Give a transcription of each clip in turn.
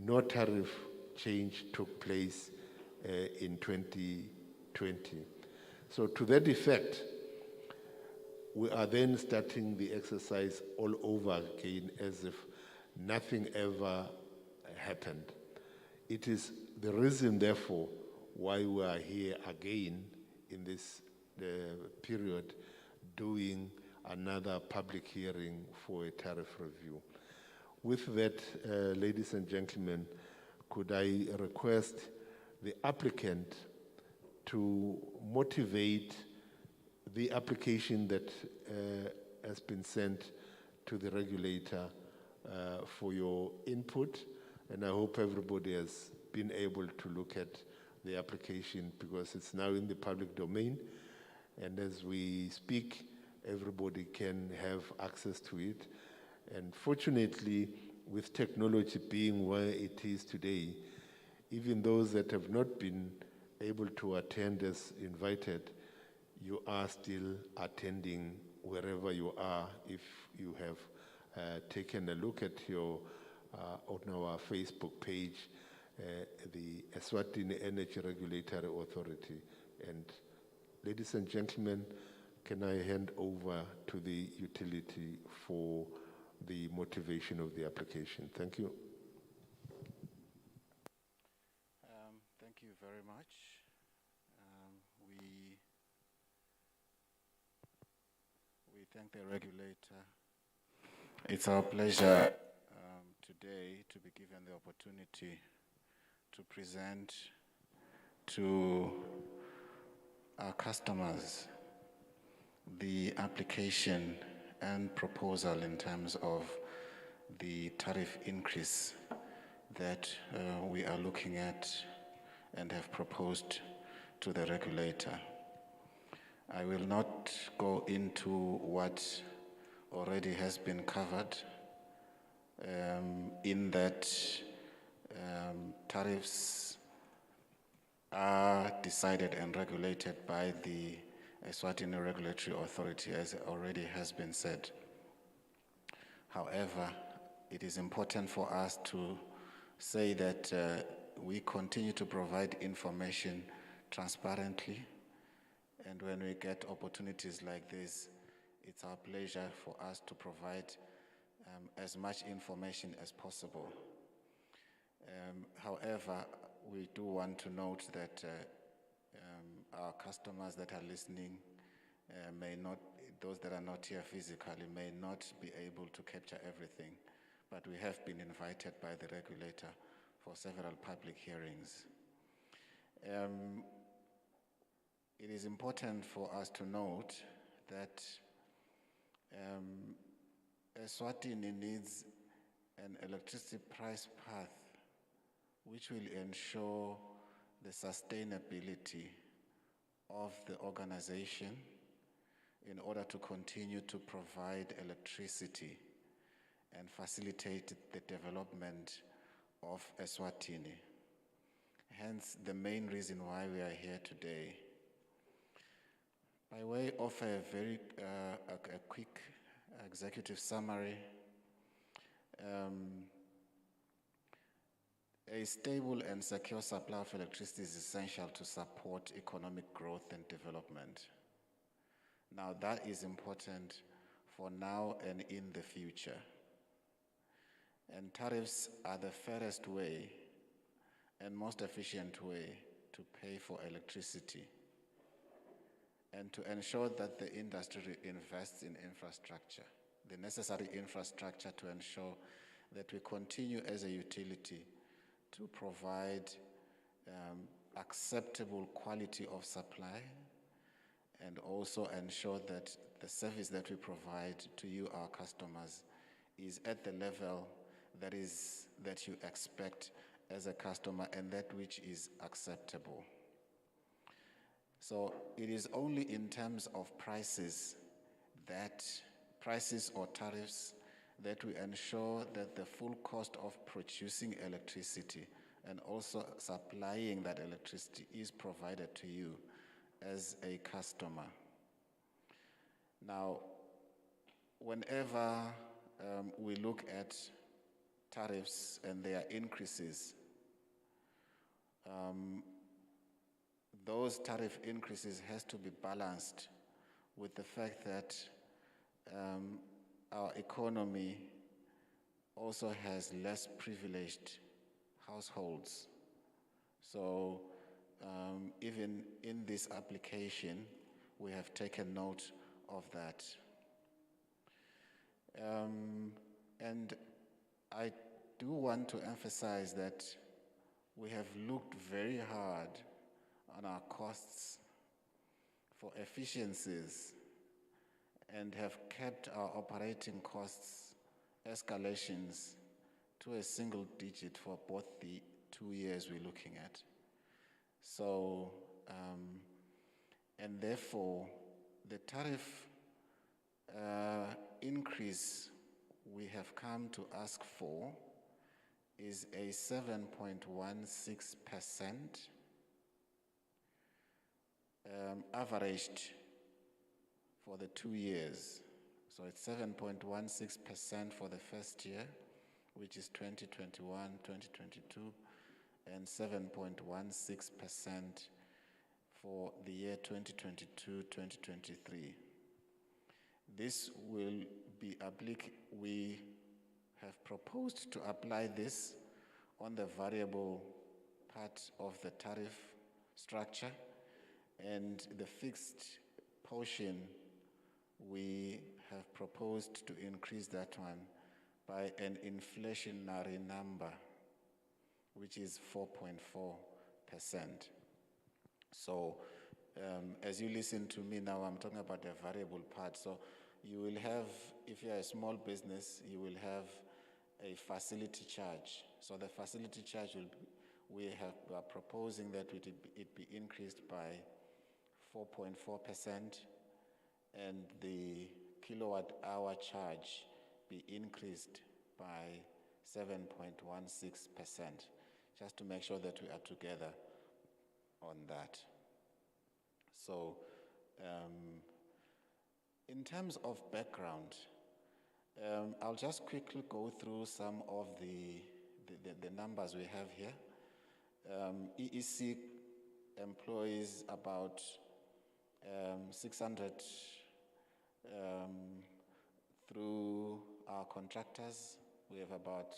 no tariff change took place in 2020. So to that effect, we are then starting the exercise all over again as if nothing ever happened. It is the reason, therefore, why we are here again in this period doing another public hearing for a tariff review. With that, ladies and gentlemen, could I request the applicant to motivate the application that has been sent to the regulator for your input, and I hope everybody has been able to look at the application because it's now in the public domain, and as we speak, everybody can have access to it. And fortunately, with technology being where it is today, even those that have not been able to attend as invited, you are still attending wherever you are if you have taken a look at your on our Facebook page, the Eswatini Energy Regulatory Authority. And ladies and gentlemen, can I hand over to the utility for the motivation of the application? Thank you. Thank you very much. We thank the regulator. It's our pleasure today to be given the opportunity to present to our customers the application and proposal in terms of the tariff increase that we are looking at and have proposed to the regulator. I will not go into what already has been covered in that tariffs are decided and regulated by the Eswatini Regulatory Authority, as already has been said. However, it is important for us to say that we continue to provide information transparently, and when we get opportunities like this, it's our pleasure for us to provide as much information as possible. However, we do want to note that our customers that are listening may not, those that are not here physically, may not be able to capture everything, but we have been invited by the regulator for several public hearings. It is important for us to note that Eswatini needs an electricity price path which will ensure the sustainability of the organization in order to continue to provide electricity and facilitate the development of Eswatini. Hence, the main reason why we are here today. By way of a very a quick executive summary, a stable and secure supply of electricity is essential to support economic growth and development. Now, that is important for now and in the future. And tariffs are the fairest way and most efficient way to pay for electricity and to ensure that the industry invests in infrastructure, the necessary infrastructure to ensure that we continue as a utility to provide acceptable quality of supply and also ensure that the service that we provide to you, our customers, is at the level that you expect as a customer and that which is acceptable. So it is only in terms of prices or tariffs that we ensure that the full cost of producing electricity and also supplying that electricity is provided to you as a customer. Now, whenever we look at tariffs and their increases, those tariff increases has to be balanced with the fact that our economy also has less privileged households. So even in this application, we have taken note of that. And I do want to emphasize that we have looked very hard on our costs for efficiencies and have kept our operating costs escalations to a single digit for both the 2 years we're looking at. So, and therefore, the tariff increase we have come to ask for is a 7.16% averaged for the 2 years. So it's 7.16% for the first year, which is 2021, 2022, and 7.16% for the year 2022, 2023. This will be we have proposed to apply this on the variable part of the tariff structure, and the fixed portion we have proposed to increase that one by an inflationary number, which is 4.4%. So as you listen to me now, I'm talking about the variable part. So you will have, if you're a small business, you will have a facility charge. So the facility charge we are proposing that it be increased by 4.4%, and the kilowatt hour charge be increased by 7.16%, just to make sure that we are together on that. So in terms of background, I'll just quickly go through some of the numbers we have here. EEC employs about 600 through our contractors. We have about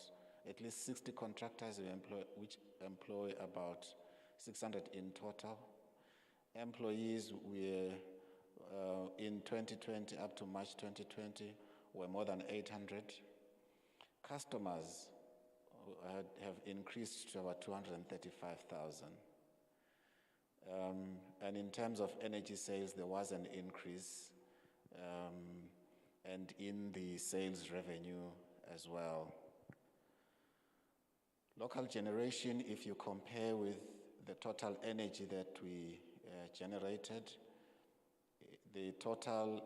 at least 60 contractors which employ about 600 in total. Employees in 2020 up to March 2020 were more than 800. Customers have increased to about 235,000. And in terms of energy sales, there was an increase, and in the sales revenue as well. Local generation, if you compare with the total energy that we generated, the total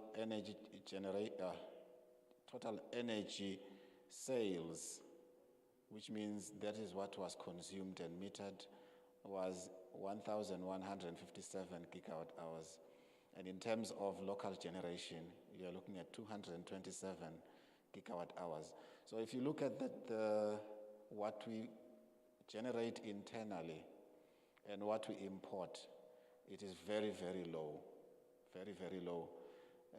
energy sales, which means that is what was consumed and metered, was 1,157 gigawatt hours. And in terms of local generation, you are looking at 227 gigawatt hours. So if you look at what we generate internally and what we import, it is very, very low, very, very low.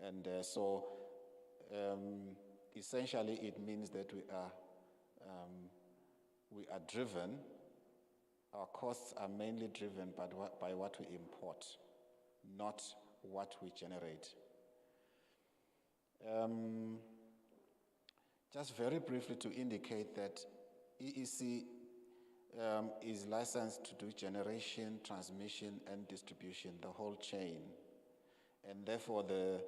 And so essentially it means that we are driven, our costs are mainly driven by what we import, not what we generate. Just very briefly to indicate that EEC is licensed to do generation, transmission, and distribution, the whole chain. And therefore, the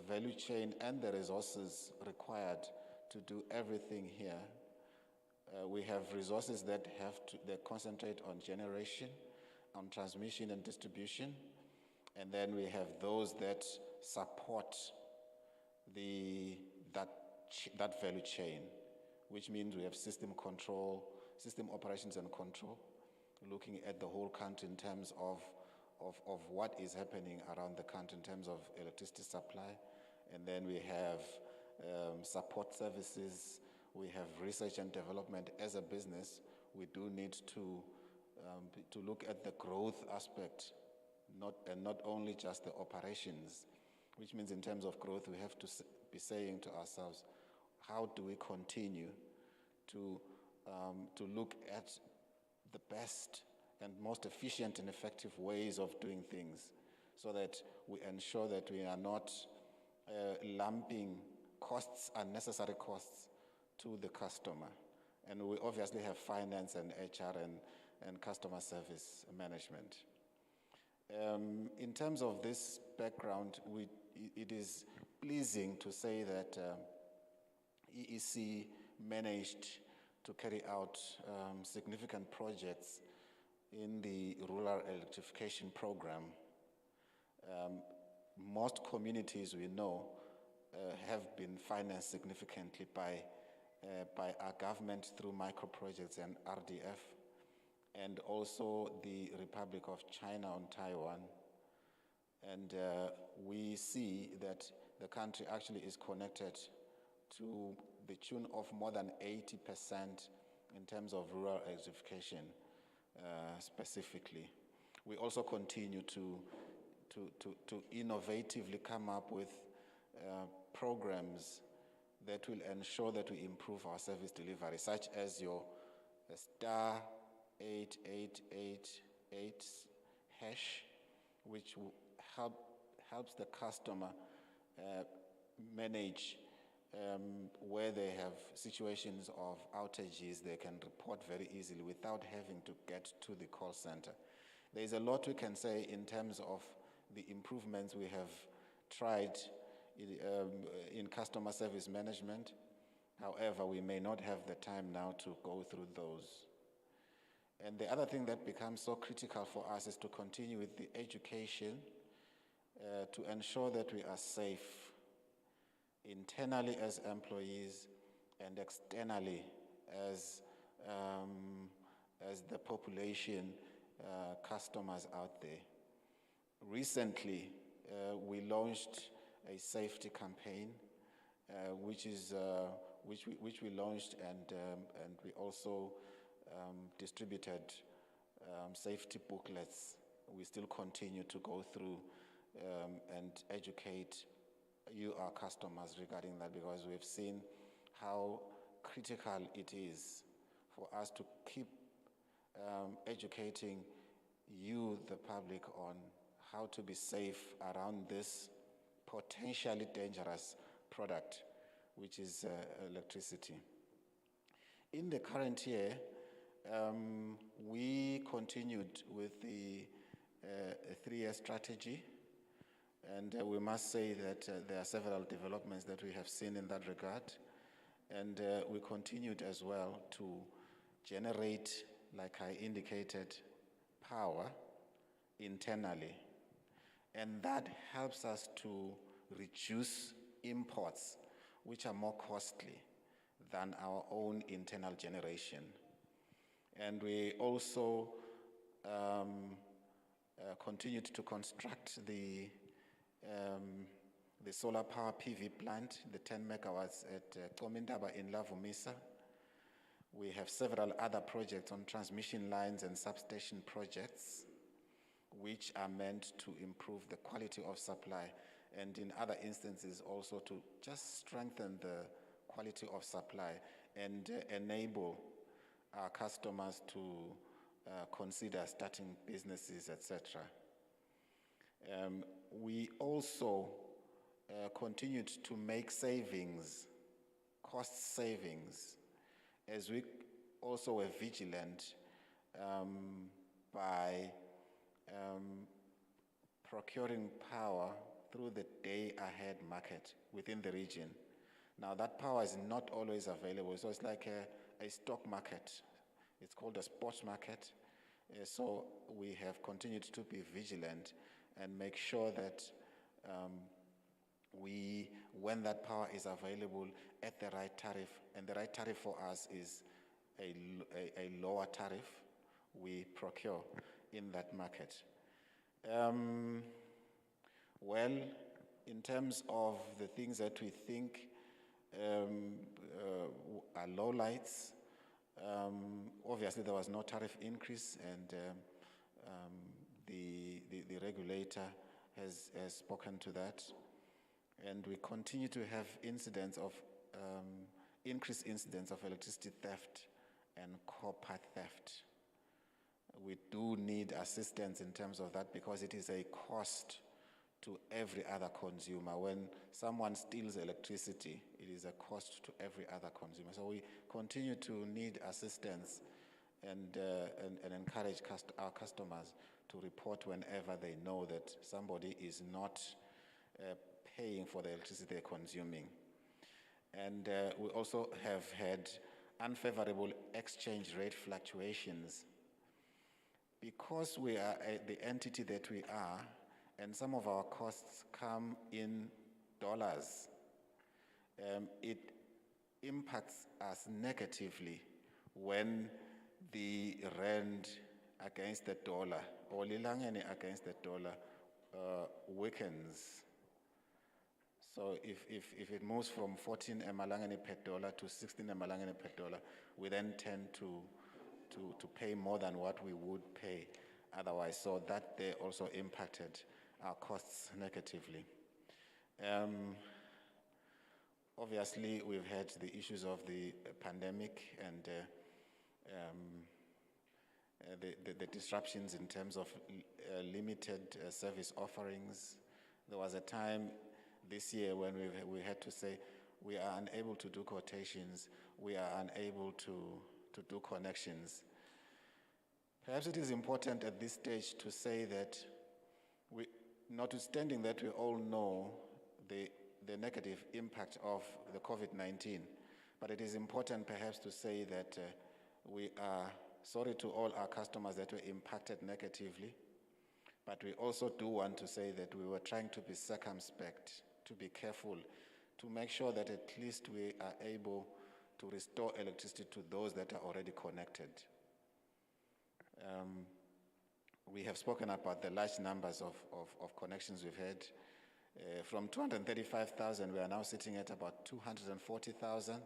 value chain and the resources required to do everything here, we have resources that concentrate on generation, on transmission and distribution, and then we have those that support that value chain, which means we have system control, system operations and control, looking at the whole country in terms of what is happening around the country in terms of electricity supply. And then we have support services, We have research and development as a business. We do need to look at the growth aspect, not only just the operations, which means in terms of growth, we have to be saying to ourselves, how do we continue to look at the best and most efficient and effective ways of doing things, so that we ensure that we are not lumping costs, unnecessary costs, to the customer. And we obviously have finance and HR and customer service management. In terms of this background, it is pleasing to say that EEC managed to carry out significant projects in the rural electrification program. Most communities we know have been financed significantly by our government through micro projects and RDF, and also the Republic of China on Taiwan. And we see that the country actually is connected to the tune of more than 80% in terms of rural electrification specifically. We also continue to innovatively come up with programs that will ensure that we improve our service delivery, such as your star 8888 hash, which will helps the customer manage where they have situations of outages. They can report very easily without having to get to the call center. There is a lot we can say in terms of the improvements we have tried in customer service management. However, we may not have the time now to go through those. And the other thing that becomes so critical for us is to continue with the education to ensure that we are safe internally as employees and externally as the population, customers out there. Recently, we launched a safety campaign, which we launched, and we also distributed safety booklets. We still continue to go through and educate you, our customers, regarding that, because we've seen how critical it is for us to keep educating you, the public, on how to be safe around this potentially dangerous product, which is electricity. In the current year, we continued with the 3-year strategy, and we must say that there are several developments that we have seen in that regard, and we continued as well to generate, like I indicated, power internally, and that helps us to reduce imports, which are more costly than our own internal generation. And we also continued to construct the solar power PV plant, the 10 megawatts at Komindaba in Lavumisa. We have several other projects on transmission lines and substation projects, which are meant to improve the quality of supply, and in other instances also to just strengthen the quality of supply and enable our customers to consider starting businesses, etc. We also continued to make savings, cost savings, as we also were vigilant by procuring power through the day-ahead market within the region. Now, that power is not always available, so it's like a stock market. It's called a spot market. So we have continued to be vigilant and make sure that when that power is available at the right tariff, and the right tariff for us is a lower tariff, we procure in that market. Well, in terms of the things that we think are lowlights. Obviously, there was no tariff increase, and the regulator has spoken to that. And we continue to have incidents of increased incidents of electricity theft and copper theft. We do need assistance in terms of that because it is a cost to every other consumer. When someone steals electricity, it is a cost to every other consumer. So we continue to need assistance and encourage our customers to report whenever they know that somebody is not paying for the electricity they're consuming. And we also have had unfavorable exchange rate fluctuations. Because we are the entity that we are, and some of our costs come in dollars, it impacts us negatively when the rand against the dollar, or lilangeni against the dollar, weakens. So if it moves from 14 emalangeni per dollar to 16 emalangeni per dollar, we then tend to pay more than what we would pay otherwise. So that they also impacted our costs negatively. Obviously, we've had the issues of the pandemic and the disruptions in terms of limited service offerings. There was a time this year when we had to say we are unable to do quotations, we are unable to do connections. Perhaps it is important at this stage to say that notwithstanding that we all know the negative impact of the COVID-19, but it is important perhaps to say that we are sorry to all our customers that were impacted negatively, but we also do want to say that we were trying to be circumspect, to be careful, to make sure that at least we are able to restore electricity to those that are already connected. We have spoken about the large numbers of connections we've had. From 235,000, we are now sitting at about 240,000,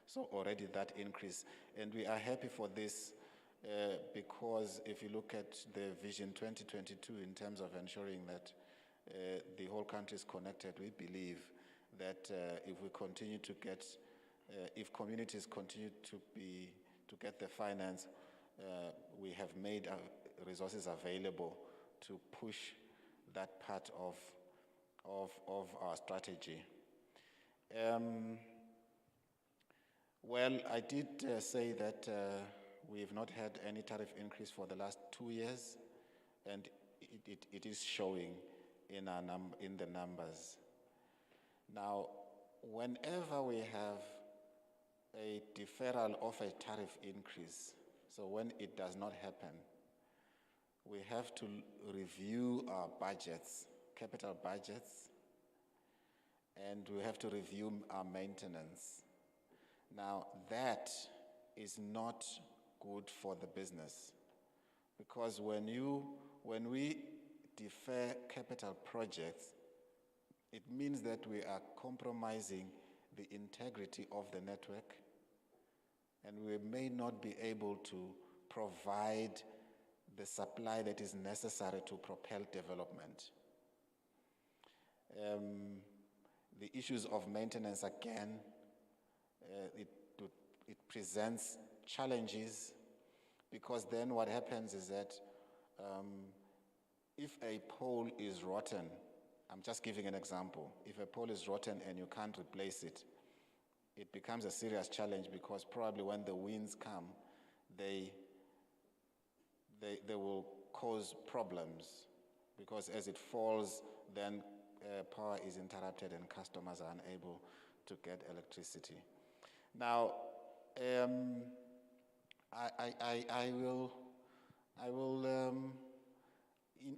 so already that increase. And we are happy for this because if you look at the Vision 2022 in terms of ensuring that the whole country is connected, we believe that if we continue to get, if communities continue to get the finance, we have made resources available to push that part of our strategy. Well, I did say that we have not had any tariff increase for the last 2 years, and it is showing in the numbers. Now, whenever we have a deferral of a tariff increase, so when it does not happen, we have to review our budgets, capital budgets, and we have to review our maintenance. Now, that is not good for the business, because when we defer capital projects, it means that we are compromising the integrity of the network, and we may not be able to provide the supply that is necessary to propel development. The issues of maintenance, again, it presents challenges, because then what happens is that if a pole is rotten, I'm just giving an example, if a pole is rotten and you can't replace it, it becomes a serious challenge, because probably when the winds come, they will cause problems, because as it falls, then power is interrupted and customers are unable to get electricity. Now, I will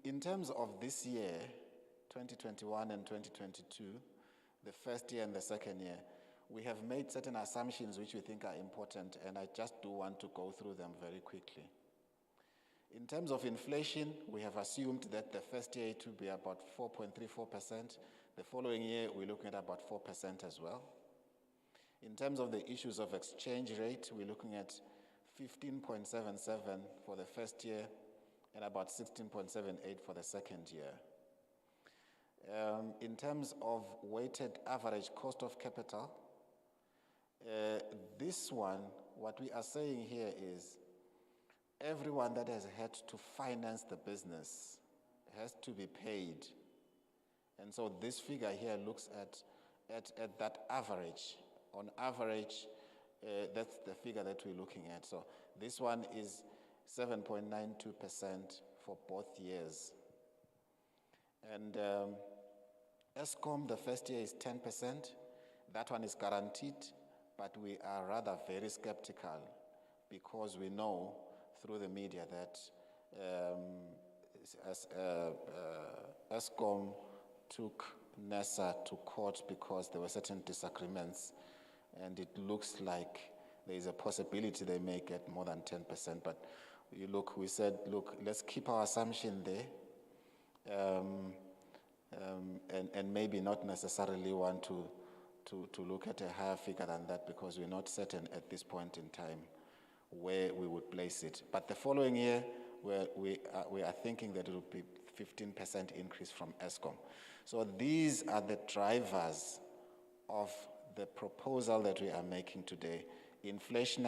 in terms of this year, 2021 and 2022, the first year and the second year, we have made certain assumptions which we think are important, and I just do want to go through them very quickly. In terms of inflation, we have assumed that the first year it will be about 4.34%. The following year, we're looking at about 4% as well. In terms of the issues of exchange rate, we're looking at 15.77 for the first year and about 16.78 for the second year. In terms of weighted average cost of capital, this one, what we are saying here is everyone that has had to finance the business has to be paid. And so this figure here looks at that average. On average, that's the figure that we're looking at. So this one is 7.92% for both years. And ESCOM, the first year is 10%. That one is guaranteed, but we are rather very skeptical because we know through the media that ESCOM took NESA to court because there were certain disagreements, and it looks like there is a possibility they may get more than 10%. But we said, look, let's keep our assumption there, and maybe not necessarily want to look at a higher figure than that because we're not certain at this point in time where we would place it. But the following year, we are thinking that it will be 15% increase from ESCOM. So these are the drivers of the proposal that we are making today. Inflation,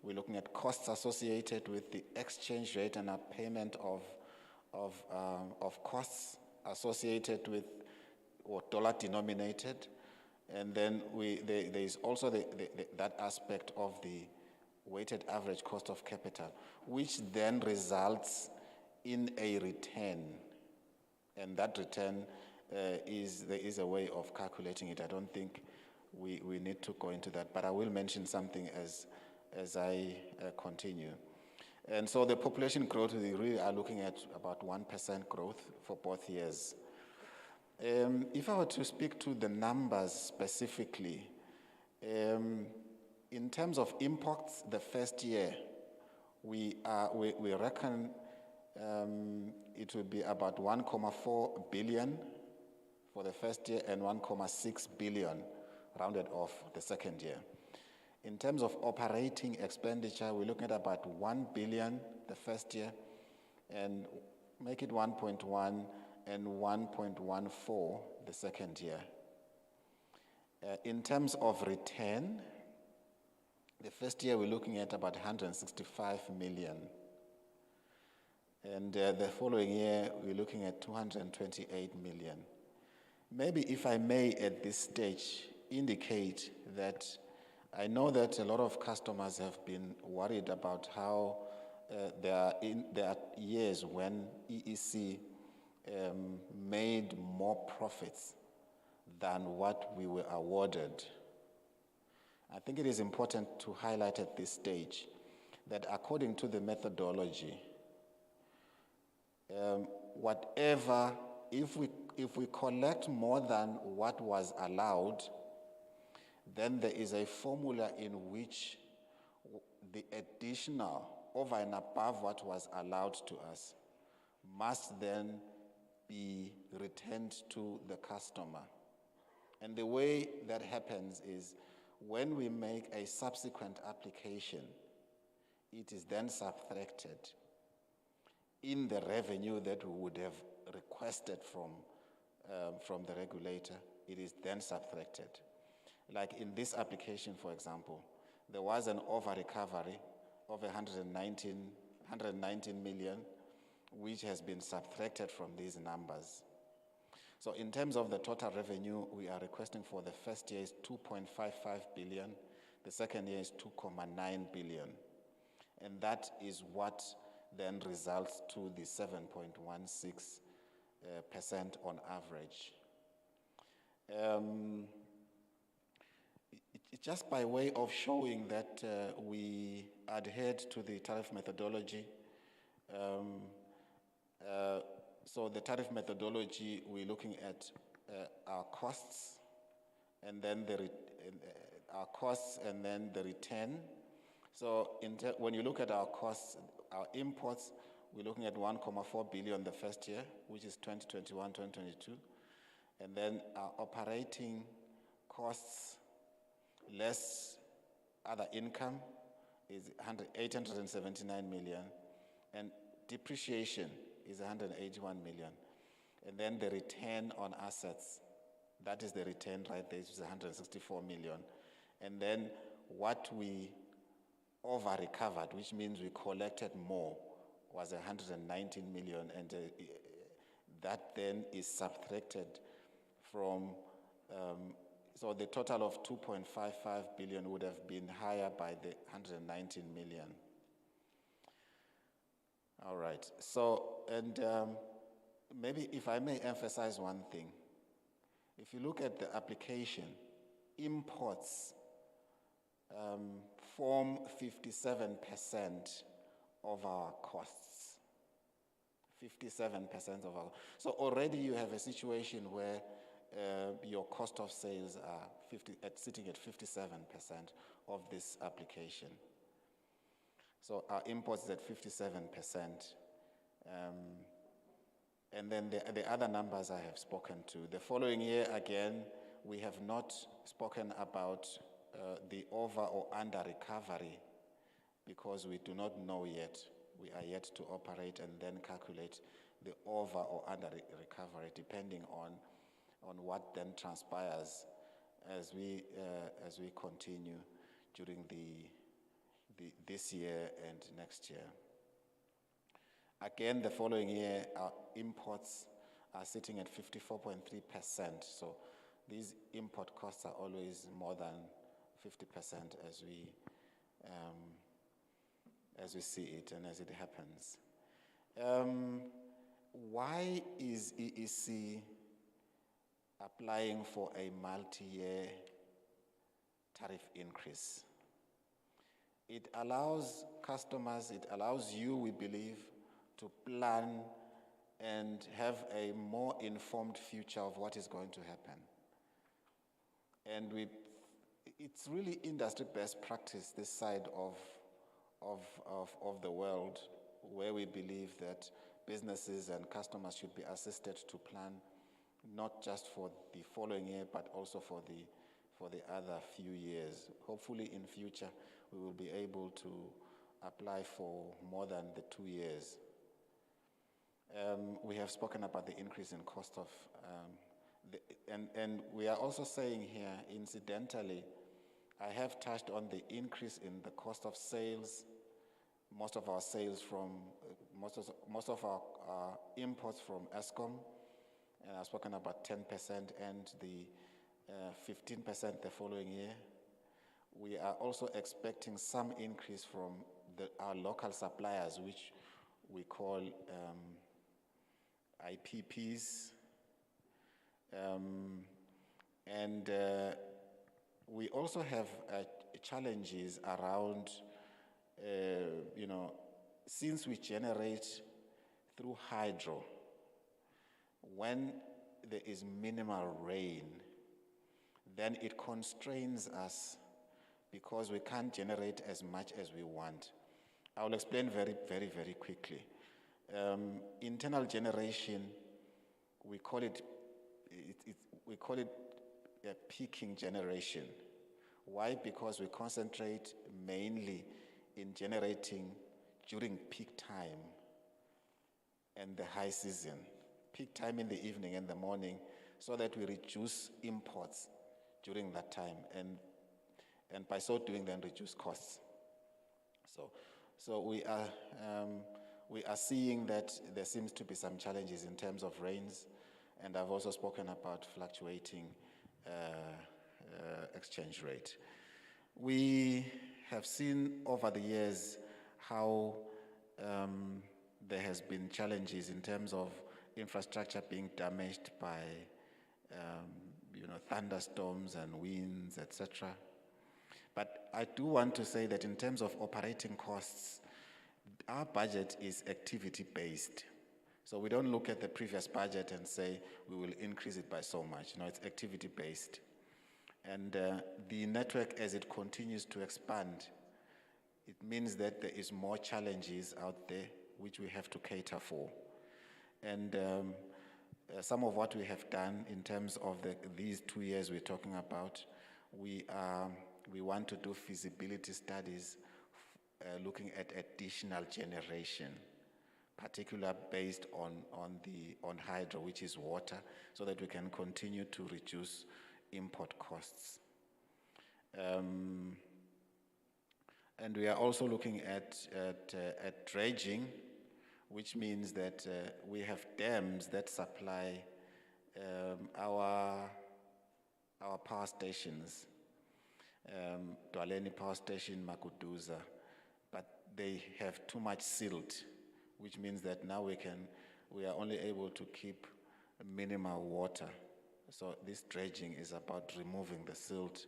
we're looking at costs associated with the exchange rate and a payment of costs associated with or dollar denominated. And then there is also that aspect of the weighted average cost of capital, which then results in a return. And that return, there is a way of calculating it. I don't think we need to go into that, but I will mention something as I continue. And so the population growth, we really are looking at about 1% growth for both years. If I were to speak to the numbers specifically, in terms of imports, the first year, we reckon it will be about 1.4 billion for the first year and 1.6 billion rounded off the second year. In terms of operating expenditure, we're looking at about 1 billion the first year and make it 1.1 and 1.14 the second year. In terms of return, the first year we're looking at about 165 million. And the following year we're looking at 228 million. Maybe if I may at this stage indicate that I know that a lot of customers have been worried about how there are years when EEC made more profits than what we were awarded. I think it is important to highlight at this stage that according to the methodology, if we collect more than what was allowed, then there is a formula in which the additional over and above what was allowed to us must then be returned to the customer. And the way that happens is when we make a subsequent application, it is then subtracted in the revenue that we would have requested from the regulator. It is then subtracted. Like in this application, for example, there was an over-recovery of 119 million, which has been subtracted from these numbers. So in terms of the total revenue, we are requesting for the first year is 2.55 billion, the second year is 2.9 billion. And that is what then results to the 7.16% on average. Just by way of showing that we adhered to the tariff methodology, so the tariff methodology, we're looking at our costs, and then our costs, and then the return. So when you look at our costs, our imports, we're looking at 1.4 billion the first year, which is 2021, 2022, and then our operating costs less other income is 879 million, and depreciation is 181 million. And then the return on assets, that is the return right there, which is 164 million. And then what we over-recovered, which means we collected more, was 119 million, and that then is subtracted from, so the total of 2.55 billion would have been higher by the 119 million. All right, so, and maybe if I may emphasize one thing. If you look at the application, imports form 57% of our costs. 57% of our, so already you have a situation where your cost of sales are sitting at 57% of this application. So our imports is at 57%. And then the other numbers I have spoken to. The following year, again, we have not spoken about the over or under recovery because we do not know yet. We are yet to operate and then calculate the over or under recovery depending on what then transpires as we continue during this year and next year. Again, the following year, our imports are sitting at 54.3%. So these import costs are always more than 50% as we see it and as it happens. Why is EEC applying for a multi-year tariff increase? It allows customers, it allows you, we believe, to plan and have a more informed future of what is going to happen. And it's really industry best practice, this side of the world, where we believe that businesses and customers should be assisted to plan not just for the following year, but also for the other few years. Hopefully in future, we will be able to apply for more than the 2 years. We have spoken about the increase in cost of, and we are also saying here, incidentally, I have touched on the increase in the cost of sales. Most of our sales from, most of our imports from ESCOM, and I've spoken about 10% and the 15% the following year. We are also expecting some increase from our local suppliers, which we call IPPs, and we also have challenges around, since we generate through hydro, when there is minimal rain, then it constrains us because we can't generate as much as we want. I will explain very, very, very quickly. Internal generation, we call it a peaking generation. Why? Because we concentrate mainly in generating during peak time and the high season. Peak time in the evening and the morning, so that we reduce imports during that time, and by so doing then reduce costs. So we are seeing that there seems to be some challenges in terms of rains, and I've also spoken about fluctuating exchange rate. We have seen over the years how there has been challenges in terms of infrastructure being damaged by thunderstorms and winds, etc. But I do want to say that in terms of operating costs, our budget is activity-based. So we don't look at the previous budget and say we will increase it by so much. No, it's activity-based. And the network, as it continues to expand, it means that there is more challenges out there which we have to cater for. And some of what we have done in terms of these 2 years we're talking about, we are we want to do feasibility studies looking at additional generation, particularly based on hydro, which is water, so that we can continue to reduce import costs. And we are also looking at dredging, which means that we have dams that supply our power stations, Dwaleni Power Station, Makuduza, but they have too much silt, which means that now we are only able to keep minimal water. So this dredging is about removing the silt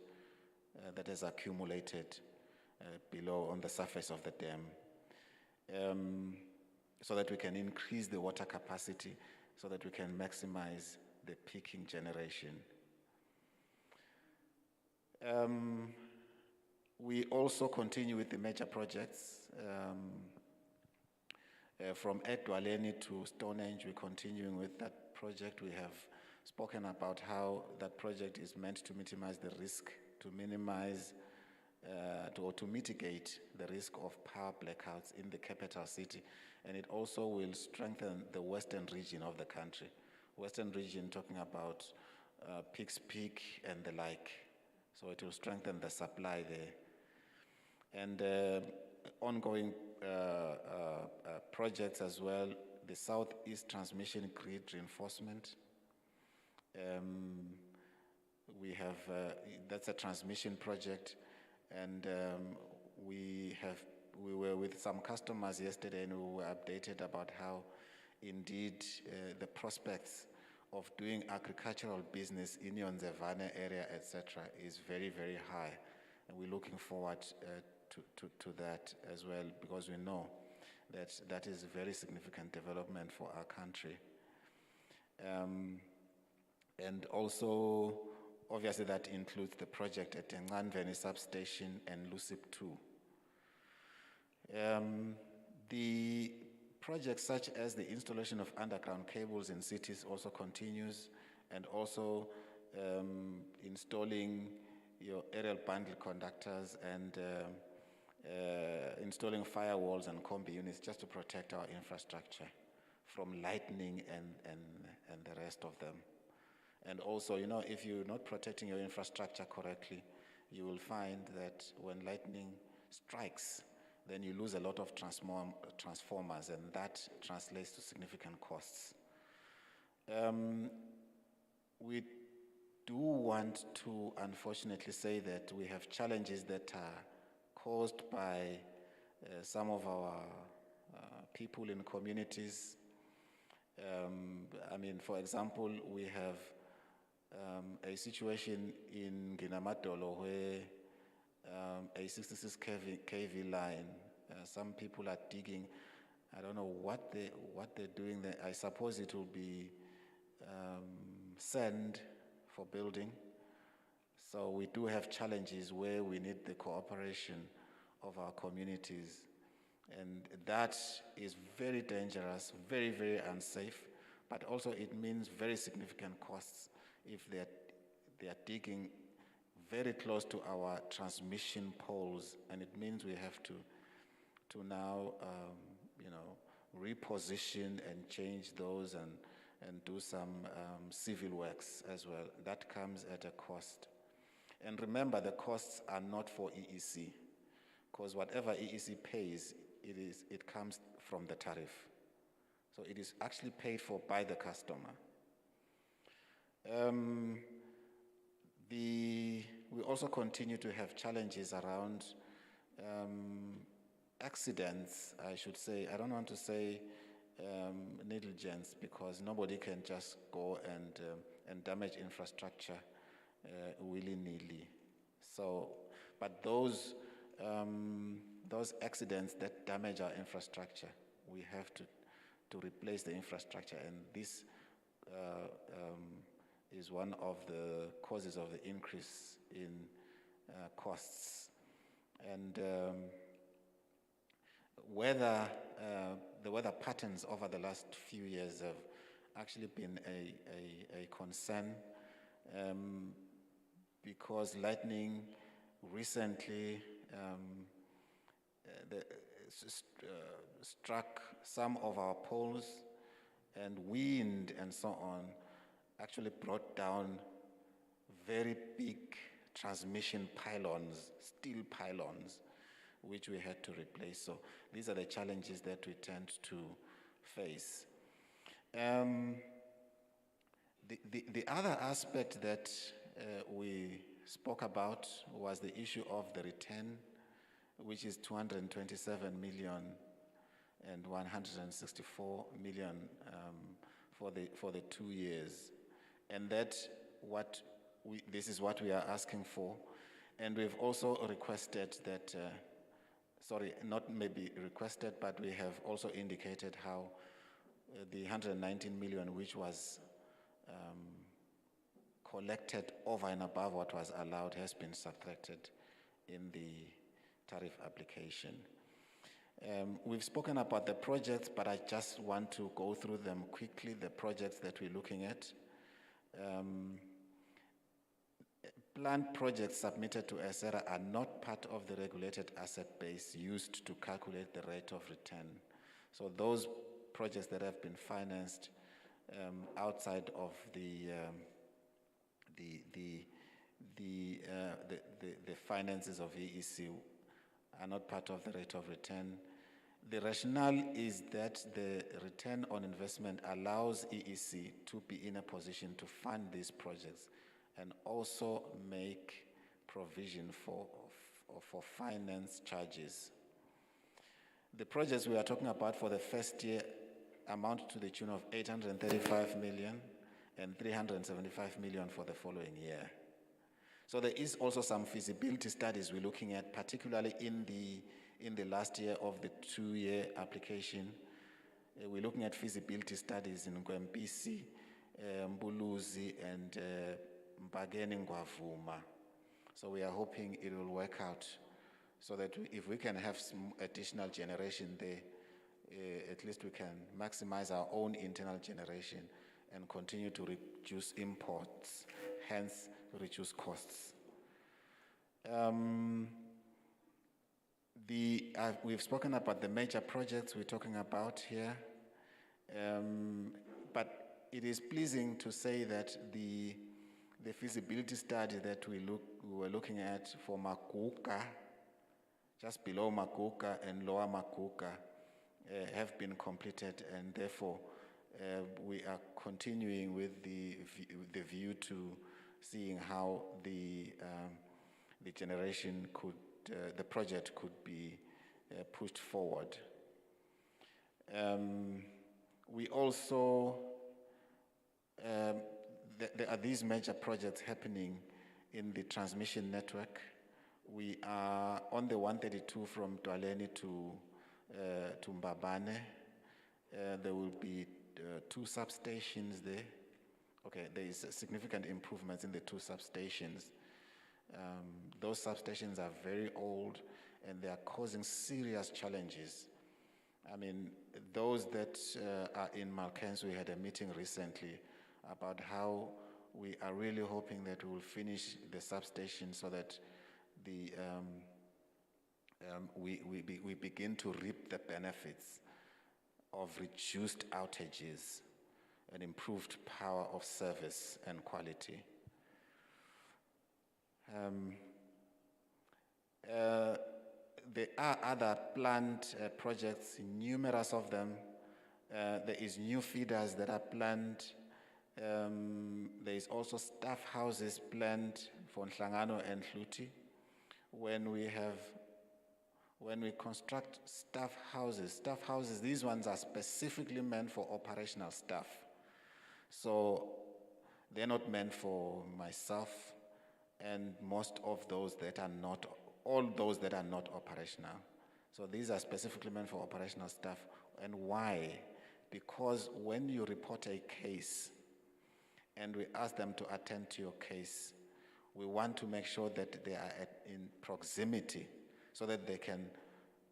that has accumulated below on the surface of the dam, so that we can increase the water capacity, so that we can maximize the peaking generation. We also continue with the major projects. From Edwaleni to Stonehenge, we're continuing with that project. We have spoken about how that project is meant to minimize the risk, to mitigate the risk of power blackouts in the capital city, and it also will strengthen the western region of the country. Western region talking about Peaks Peak and the like. So it will strengthen the supply there. And ongoing projects as well, the Southeast Transmission Grid reinforcement. We have, that's a transmission project, and we were with some customers yesterday, and we were updated about how indeed the prospects of doing agricultural business in Yonzevane area, etc., is very, very high. And we're looking forward to that as well, because we know that that is a very significant development for our country. And also, obviously, that includes the project at Nganveni Substation and Lusip 2. The projects such as the installation of underground cables in cities also continues, and also installing your aerial bundle conductors and installing firewalls and combi units just to protect our infrastructure from lightning and the rest of them. And also, you know, if you're not protecting your infrastructure correctly, you will find that when lightning strikes, then you lose a lot of transformers, and that translates to significant costs. We do want to, unfortunately, say that we have challenges that are caused by some of our people in communities. I mean, for example, we have a situation in Ginamadolo where a 66 kV line, some people are digging. I don't know what they're doing there. I suppose it will be sand for building. So we do have challenges where we need the cooperation of our communities. And that is very dangerous, very, very unsafe, but also it means very significant costs if they are digging very close to our transmission poles, and it means we have to now, reposition and change those and do some civil works as well. That comes at a cost. And remember, the costs are not for EEC, because whatever EEC pays, it comes from the tariff. So it is actually paid for by the customer. We also continue to have challenges around accidents, I should say. I don't want to say negligence, because nobody can just go and damage infrastructure willy-nilly. So, but those accidents that damage our infrastructure, we have to replace the infrastructure, and this is one of the causes of the increase in costs. And the weather patterns over the last few years have actually been a concern, because lightning recently struck some of our poles, and wind and so on actually brought down very big transmission pylons, steel pylons, which we had to replace. So these are the challenges that we tend to face. The other aspect that we spoke about was the issue of the return, which is 227 million and 164 million for the 2 years. And this is what we are asking for. And we've also requested that, not maybe requested, but we have also indicated how the 119 million, which was collected over and above what was allowed, has been subtracted in the tariff application. We've spoken about the projects, but I just want to go through them quickly, the projects that we're looking at. Planned projects submitted to ESERA are not part of the regulated asset base used to calculate the rate of return. So those projects that have been financed outside of the finances of EEC are not part of the rate of return. The rationale is that the return on investment allows EEC to be in a position to fund these projects and also make provision for finance charges. The projects we are talking about for the first year amount to the tune of 835 million and 375 million for the following year. So there is also some feasibility studies we're looking at, particularly in the last year of the 2-year application. We're looking at feasibility studies in Kwempisi, Mbuluzi, and Mbageni Ngwavuma. So we are hoping it will work out so that if we can have some additional generation there, at least we can maximize our own internal generation and continue to reduce imports, hence reduce costs. We've spoken about the major projects we're talking about here, but it is pleasing to say that the feasibility study that we were looking at for Makuka, just below Makuka and lower Makuka, have been completed, and therefore we are continuing with the view to seeing how the generation the project could be pushed forward. We also, there are these major projects happening in the transmission network. We are on the 132 from Dwaleni to Mbabane. There will be 2 substations there. Okay, there is significant improvements in the 2 substations. Those substations are very old and they are causing serious challenges. I mean, those that are in Malkens, we had a meeting recently about how we are really hoping that we will finish the substation so that we begin to reap the benefits of reduced outages and improved power of service and quality. There are other planned projects, numerous of them. There is new feeders that are planned. There is also staff houses planned for Nhlangano and Hluti. When we construct staff houses, these ones are specifically meant for operational staff. So they're not meant for myself and most of those that are not, all those that are not operational. So these are specifically meant for operational staff. And why? Because when you report a case and we ask them to attend to your case, we want to make sure that they are in proximity so that they can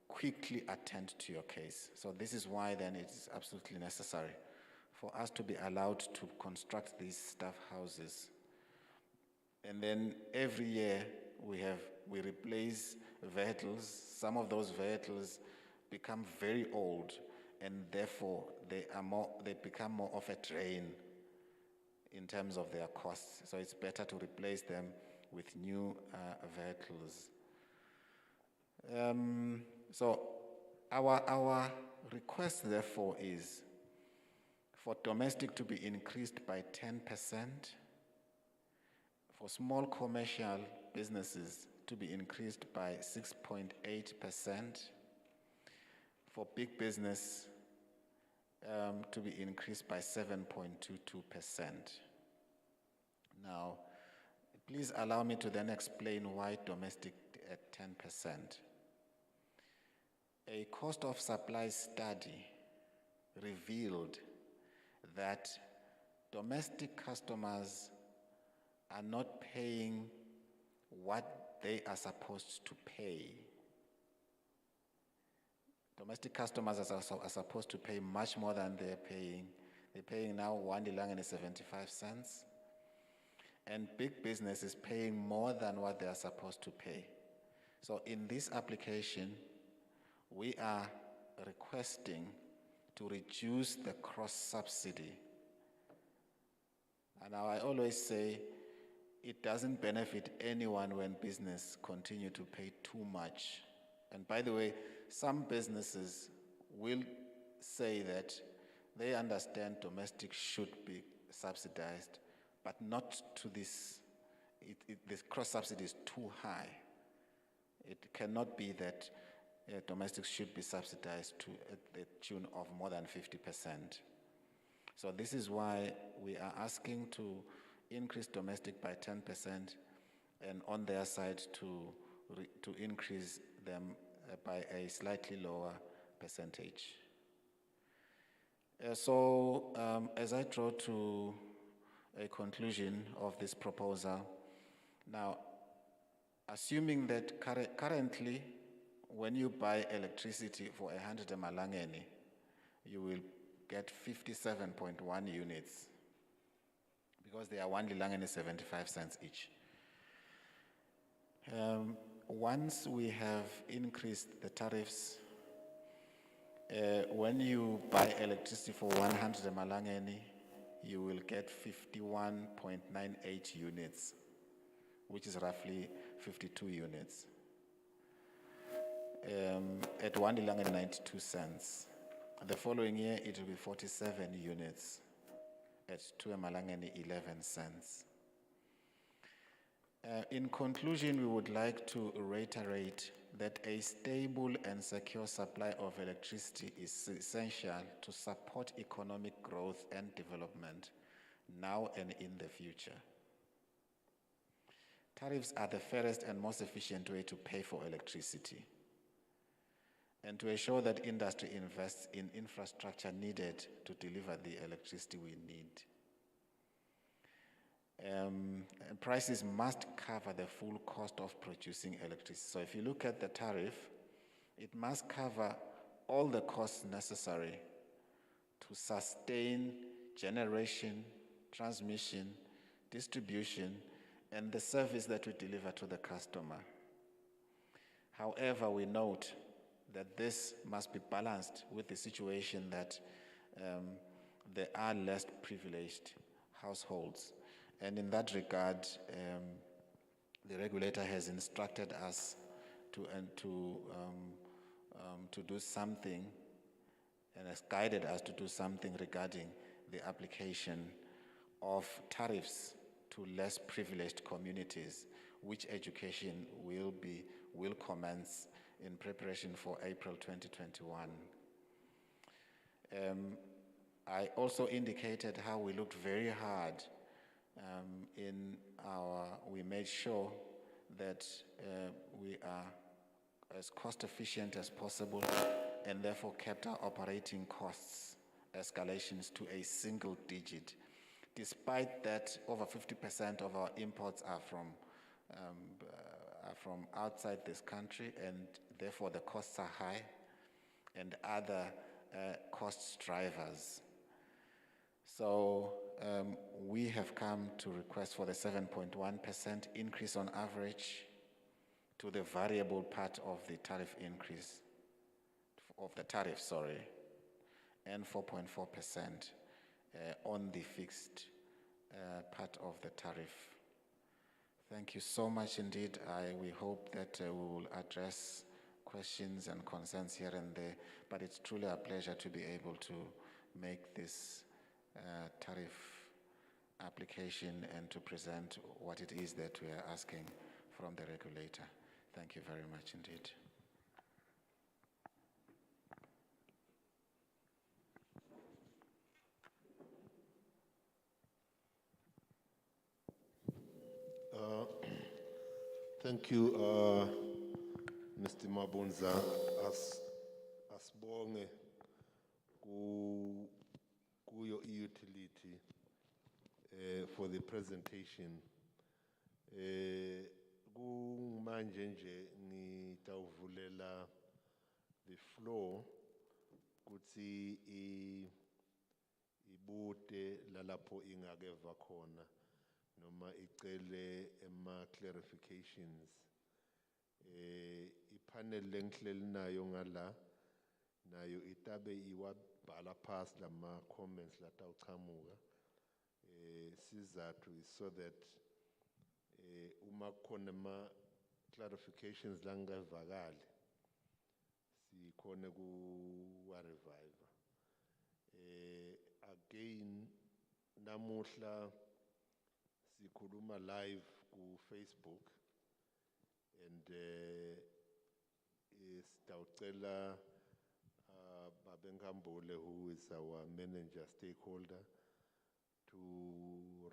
quickly attend to your case. So this is why then it is absolutely necessary for us to be allowed to construct these staff houses. And then every year we have we replace vehicles, some of those vehicles become very old, and therefore they become more of a drain in terms of their costs. So it's better to replace them with new vehicles. So our request, therefore, is for domestic to be increased by 10%, for small commercial businesses to be increased by 6.8%, for big business to be increased by 7.22%. Now, please allow me to then explain why domestic at 10%. A cost of supply study revealed that domestic customers are not paying what they are supposed to pay. Domestic customers are supposed to pay much more than they're paying. They're paying now 1.75 cents. And big business is paying more than what they are supposed to pay. So in this application, we are requesting to reduce the cross-subsidy. And now I always say, it doesn't benefit anyone when business continue to pay too much. And by the way, some businesses will say that they understand domestic should be subsidized, but not to this. This cross-subsidy is too high. It cannot be that domestic should be subsidized to the tune of more than 50%. So this is why we are asking to increase domestic by 10% and on their side to increase them by a slightly lower percentage. As I draw to a conclusion of this proposal, now, assuming that currently, when you buy electricity for 100 emalangeni, you will get 57.1 units because they are 1 lilangeni 75 cents each. Once we have increased the tariffs, when you buy electricity for 100 emalangeni, you will get 51.98 units, which is roughly 52 units. At 1 lilangeni 92 cents. The following year, it will be 47 units at 2 emalangeni 11 cents. In conclusion, we would like to reiterate that a stable and secure supply of electricity is essential to support economic growth and development now and in the future. Tariffs are the fairest and most efficient way to pay for electricity and to ensure that industry invests in infrastructure needed to deliver the electricity we need. Prices must cover the full cost of producing electricity. So if you look at the tariff, it must cover all the costs necessary to sustain generation, transmission, distribution, and the service that we deliver to the customer. However, we note that this must be balanced with the situation that there are less privileged households. And in that regard, the regulator has instructed us to do something and has guided us to do something regarding the application of tariffs to less privileged communities, which education will commence in preparation for April 2021. I also indicated how we looked very hard we made sure that we are as cost efficient as possible and therefore kept our operating costs escalations to a single digit. Despite that, over 50% of our imports are from outside this country, and therefore the costs are high, and other cost drivers. So we have come to request for the 7.1% increase on average to the variable part of the tariff increase, of the tariff, sorry, and 4.4% on the fixed part of the tariff. Thank you so much indeed. We hope that we will address questions and concerns here and there, but it's truly a pleasure to be able to make this tariff application and to present what it is that we are asking from the regulator. Thank you very much indeed. Thank you, Mr. Mabunza. Asibonge kuyo utility for the presentation. Kumanje nje ngitawuvulela the floor kutsi ibute lalapho ingakeva khona noma icele clarifications. Ipanel lengihleli nayo ngala nayo itabe iwabhala past lama comments latawuchamuka. Sizathu is so that uma khona ma clarifications langavakali sikhone ku revive. Again namuhla sikhuluma live ku Facebook and sitawucela Babengambole, who is our manager stakeholder, to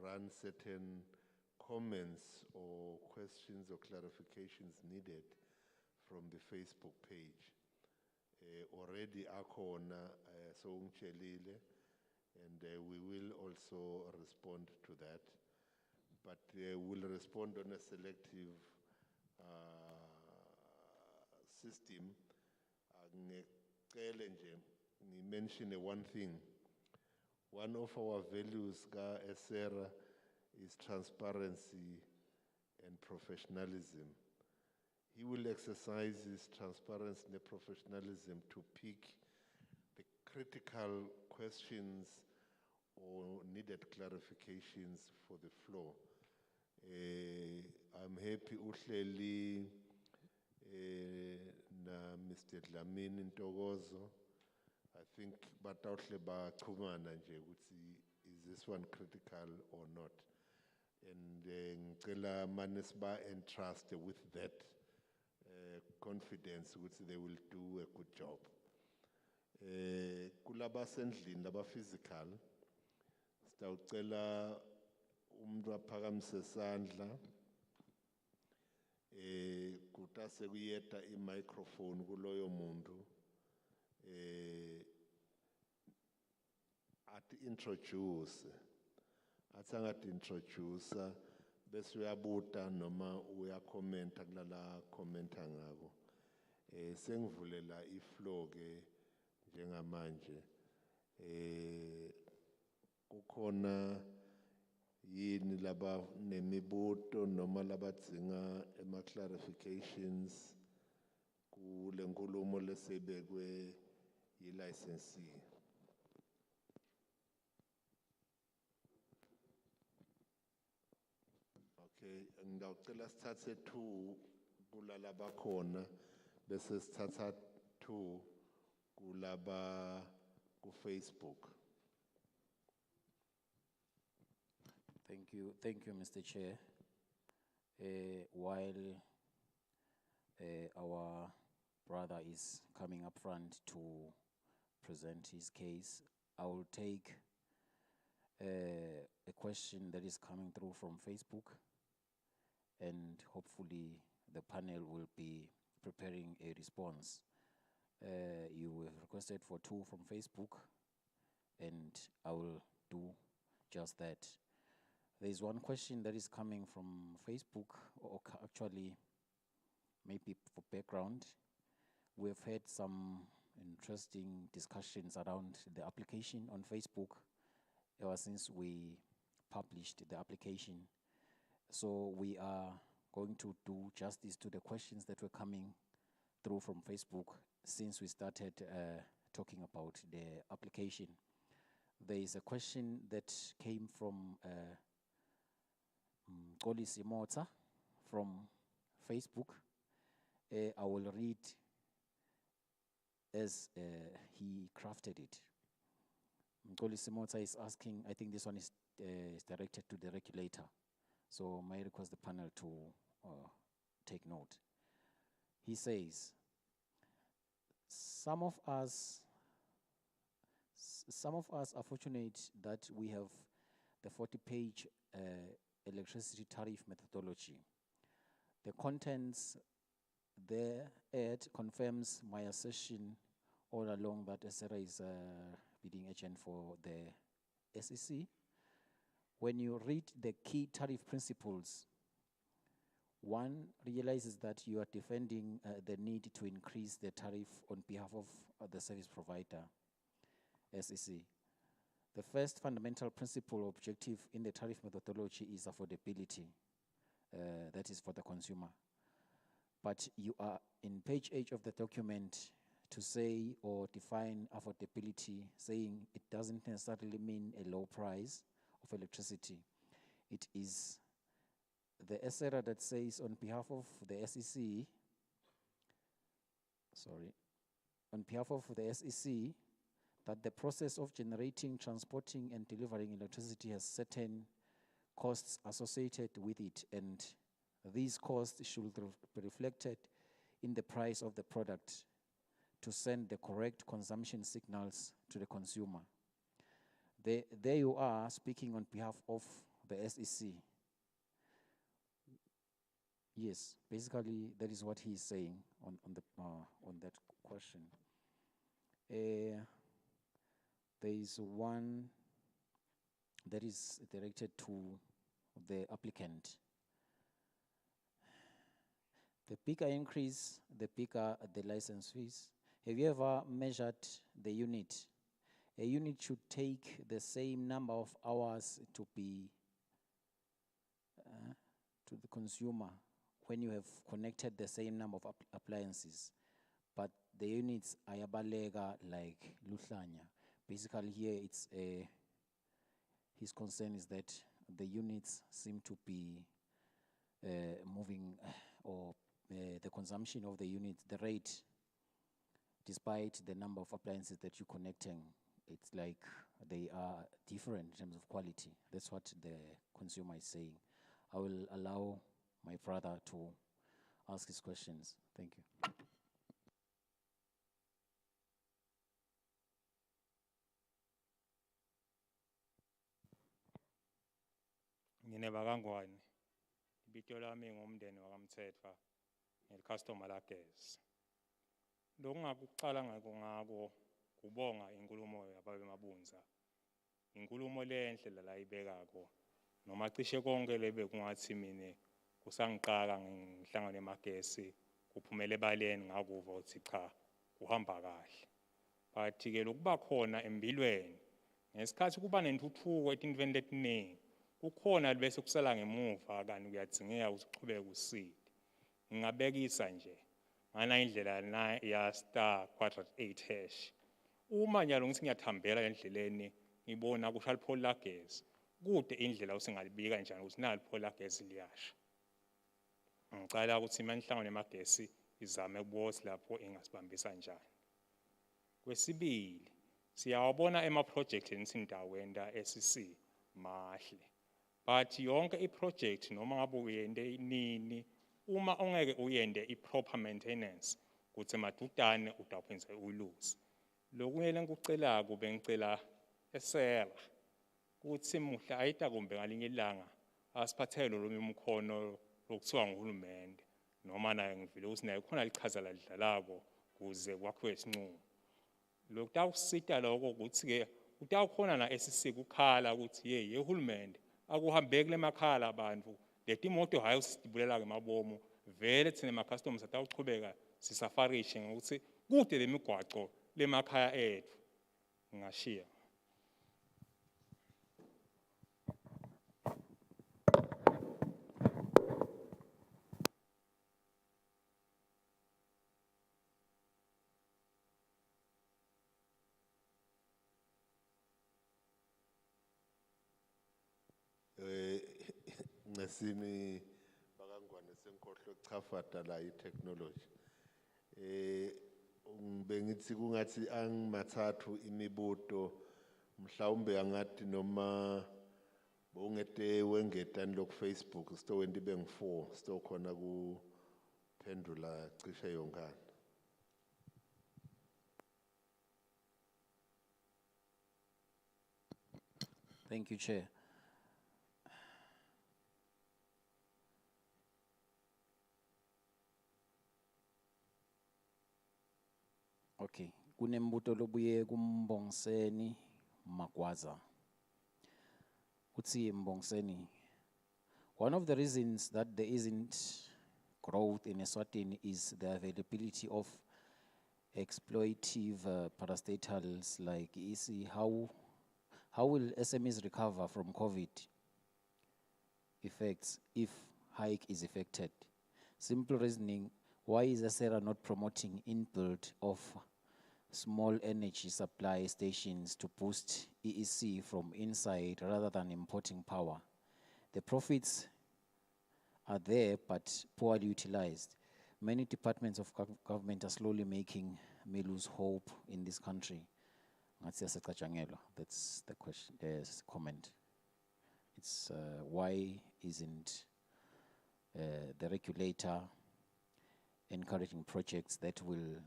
run certain comments or questions or clarifications needed from the Facebook page. Already akhona so ngitshelile, and we will also respond to that, but we'll respond on a selective system. Ngicele nje mention one thing. One of our values ka ESERA is transparency and professionalism. He will exercise his transparency and professionalism to pick the critical questions or needed clarifications for the floor. I'm happy uhleli na Mr. Dlamini Ntokozo. I think batawuhle bachumana nje ukuthi is this one critical or not. And ngicela manisba entrust with that confidence ukuthi they will do a good job. Kulaba sendlini laba physical sitawucela umuntu aphakamise isandla kutase kuyeta i-microphone kuloyo muntu ati introduce introduce bese uyabuta noma uyakhomenta kulala khomenta ngako. Sengivulela ifloor ke njengamanje. Kukhona yini laba nemibuto noma labadzinga ema clarifications kule nkulumo lesebekwe yi-licensee? Okay, ngiyacela sithathe 2 kulala bakhona bese sithatha 2 kulaba ku Facebook. Thank you, Mr. Chair. While our brother is coming up front to present his case, I will take a question that is coming through from Facebook, and hopefully the panel will be preparing a response. You have requested for 2 from Facebook, and I will do just that. There is one question that is coming from Facebook, or actually maybe for background. We have had some interesting discussions around the application on Facebook ever since we published the application. So we are going to do justice to the questions that were coming through from Facebook since we started talking about the application. There is a question that came from Kolisi Mota from Facebook. I will read as he crafted it. Kolisi Mota is asking, I think this one is directed to the regulator. So may I request the panel to take note. He says, some of us are fortunate that we have the 40-page electricity tariff methodology. The contents thereat confirms my assertion all along that SRA is a bidding agent for the SEC. When you read the key tariff principles, one realizes that you are defending the need to increase the tariff on behalf of the service provider, SEC. The first fundamental principle or objective in the tariff methodology is affordability. That is for the consumer. But you are in page 8 of the document to say or define affordability, saying it doesn't necessarily mean a low price of electricity. It is the SRA that says on behalf of the SEC, on behalf of the SEC, that the process of generating, transporting, and delivering electricity has certain costs associated with it, and these costs should be reflected in the price of the product to send the correct consumption signals to the consumer. There you are speaking on behalf of the SEC. Yes, basically that is what he is saying on that question. There is one that is directed to the applicant. The bigger increase, the bigger the license fees. Have you ever measured the unit? A unit should take the same number of hours to be to the consumer when you have connected the same number of appliances. But the units ayabalega like Luhlanya. Basically here it's his concern is that the units seem to be moving or the consumption of the unit, the rate, despite the number of appliances that you're connecting, it's like they are different in terms of quality. That's what the consumer is saying. I will allow my brother to ask his questions. Thank you. Ngine bakangwane ibito lami ngomndeni wakamthethwa ngelicustomer lagesi. Lokungakucala ngako kubonga inkulumo yababe mabunza. Inkulumo lenhle la ibekako noma cishe konke lebe kungathi mine kusangiqala ngihlangane emagesi kuphumele ebaleni ngakuva uthi cha kuhamba kahle. But ke lokuba khona embilweni ngesikhathi kuba nentuthuko etintweni letiningi kukhona bese kusala ngemuva kanti kuyadzingeka usiqhubeke uside. Ngingabekisa nje ngana indlela na ya *8#. Uma nyalo ngithi ngiyathambela endleleni ngibona kusha lipholi lagesi kude indlela usingalibika njani ukuthi nali lipholi lagesi liyasha. Ngicela ukuthi manihlangane emagesi izame ukubothi lapho engasibambisa njani. Kwesibili siyawabona ema-project ensindaweni la SEC mahle. But yonke i-project noma ngabe uyende nini uma ongeke uyende i-proper maintenance kuthi madudane utaphenze ulose. Lokunye lengikucela kube ngicela esela kuthi muhla ayita kumbe ngalinye ilanga asiphathele lo mkhono lokuthiwa nguhulumende noma naye ngivile ukuthi naye khona lichaza ladlalako kuze kwakhiwe isinqumo. Lokutawusita lokho ukuthi ke utawukhona na SEC kukhala ukuthi ye uhulumende akuhambeki lemakhala abantu leti moto hayi usitibulela ngemabomo vele thina ma customers atawuchubeka sisafarishe ngokuthi kude lemigwaco lemakhaya ethu ngashiya. Ncesini bakangwane senkhohlo chafata la i-technology. Bengithi kungathi angimathathu imibuto mhlawumbe angathi noma bongete wengeta nilok Facebook sto wendi beng 4 sto khona kuphendula cishe yonkana. Thank you, Chair. Okay, kunembuto lobuye kumbongiseni Magwaza. Utsi Mbongiseni. One of the reasons that there isn't growth in Eswatini is the availability of exploitive parastatals like EC. How will SMEs recover from COVID effects if hike is affected? Simple reasoning, why is ASERA not promoting inbuild of small energy supply stations to boost EEC from inside rather than importing power? The profits are there but poorly utilized. Many departments of government are slowly making me lose hope in this country. That's the question, comment. It's why isn't the regulator encouraging projects that will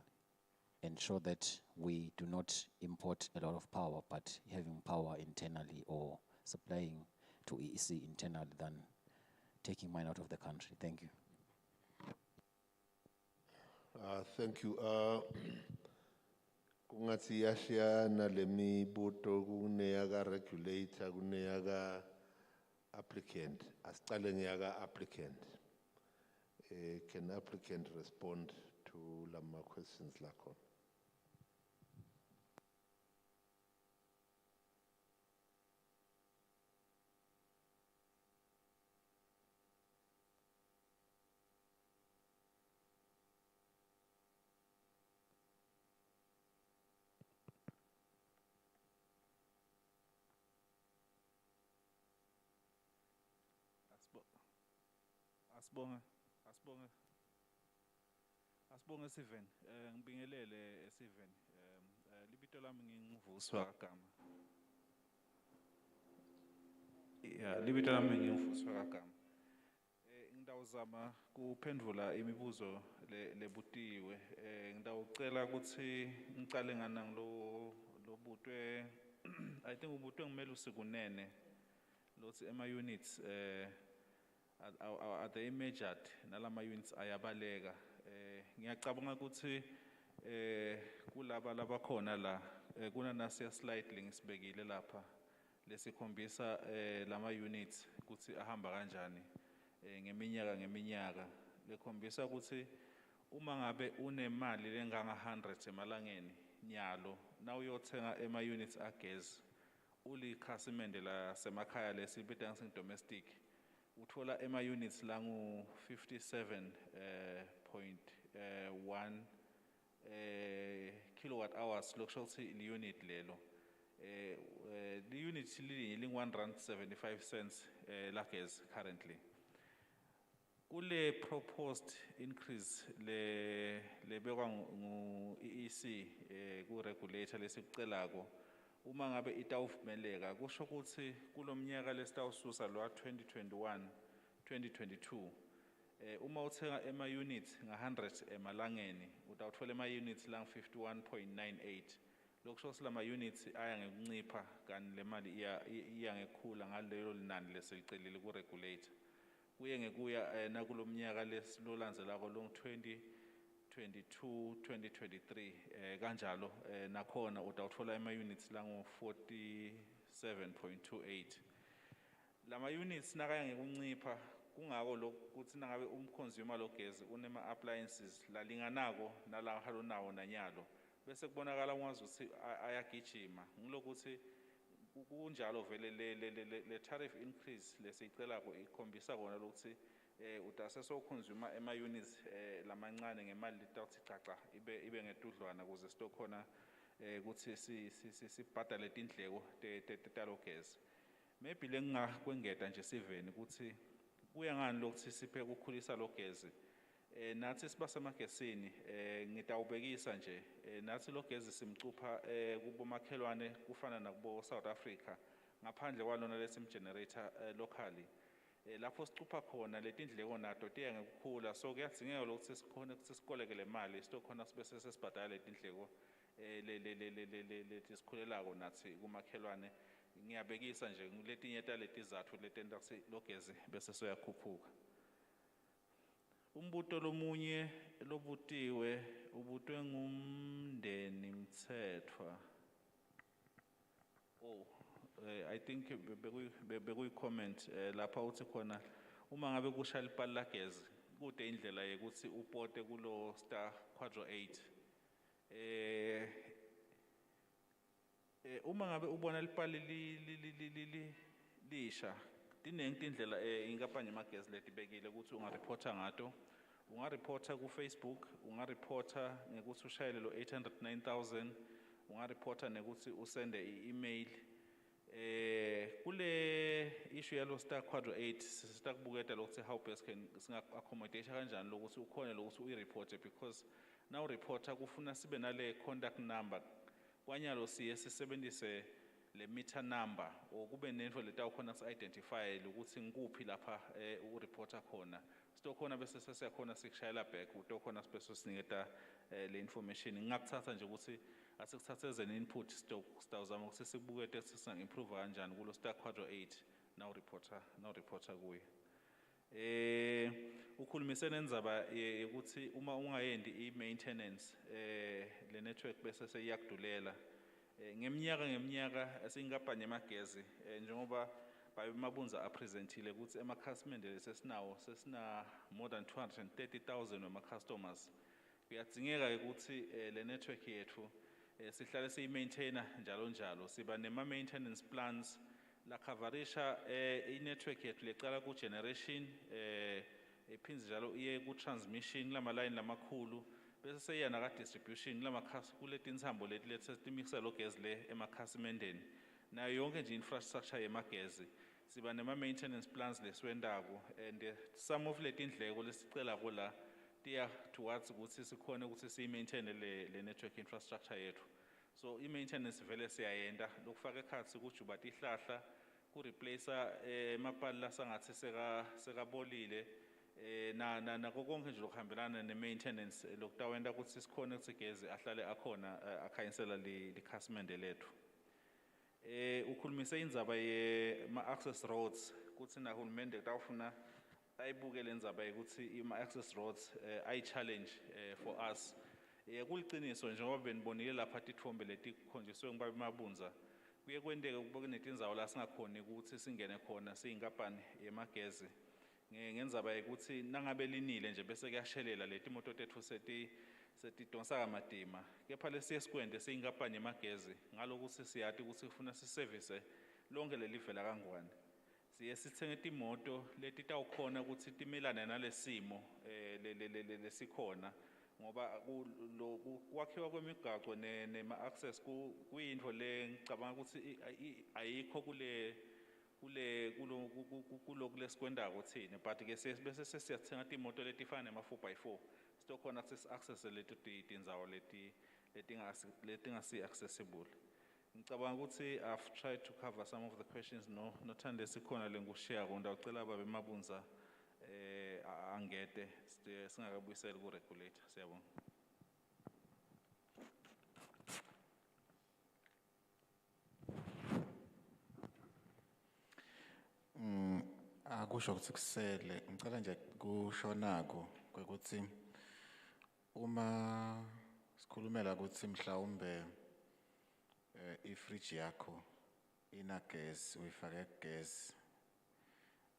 ensure that we do not import a lot of power, but having power internally or supplying to EEC internally than taking mine out of the country? Thank you. Thank you. Kungathi yashiyana lemibuto kuneyaga regulator kuneyaga applicant. Asicale ngeyaga applicant. Can applicant respond to lama questions lakho? Asibonge Steven, ngibingelele Steven. Libito lami nginguvuswa kagama. Yeah, libito lami nginguvuswa kagama. Ngidawuzama kuphendula imibuzo lebutiwe. Ngidawucela ukuthi ngicale ngana lo butwe. I think ubutwe ngimele usikunene. Lothi ema units are they measured nalama units ayabaleka. Ngiyacabanga ukuthi kulaba labakhona la kuna nasiya slide ngisibekile lapha lesikhombisa lama units ukuthi ahamba kanjani ngeminyaka lekhombisa ukuthi uma ngabe unemali lenganga 100 emalangeni nyalo na uyothenga ema units agezi uli khasimende la semakhaya lesibita ngising domestic uthola ema units langu 57.1 kilowatt hours lokusho ukuthi li unit lelo the unit li 1.75 la gas currently kule proposed increase le bekwa ngu EEC ku regulator lesikucelako uma ngabe itawuvumeleka kusho ukuthi kulomnyaka lesitawususa lo 2021 2022 uma uthenga ema units nga 100 emalangeni utawuthola ema units lang 51.98 lokusho ukuthi lama units aya ngekuncipha kanti le mali iya ngekhula ngalelo linani leselicelile ku regulator kuye ngekuya nakulomnyaka lesilolandzelako lo 2022 2023 kanjalo nakhona utawuthola ema units langu 47.28 lama units nakaya ngekuncipha kungako lokuthi nangabe umconsumer logezi unema appliances lalinganako nala halonawo nanyalo bese kubonakala ngwazi ukuthi ayagijima ngilokuthi kunjalo vele le tariff increase lesicelako ikhombisa kona lokuthi utase so consumer ema units lamancane ngemali litawuthi caca ibe ngedudlwana kuze sitokhona ukuthi sibhadale tindleko talogezi maybe lengingakwengeta nje siveni ukuthi kuya ngani lokuthi sipheka ukukhulisa lo gesi. Nathi sibasemagesini ngitawubekisa nje nathi lo gesi simcupha kubomakhelwane kufana nakubo South Africa ngaphandle kwalona lesim generator locally. Lapho sicupha khona letindleko nato tiya ngekukhula, so kuyadzingeka lokuthi sikhona ukuthi sikoleke le mali sitokhona sibe sesibhadala letindleko leti sikhulelako nathi kumakhelwane. Ngiyabekisa nje letinye taletizathu letenta ukuthi lo gesi bese soyakhuphuka. Umbuto lomunye lobutiwe ubutwe ngumndeni Mthethwa. Oh, I think bekuyi comment lapha uthi khona uma ngabe kusha lipali lagezi kude indlela yokuthi upote kulo star quadro 8. Uma ngabe ubona lipali lisha tiningi tindlela inkampani yamagezi letibekile ukuthi ungareporta ngato. Ungareporta ku Facebook, ungareporta ngekuthi ushayele lo 809,000, ungareporta nekuthi usende i-email. Kule issue yalo star quadro 8 sitakubuketa lokuthi how best can singa-accommodate kanjani lokuthi ukhone lokuthi uyi-reporte, because now reporter kufuna sibe nale contact number. Kwanyalo siye sisebenzise le meter number or kube nento letawukhona si-identify ukuthi ngikuphi lapha ureporter khona. Sitokhona bese sesiyakhona sikushayela back utokhona sibeso siniketa le information. Ngingakuthatha nje ukuthi asikuthatheze ne-input sitawuzama ukuthi sikubukete singa-improve kanjani kulo star quadro 8 now reporter kuye. Ukhulumise nendzaba ukuthi uma ungayendi i-maintenance le network bese seyiyakudulela. Ngeminyaka asiyinkampani yamagezi njengoba Mabunza apresentile ukuthi emakhasimende sesina more than 230,000 wama-customers. Kuyadzingeka ukuthi le network yethu sihlale siyi-maintainer njalo. Siba nema-maintenance plans la coverisha i-network yethu lecala ku-generation iphindze njalo iye ku-transmission lama-line lamakhulu bese seyiya naka-distribution kuletinsambo letimikisa lo gezi le emakhasimendeni. Nayo yonke nje infrastructure yemagezi siba nema-maintenance plans lesiwendako, and some of letindleko lesicelako la tiya towards ukuthi sikhone ukuthi siyi-maintaine le network infrastructure yethu. So i-maintenance vele siyayenda lokufaka ekhatsi kujuba tihlahla ku-replace emapali lasangathi sekabolile nako konke nje lokuhambelana ne-maintenance lokutawenda ukuthi sikhone ukuthi gezi ahlale akhona akhanyisela likhasimende lethu. Ukhulumise indzaba ye-ma-access roads kuthi nahulumende kutawufuna ayibuke le ndzaba yokuthi ima-access roads ayi-challenge for us. Kuliciniso njengoba benibonile lapha tithombe letikhonjiswe nguBaba Mabunza kuye kwendeke kube netindzawo la singakhoni ukuthi singene khona siyinkampani yemagezi ngendzaba yokuthi nangabe linile nje bese kuyashelela letimoto tethu setidonsa kamadima. Kepha lesiye sikwende siyinkampani yemagezi ngalokuthi siyati ukuthi kufuna siservice lonke lelive la kangwane. Siye sithenge timoto letitawukhona ukuthi timelane nalesimo lesikhona ngoba kwakhiwa kwemigaqo nema-access kuyinto le ngicabanga ukuthi ayikho kulesikwendako thina, but ke bese sesiyathenga timoto letifana nema-4x4 sitokhona sisi-access leti tindzawo letingasi-accessible. Ngicabanga ukuthi I've tried to cover some of the questions. Nothande sikhona lengushare ngidawucela Baba Mabunza angete singakabuyiseli ku-regulator. Siyabonga. Akusho ukuthi kusele ngicela nje kushonako kwekuthi uma sikhulumela ukuthi mhlawumbe ifridge yakho inagesi uyifake gas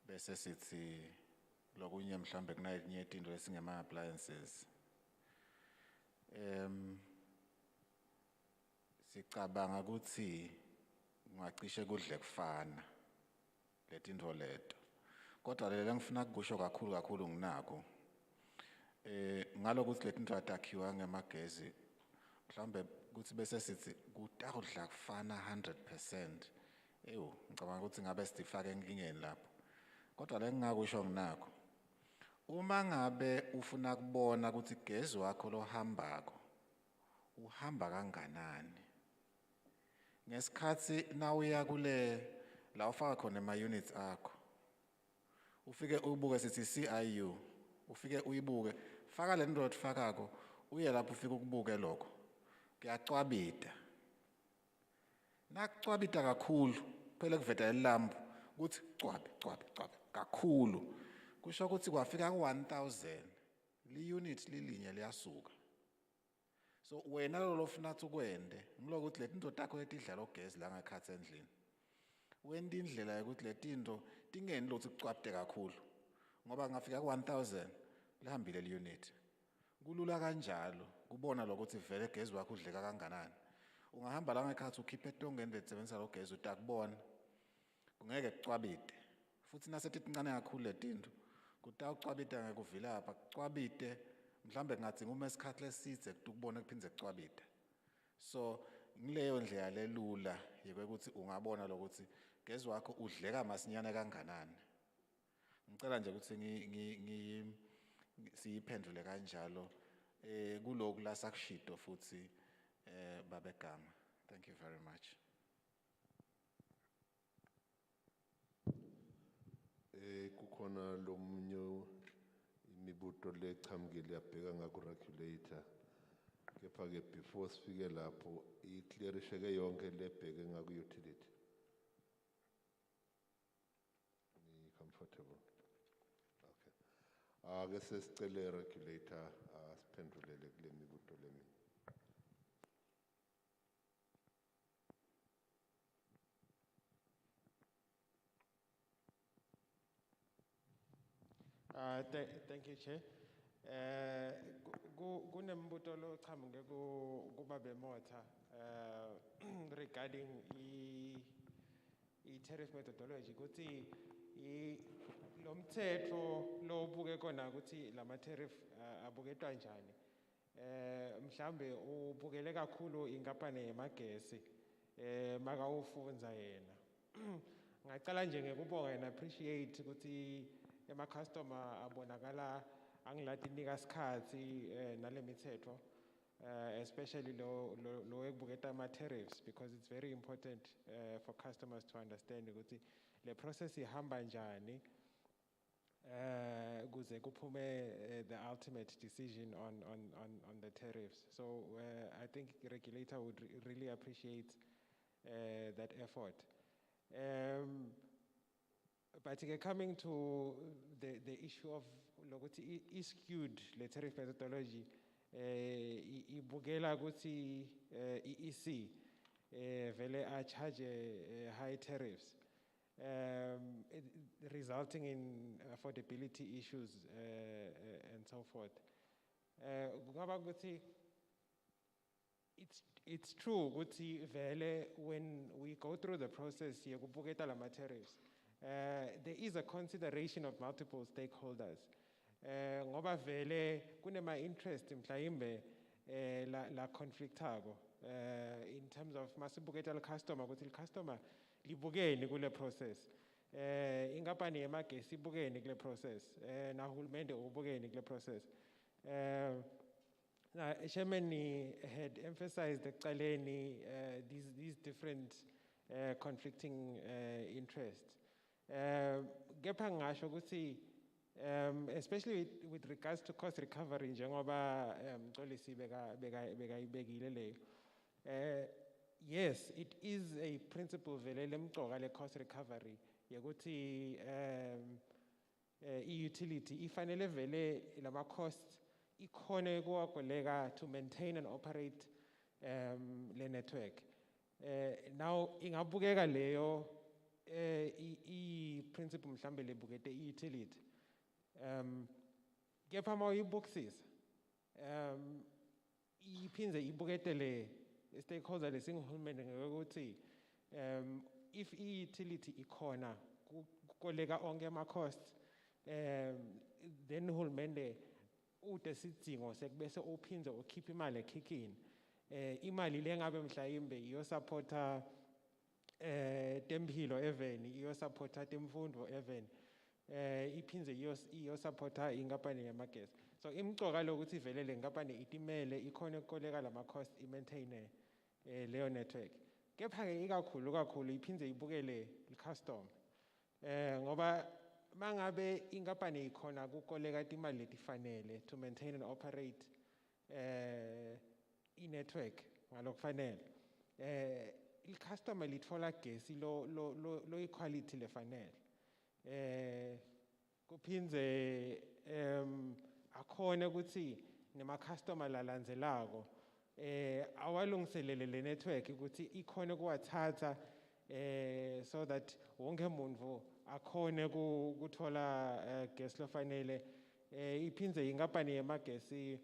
bese sithi lokunye mhlawumbe kunayenye into lesingema appliances sicabanga ukuthi ungacishe kudle kufana letinto leto, kodwa lele ngifuna kusho kakhulu nginako ngalokuthi letinto atakhiwa ngemagezi mhlawumbe ukuthi bese sithi kutawudla kufana 100%. Ngicabanga ukuthi ngabe sitifake enkingeni lapho. Kodwa lengingakusho nginakho. Uma ngabe ufuna kubona ukuthi igezi wakho lohambako uhamba kanganani. Ngesikhathi nawuya kule la ufaka khona ama units akho. Ufike ubuke sithi CIU, ufike uyibuke, faka le nto ofakako, uye lapho ufike ukubuke lokho. Kuyacwabita. Nakucwabita kakhulu, phela kuveta ilambu, kuthi cwabe kakhulu. Kusho ukuthi kwafika ku-1000, li-unit lilinye liyasuka. So wena lo lofuna ukuthi ukwende, ngiloko ukuthi leti nto takho letidlala ogesi la ngekhathi endlini. Wenda indlela yokuthi letinto tingeni lothi kucwabite kakhulu. Ngoba ngafika ku-1000, lihambile li-unit. Kulula kanjalo, kubona lokuthi vele gezi wakho udleka kanganani. Ungahamba la ngekhathi ukhiphe etongeni lesebenzisa lo gezi utakubona. Kungeke kucwabite. Futhi nasetithi ncane kakhulu letinto. Kutawucwabita ngekuvilapha, kucwabite mhlambe kungadzinga uma isikhathi lesidze ukubona kuphindze kucwabita. So ngileyo ndlela lelula yekuthi ungabona lokuthi gezi wakho udleka masinyane kanganani. Ngicela nje ukuthi siyiphendule kanjalo kuloko la sakushido futhi babegama. Thank you very much. Kukhona lomunye imibuto lechamukile yabheka ngaku-regulator. Kepha-ke before sifike lapho i-clearisheke yonke lebheke ngaku-utility. Comfortable. Okay. Ake sesicele regulator asiphendulele kule mibuto lemi. Thank you, Chair. Kunembuto lo chamuke kubabe motha regarding i-tariff methodology ukuthi lo mthetho lo ubuke kona ukuthi lama tariff abuketwa njani. Mhlambe ubukele kakhulu inkampani yemagesi maka ufunza yena. Ngacala nje ngekubonga and appreciate ukuthi ema customer abonakala angilati nika sikhatsi nale mithetho especially lo ekubuketa ama tariffs because it's very important for customers to understand ukuthi le process ihamba njani kuze kuphume the ultimate decision on the tariffs. So I think the regulator would really appreciate that effort. But coming to the issue of lokuthi skewed le tariff methodology ibukela ukuthi EEC vele a charge high tariffs resulting in affordability issues and so forth. Kungaba ukuthi it's true ukuthi vele when we go through the process yekubuketa lama tariffs there is a consideration of multiple stakeholders. Ngoba vele kunema interest mhlawumbe la conflictako in terms of masibuketa customer ukuthi customer libukeni kule process. Inkampani yemagesi ibukeni kule process. Na hulumende ubukeni kule process. Chairman had emphasized ekuqaleni these different conflicting interests. Kepha ngisho ukuthi especially with regards to cost recovery njengoba Mxolisi bekayibekile leyo. Yes, it is a principle vele lemcoka le cost recovery yekuthi i-utility ifanele vele lama costs ikhone kuwakoleka to maintain and operate le network. Now ingabukeka leyo i-principle mhlambe lebukete i-utility. Kepha ma uyibuksisa iphindze ibukete le stakeholder lesingahulumende ngokuthi if i-utility ikhona kukoleka onke ama costs then uhulumende ude sidingo sekubese uphindze ukhipha imali ekhikhini imali lengabe mhlawumbe iyo supporta temphilo even iyo supporta temfundo even iphindze iyosupporta inkampani yamagesi. So imcoka lokuthi vele le nkampani itimele ikhona ukukoleka lama cost i-maintain leyo network. Kepha-ke ikakhulu iphindze ibukele i-custom. Ngoba mangabe inkampani ikhona kukoleka timali letifanele to maintain and operate i-network ngalokufanele. Il-customer litfola gesi lo equality lefanele. Kuphindze akhone ukuthi nema customer lalandzelako awalungiselele le network ukuthi ikhone kuwathatha so that wonke umuntu akhone kuthola gas lofanele. Iphindze inkampani yemagesi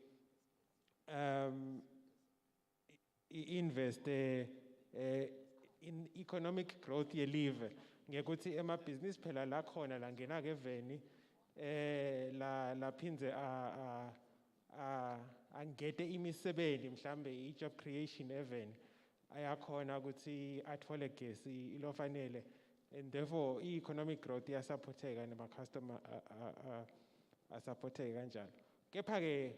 invest in economic growth yelive ngekuthi emabhizinisi phela la khona la ngena ke veni la phindze angete imisebenzi mhlambe i-job creation even ayakhona ukuthi athole gesi ilofanele, and therefore i-economic growth iyasupporteka nama-customer asupporteke kanjalo. Kepha-ke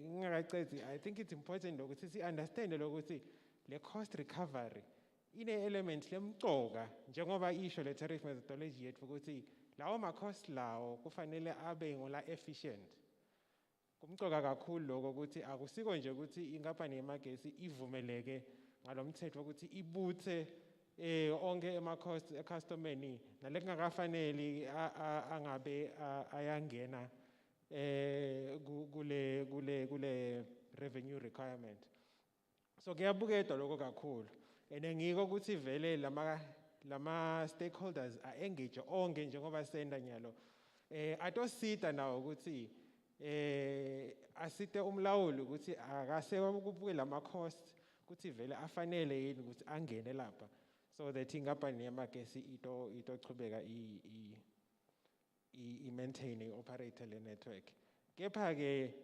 ngingakacedi, I think it's important ukuthi si-understande lokuthi le cost recovery ine-element lemcoka njengoba isho le tariff methodology yethu ukuthi lawo ma-cost lawo kufanele abe ngola efficient. Kumcoka kakhulu lokho ukuthi akusiko nje ukuthi inkampani yemagesi ivumeleke ngalomthetho ukuthi ibuthe onke ama-cost e-customeni nalekungakafanele angabe ayangena kule revenue requirement. So kuyabuketwa lokho kakhulu, and ngiko ukuthi vele lama stakeholders engage onke njengoba senda nyalo atosita nawo ukuthi asite umlawuli ukuthi akase ukubuke lama costs ukuthi vele afanele yini ukuthi angene lapha, so that inkampani yamagesi itochubeka i-maintain i-operate le network. Kepha-ke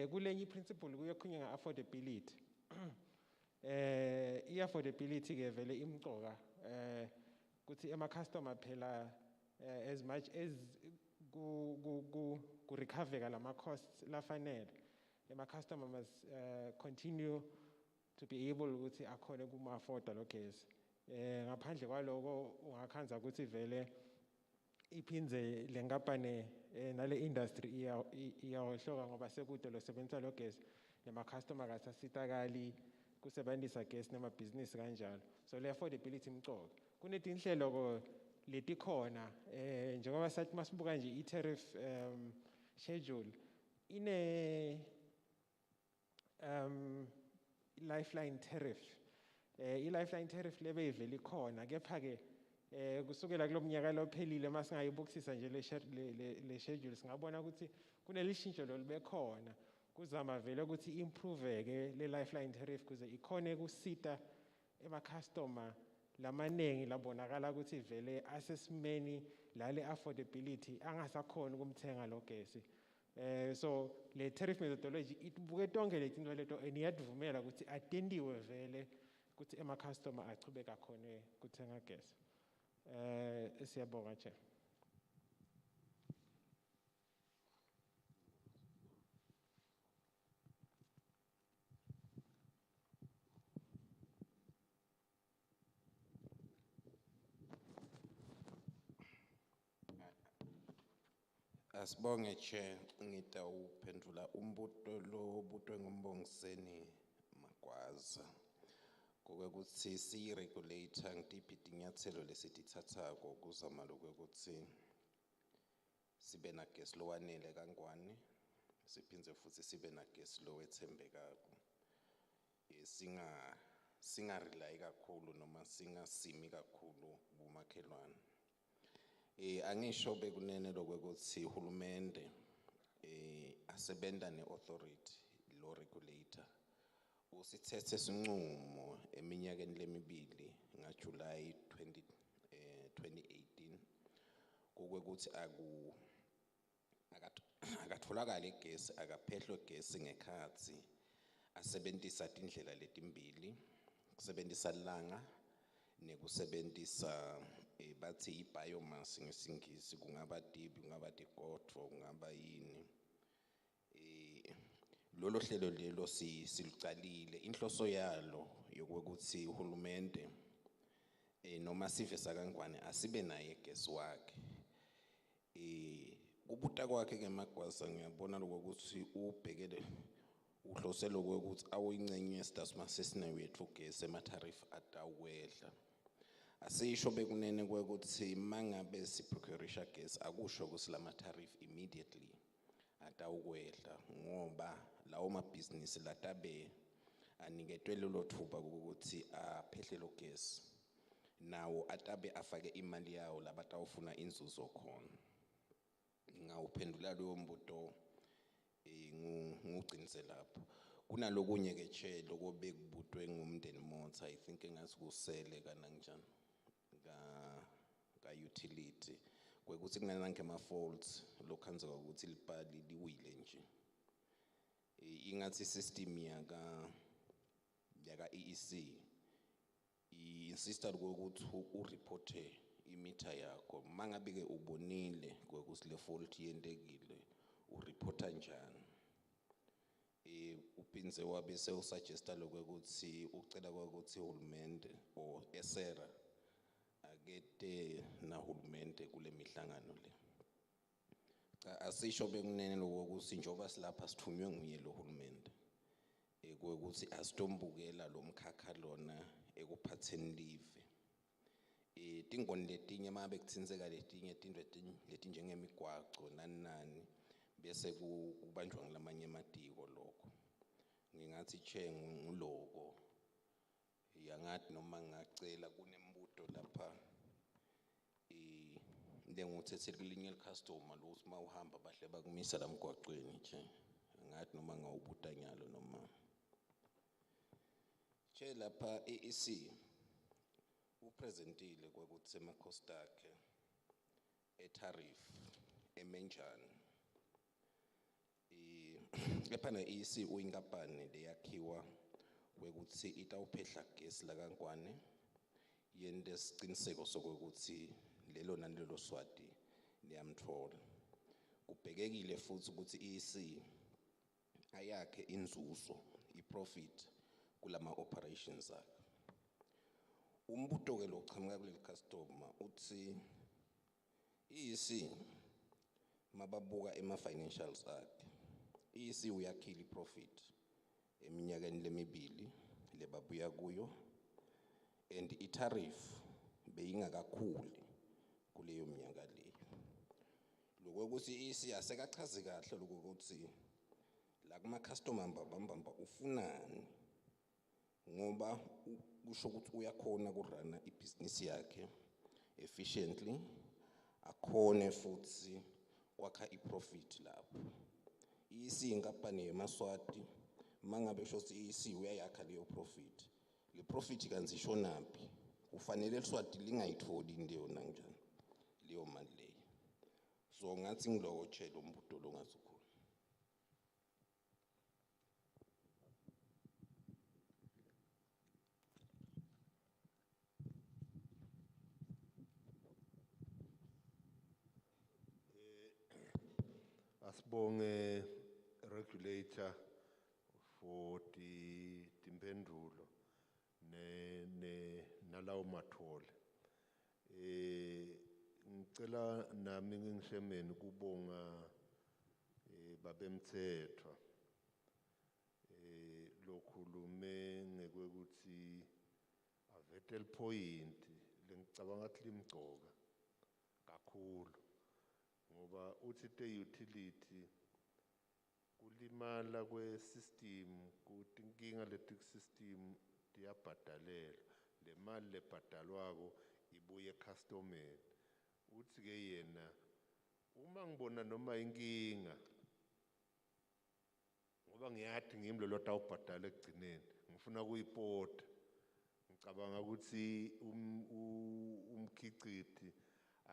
kulenye principle kuyokhulunywa nga-affordability. I-affordability ke vele imcoka ukuthi ama-customer phela as much as ku-recover lama costs lafanele, ama-customer must continue to be able ukuthi akhone kuma-afforda lo gesi. Ngaphandle kwaloko ungakhanza ukuthi vele iphindze le nkampani nale industry iyahlohloka ngoba sekude lo sebenzisa lo gesi, nema-customer kasasitakali kusebenzisa gesi nemabhizinisi kanjalo. So le affordability imcoka. Kunetinhlelo letikhona njengoba sathi masibuka nje i-tariff schedule ine lifeline tariff. I-lifeline tariff lebe ivele ikhona, kepha-ke kusukela kulomnyaka lophelile masingayibukisisa nje le schedule singabona ukuthi kunelishintsho lolibe khona kuzama vele ukuthi improve-ke le lifeline tariff kuze ikhone kusita ema-customer lamanengi labonakala ukuthi vele asesimeni lale affordability angasakhona ukumthenga lo gesi. So le tariff methodology ibuke tonke letinto leto and iyadvumela ukuthi atendiwe vele ukuthi ema-customer achubeka khone kuthenga gesi. Siyabonga Chair. Asibonge Chair, ngitawuphendula umbuto lo obutwe nguMbongiseni Magwaza. Ukuthi si-regulator ngitiphi tinyathelo lesitithathako kuzama ukuthi sibe na gesi lowanele kangwane, siphindze futhi sibe na gesi lowethembekako. Singa-rely kakhulu noma singasimi kakhulu kumakhelwane. Angisho bekunene lokuthi uhulumende asebenta ne-authority, law regulator, usithethe isinqumo eminyakeni lemibili ngaJuly 2018 ukuthi akatholakala igesi, akaphehlwe gesi ngekhatsi asebenzisa tindlela letimbili, kusebenzisa ilanga nekusebentisa bathi i-biomass ngesingisi, kungaba tibi, kungaba tigodvo, kungaba yini. Lolo hlelo lelo silucalile, inhloso yalo yokuthi uhulumende noma sive sakangwane asibe naye gesi wakhe. Kubuta kwakhe ke Magwaza ngiyabona lokuthi ubhekele uhlose lokuthi awuyincenye yestasma sesina wethu gesi ematharifu atawehla. Asisho bekunene ukuthi mangabe siprocurisha gesi akusho ukuthi lama tariff immediately atawukwehla ngoba lawo mabhizinisi latabe aniketwe lelo thuba ukuthi aphehle lo gesi nawo atabe afake imali yawo labatawufuna inzuzo khona. Ngawuphendula lowo mbuto ngugcinise lapho. Kunalokunye ke che lokho bekubutwe ngumndeni Motha, I think engathi kusele kana kanjani ka utility kwekuthi kunananke ama faults lokhanza ukuthi libhali liwile nje. Ingathi system yaka EEC insista ukuthi ureporte imeter yakho mangabe ke ubonile kwekuthi le fault yentekile ureporta njani. Uphinze wabe sewusuggesta lokuthi ucela ukuthi uhulumende or esera akete na hulumende kule mihlangano le. Asisho bekunene lokuthi njoba silapha sithunywe nguye lo hulumende kwekuthi asitombukela lo mkhakha lona ekuphatheni live. Tingoni letinye mabe kuthinseka letinye izinto letinjengemigwaco nani bese kubanjwa ngilamanye ematiko lokho. Ngingathi che nguloko yangathi noma ngacela kunembuto lapha lenguthi kulinye customer lo uma uhamba bahle bakumisa la mgwaqweni nje ngathi noma ngawubuta nyalo noma che lapha EEC upresentile kwekuthi semacost akhe etariff emenjani. Kepha na EEC uyinkampani leyakhiwa kwekuthi itawuphehla gesi lakangwane yente isiqiniseko sokuthi lelo nalelo swati liyamthola. Kubhekekile futhi ukuthi EEC ayakhe inzuzo iprofit kulama operations akhe. Umbuto ke lochamuka kuleli customer uthi EEC mababuka ema financials akhe EEC uyakhila iprofit eminyakeni lemibili lebabuya kuyo and itariff beyingakakhuli kuleyo minyaka leyo. Lokuthi EEC asekachazi kahle lokuthi la kuma customer mbamba ufunani ngoba kusho ukuthi uyakhona kurana ibusiness yakhe efficiently akhone futhi kwakha iprofit lapho. EEC inkampani yemaswati mangabe shothi EEC uyayakha leyo profit. Le profit kanzi ishonaphi? Kufanele liswati lingayitholi into yona kanjani leyo mali leyo. So ngathi ngiloko tshela umbuto lo ngazukhona. Asibonge regulator for timpendulo nalawo mathole. Ngicela nami ngishemeni kubonga babemthethwa lokhulume ngekwekuthi avete point lengicabanga ukuthi limgcoka kakhulu ngoba uthi te utility kulimala kwe-system kutinkinga leti-system tiyabhadalelwa le mali lebhadalwako ibuye customers. Uthi ke yena uma ngibona noma inkinga ngoba ngiyathi ngimi lo lotawubhadala ekugcineni ngifuna kuyipota ngicabanga ukuthi umkhiciti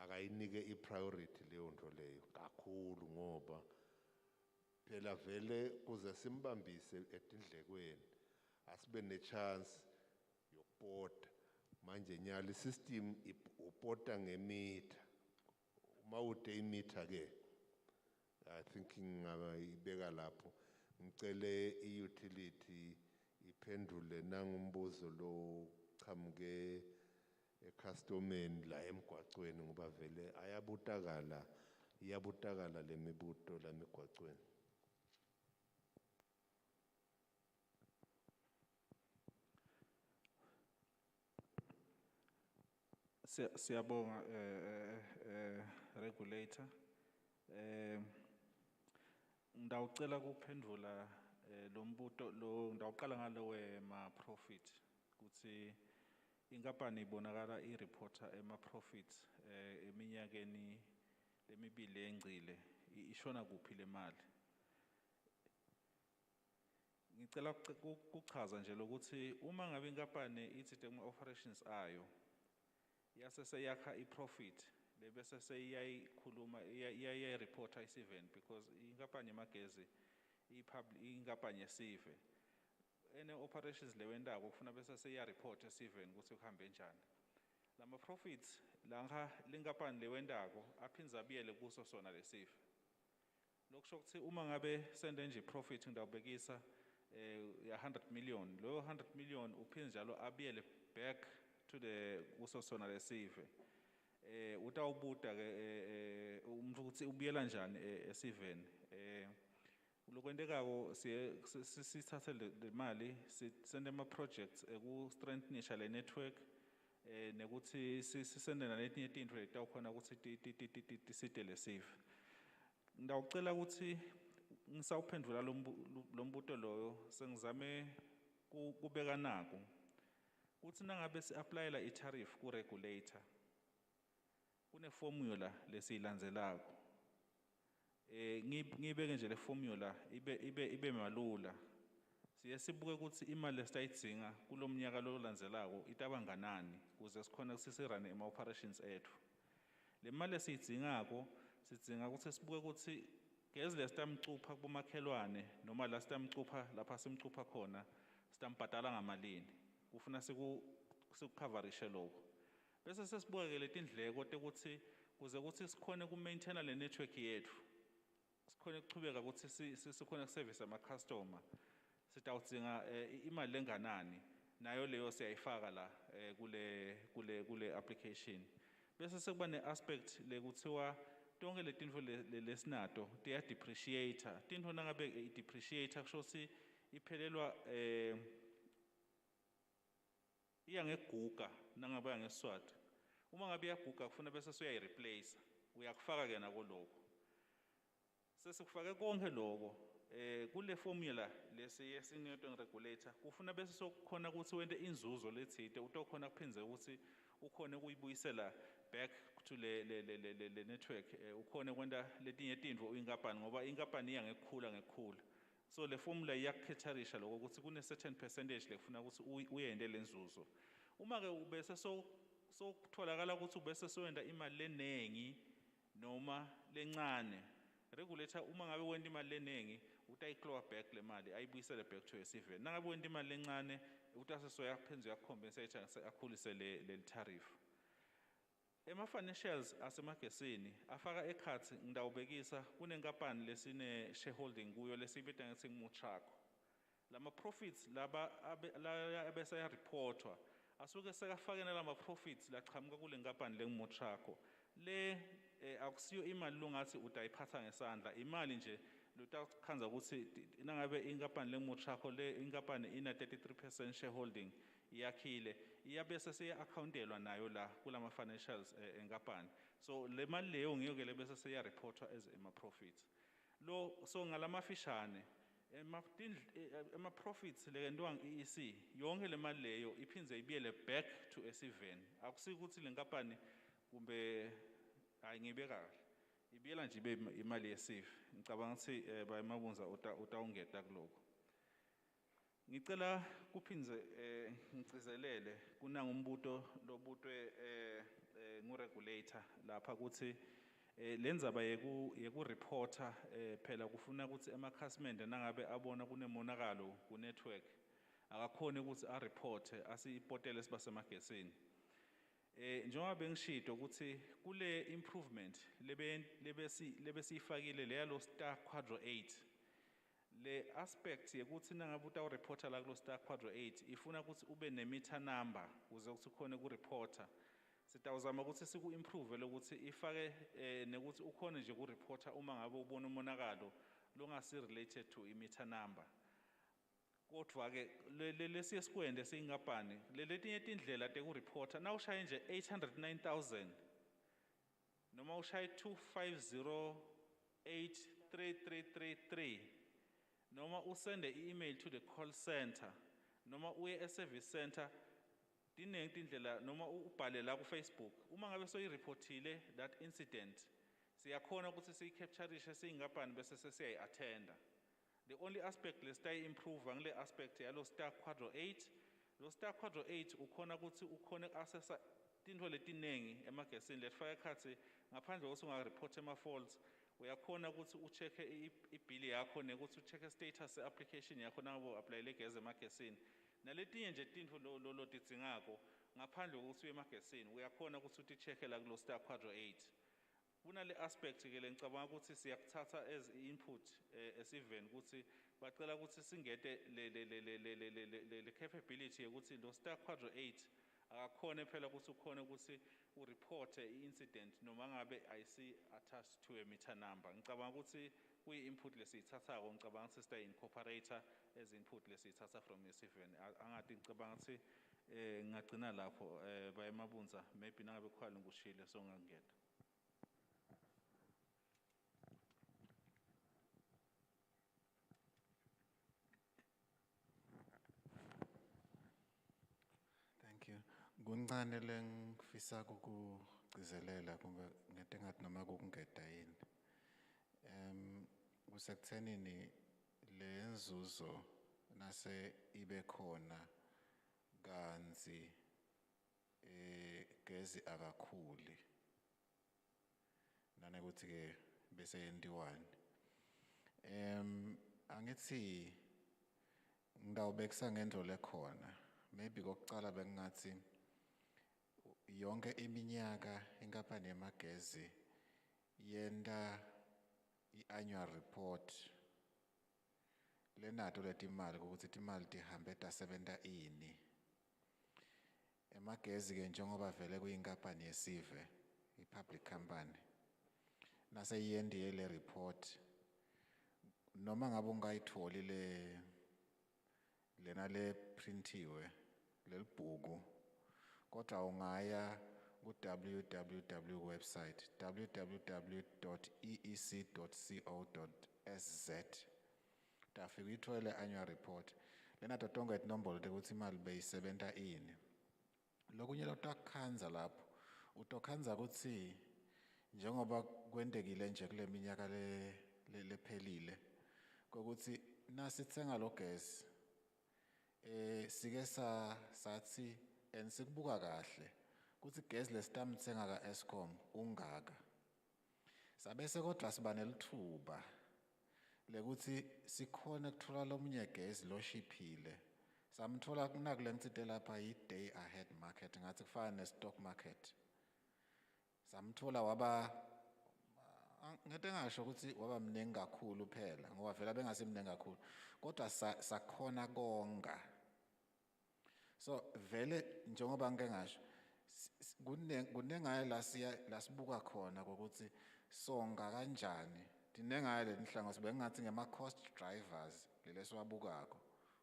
akayinike ipriority leyo nto leyo kakhulu ngoba phela vele kuze simbambise etindlekweni asibe nechance yokupota Manje nyali system upota ngemeter. Uma ude imeter ke. I think ibeka lapho. Ngicele i-utility iphendule nangumbuzo lo qhamuke ecustomeni la emgwaqweni ngoba vele iyabutakala le mibuto la emgwaqweni. Siyabonga regulator. Ndawucela kuphendula lo mbuto lo ndawuqala ngalo ma profit kuthi inkampani ibonakala ireporter ema profits eminyakeni lemibili engcile ishona kuphi le mali. Ngicela ukuchaza nje lokuthi uma ngabe inkampani ithi tema operations ayo yasese yakha iprofit bese seyiyayikhuluma iyayireporta i7 because inkampani yamagezi inkampani yesive ene operations lewendako kufuna bese seyiyareporta i7 ukuthi kuhambe njani. Lama profits langa lenkampani lewendako aphinza abiyele kuso sona lesive. Lokusho ukuthi uma ngabe sende nje profit ngidawubekisa ya 100 million lo 100 million uphinza njalo abiyele back to the kuso sona lesive. Utawubuta ke umuntu ukuthi ubiyela njani e7 lokwendekako sithathe le mali sisende ama projects eku strengthenisha le network nekuthi sisende naletinye izinto letawukhona ukuthi tisite lesive. Ndawucela ukuthi ngisawuphendula lo mbuto loyo sengizame kubeka naku kuthi nangabe si-applyela i-tariff ku-regulator kune formula lesiyilandzelako. Ngibeke nje le formula ibe malula. Siye sibuke ukuthi imali lesitayidzinga kulomnyaka lo landzelako itaba nganani kuze sikhona sisirane ama operations ethu. Le mali esiyidzingako sidzinga ukuthi sibuke ukuthi gezi lesitamcupha kubomakhelwane noma la sitamcupha lapha simcupha khona sitampatala ngamalini. Kufuna sikucoverishe lokho. Bese sesibuka ke letindleko tekuthi kuze ukuthi sikhone ku-maintaina le network yethu. Sikhone ukuchubeka ukuthi sikhone ukuservice ama customer. Sitawudzinga imali lenganani nayo leyo siyayifaka la kule application. Bese sekuba neaspect lekuthiwa tonke letinto lesinato tiya depreciate. Tinto nangabe i-depreciate kusho ukuthi iphelelwa iya ngeguga nangabe yangesiswati. Uma ngabe iyaguga kufuna bese uyayireplace uyakufaka ke nako lokho. Sesikufake konke lokho kule formula lesiyesinetwe ngeregulator kufuna bese sokukhona ukuthi wente inzuzo lethite utokhona kuphinze ukuthi ukhone ukuyibuyisela back to le network ukhone kwenta letinye izinto uyinkampani ngoba inkampani iya ngekukhula. So le formula iyakukhetharisha lokho ukuthi kune certain percentage lekufuna ukuthi uyende lenzuzo. Uma ke ubese sokutholakala ukuthi ubese soyenda imali lenengi noma lencane. Regulator uma ngabe wenda imali lenengi utayiclaw back le mali ayibuyisele back to yesive. Nangabe wenda imali lencane utasesoya kuphenza uyacompensate akhulise le tariff. Ema financials asemagesini afaka ekhathi ngidawubekisa kunenkampani lesine shareholding kuyo lesibita ngathi ngumutrako. Lama profits laba abese ya reportwa asuke sekafakena lama profits laqhamuka kule nkampani lengumutrako. Le akusiyo imali longathi utayiphatha ngesandla imali nje lotakhanza ukuthi nangabe inkampani lengumutrako le inkampani ina 33% shareholding iyakhile iyabese seya-accountelwa nayo la kulama financials enkampani. So le mali leyo ngiyo ke lebese seya-reportwa as ama-profits. So ngalamafishane ama-profits lekentiwa nge-EEC yonke le mali leyo iphinze ibiyele back to esiven. Akusiki ukuthi le nkampani kumbe ayingibe kahle ibiyela nje ibe imali yesive. Ngicabanga ukuthi bayimabunza utawungeta kuloko. Ngicela kuphinze ngicizelele kunangumbuto lobutwe nguregulator lapha ukuthi lendzaba yeku-reporter phela kufuna ukuthi amakhasimende nangabe abona kunemonakalo ku-network akakhona ukuthi a-reporte asipotele sibasemagesini. Njengoba bengishito ukuthi kule improvement lebesiyifakile leya lo star quadro 8 le aspect yekuthi nangabe utawureporta la kulo star quadro 8 ifuna ukuthi ube ne-meter number ukuze ukuthi ukhone ukureporta sitawuzama ukuthi siku-improve lokuthi ifake nekuthi ukhone nje ukureporta uma ngabe ubona umonakalo longasi-related to i-meter number kodwa-ke lesiye sikwende siyingabhani letinye tindlela tekureporta na ushaye nje 809,000 noma ushaye 25083333 noma usende i-email to the call center noma uye e-service center tiningi tindlela noma ubhale la ku-Facebook uma ngabe soyireportile that incident siyakhona ukuthi siyi-capturishe siyingabhani bese sesiyayi-attenda. The only aspect lesitayi-improve ngile aspect yalo star quadro 8 lo star quadro 8 ukhona ukuthi ukhona accessa tintfo letiningi emagesini letfaka ekhatsi ngaphandle kokuthi ungareport ema-faults uyakhona ukuthi ucheck-e ibhili yakho nekuthi ucheck-e status application yakho nangabe applyele gezi emagesini naletinye nje tintfo lotitsingako ngaphandle kokuthi uye emagesini uyakhona ukuthi uti-check-e la kulo star quadro 8 kunale aspect ke ngicabanga ukuthi siyakuthatha as input esiveni ukuthi bacela ukuthi singete le capability ukuthi lo star quadro 8 akakhona phela ukuthi ukhona ukuthi ureporte i-incident noma ngabe ayisi attached to a meter number ngicabanga ukuthi kuyi-input lesiyithathako ngicabanga ukuthi sita-incorporator as input lesiyithatha from esiveni angati ngicabanga ukuthi ngingagcina lapho bayemabunza maybe nangabe khwali ngikushile so ngangena. Thank you. Kuncane lengifisa ukugcizelela kumbe ngete ngathi noma kungeda yini. Kusekuthenini le nzuzo nase ibe khona kanzi gezi akakhuli. Nanokuthi ke bese yendiwani. Angithi ngidawubekisa ngento lekhona. Maybe kokucala bengathi yonke iminyaka inkampani yamagezi yenda i-annual report lenato letimali ukuthi timali tihambe tasebenta ini emagezi ke njengoba vele kuyinkampani yesive i-public company nase yendiye le report noma ngabe ungayitholi lena le printiwe lelibhuku kodwa ungaya ku-www website www.eec.co.sz tafika uyithole annual report lena totonga inombolo tekuthi imali beyisebenta ini lokunye lotakhanza lapho utokhanza ukuthi njengoba kwendekile nje kule minyaka lephelile kokuthi nasitsenga lo gesi sike sathi sikubuka kahle kuthi gesi lesitamtsenga ka-Eskom ungaka sabese kodwa siba nelithuba lekuthi sikhona ukuthola lomunye gesi loshiphile samthola kunakule ngitsite lapha yi-day ahead market ngathi kufana ne-stock market samthola waba ngete ngasho ukuthi waba mningi kakhulu phela ngoba vele bengasimningi kakhulu kodwa sakhona konga so vele njengoba ngike ngasho kunengaye lasibuka khona ukuthi songa kanjani dinengaye lenhlangothi bengathi ngema-cost drivers lelesiwabukako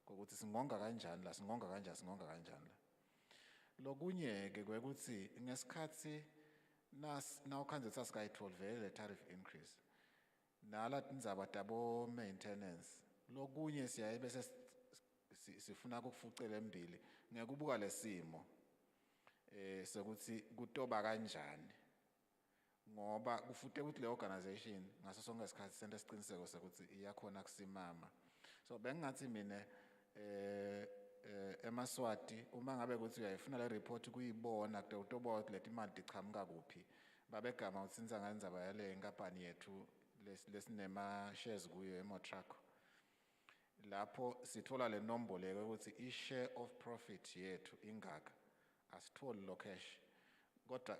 ukuthi singonga kanjani la singonga kanjani la lokunye-ke kwekuthi ngesikhathi nawukhanze sasikayitholi vele le tariff increase nala tindzaba tabo maintenance lokunye siyaye bese sifuna ukufucela embili ngekubuka lesimo sekuthi kutoba kanjani ngoba kufute ukuthi le organization ngaso sonke isikhathi sente isiqiniseko sekuthi iyakhona kusimama so bengathi mina emaswati uma ngabe ukuthi uyayifuna le report kuyibona kude utoba ukuthi leti mali tichamuka kuphi babegama ukuthi sinza ngandzaba yale nkampani yethu lesinema shares kuyo emotrack lapho sithola le nombolo ukuthi i-share of profit yethu ingaka asitholi lo cash kodwa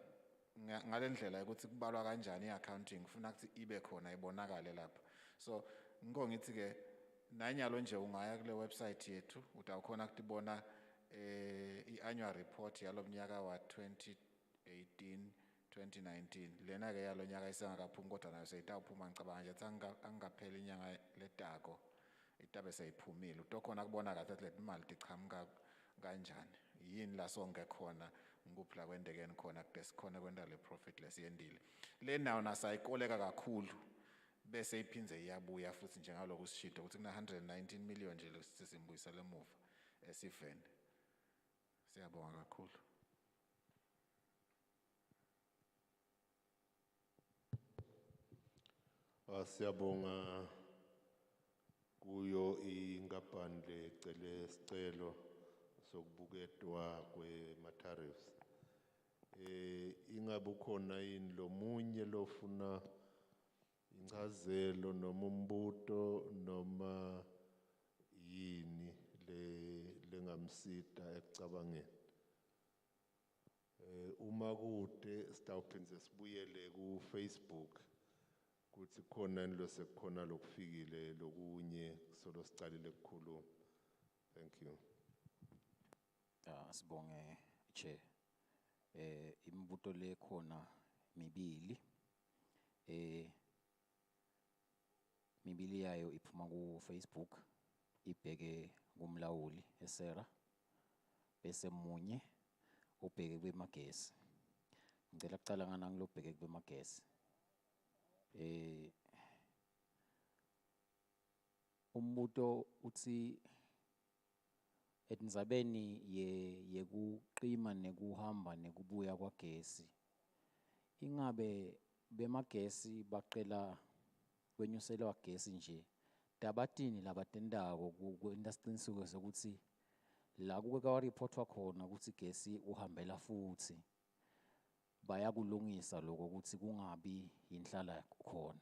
ngalendlela ukuthi kubalwa kanjani i-accounting kufuna ukuthi ibe khona ibonakale lapha. So ngiko ngithi ke nanyalo nje ungaya kule website yethu utawukhona ukubona i-annual report yalomnyaka wa 2018 2019 lena ke yalonyaka isengakaphumi kodwa nayo seyitawuphuma ngicabanga nje angaphela inyanga letako itabe seyiphumile utokhona kubona kahle ukuthi le imali ichamuka kanjani yini la sonke khona ngikuphi la kwendekeni khona kude sikhona kwenda le profit lesiyendile le nayo nasayikoleka kakhulu bese iphindze iyabuya futhi njengaloku sishito ukuthi kuna 119 million nje lesimbuyisela emuva esivende. Siyabonga kakhulu. Siyabonga kuyo inkampani lecele sicelo sokubuketwa kwema-tariffs. Ingabe ukhona yini lomunye lofuna incazelo noma umbuto noma yini lengamsita ekucabangeni. Uma kude sitawuphindze sibuyele ku Facebook kuthi khona nilo sekukhona lokufikile lokunye solo sicalile kukhuluma. Thank you. Sibonge Chair. Imibuto le khona mibili. Mibili yayo iphuma ku Facebook ibheke kumlawuli esera bese munye ubheke kwemagesi. Ngicela kucala ngana ngilobheke kwemagesi. Umbuto uthi etindzabeni yekuqima nekuhamba nekubuya kwagesi ingabe bemagesi baqela kwenyuselwa gesi nje tabatini labatendako kwenta siciniseko sokuthi la kuke reportwa khona ukuthi gesi uhambela futhi bayakulungisa lokho ukuthi kungabi inhlala khona.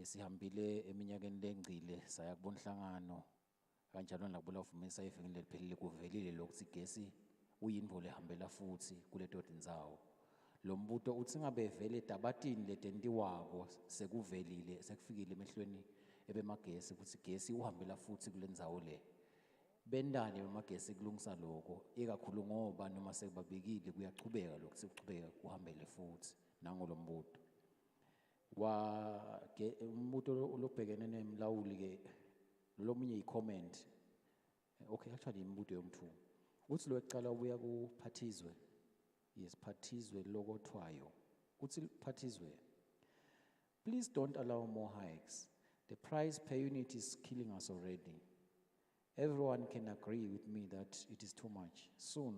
Sihambile eminyakeni lengcile saya kubona inhlangano kanjalo nakubona uvumisa evekini leliphelile kuvelile lokuthi gesi uyinto lehambela futhi kuleto tindzawo. Lo mbuto uthi ngabe vele tabatini letentiwako sekuvelile sekufikile emehlweni ebemagesi ukuthi gesi uhambela futhi kule ndzawo le. Bendani bemagesi kulungisa lokho ikakhulu ngoba noma sekubabikile kuyachubeka lokho sekuchubeka kuhambele futhi nangolo mbuto. Umbuto olobhekene nemlawuli ke lomunye i-comment. Okay, actually imbuto yomthu. Uthi lo ecala ubuya kuphathizwe. Yes, phathizwe lokothwayo. Uthi phathizwe. Please don't allow more hikes. The price per unit is killing us already. Everyone can agree with me that it is too much. Soon,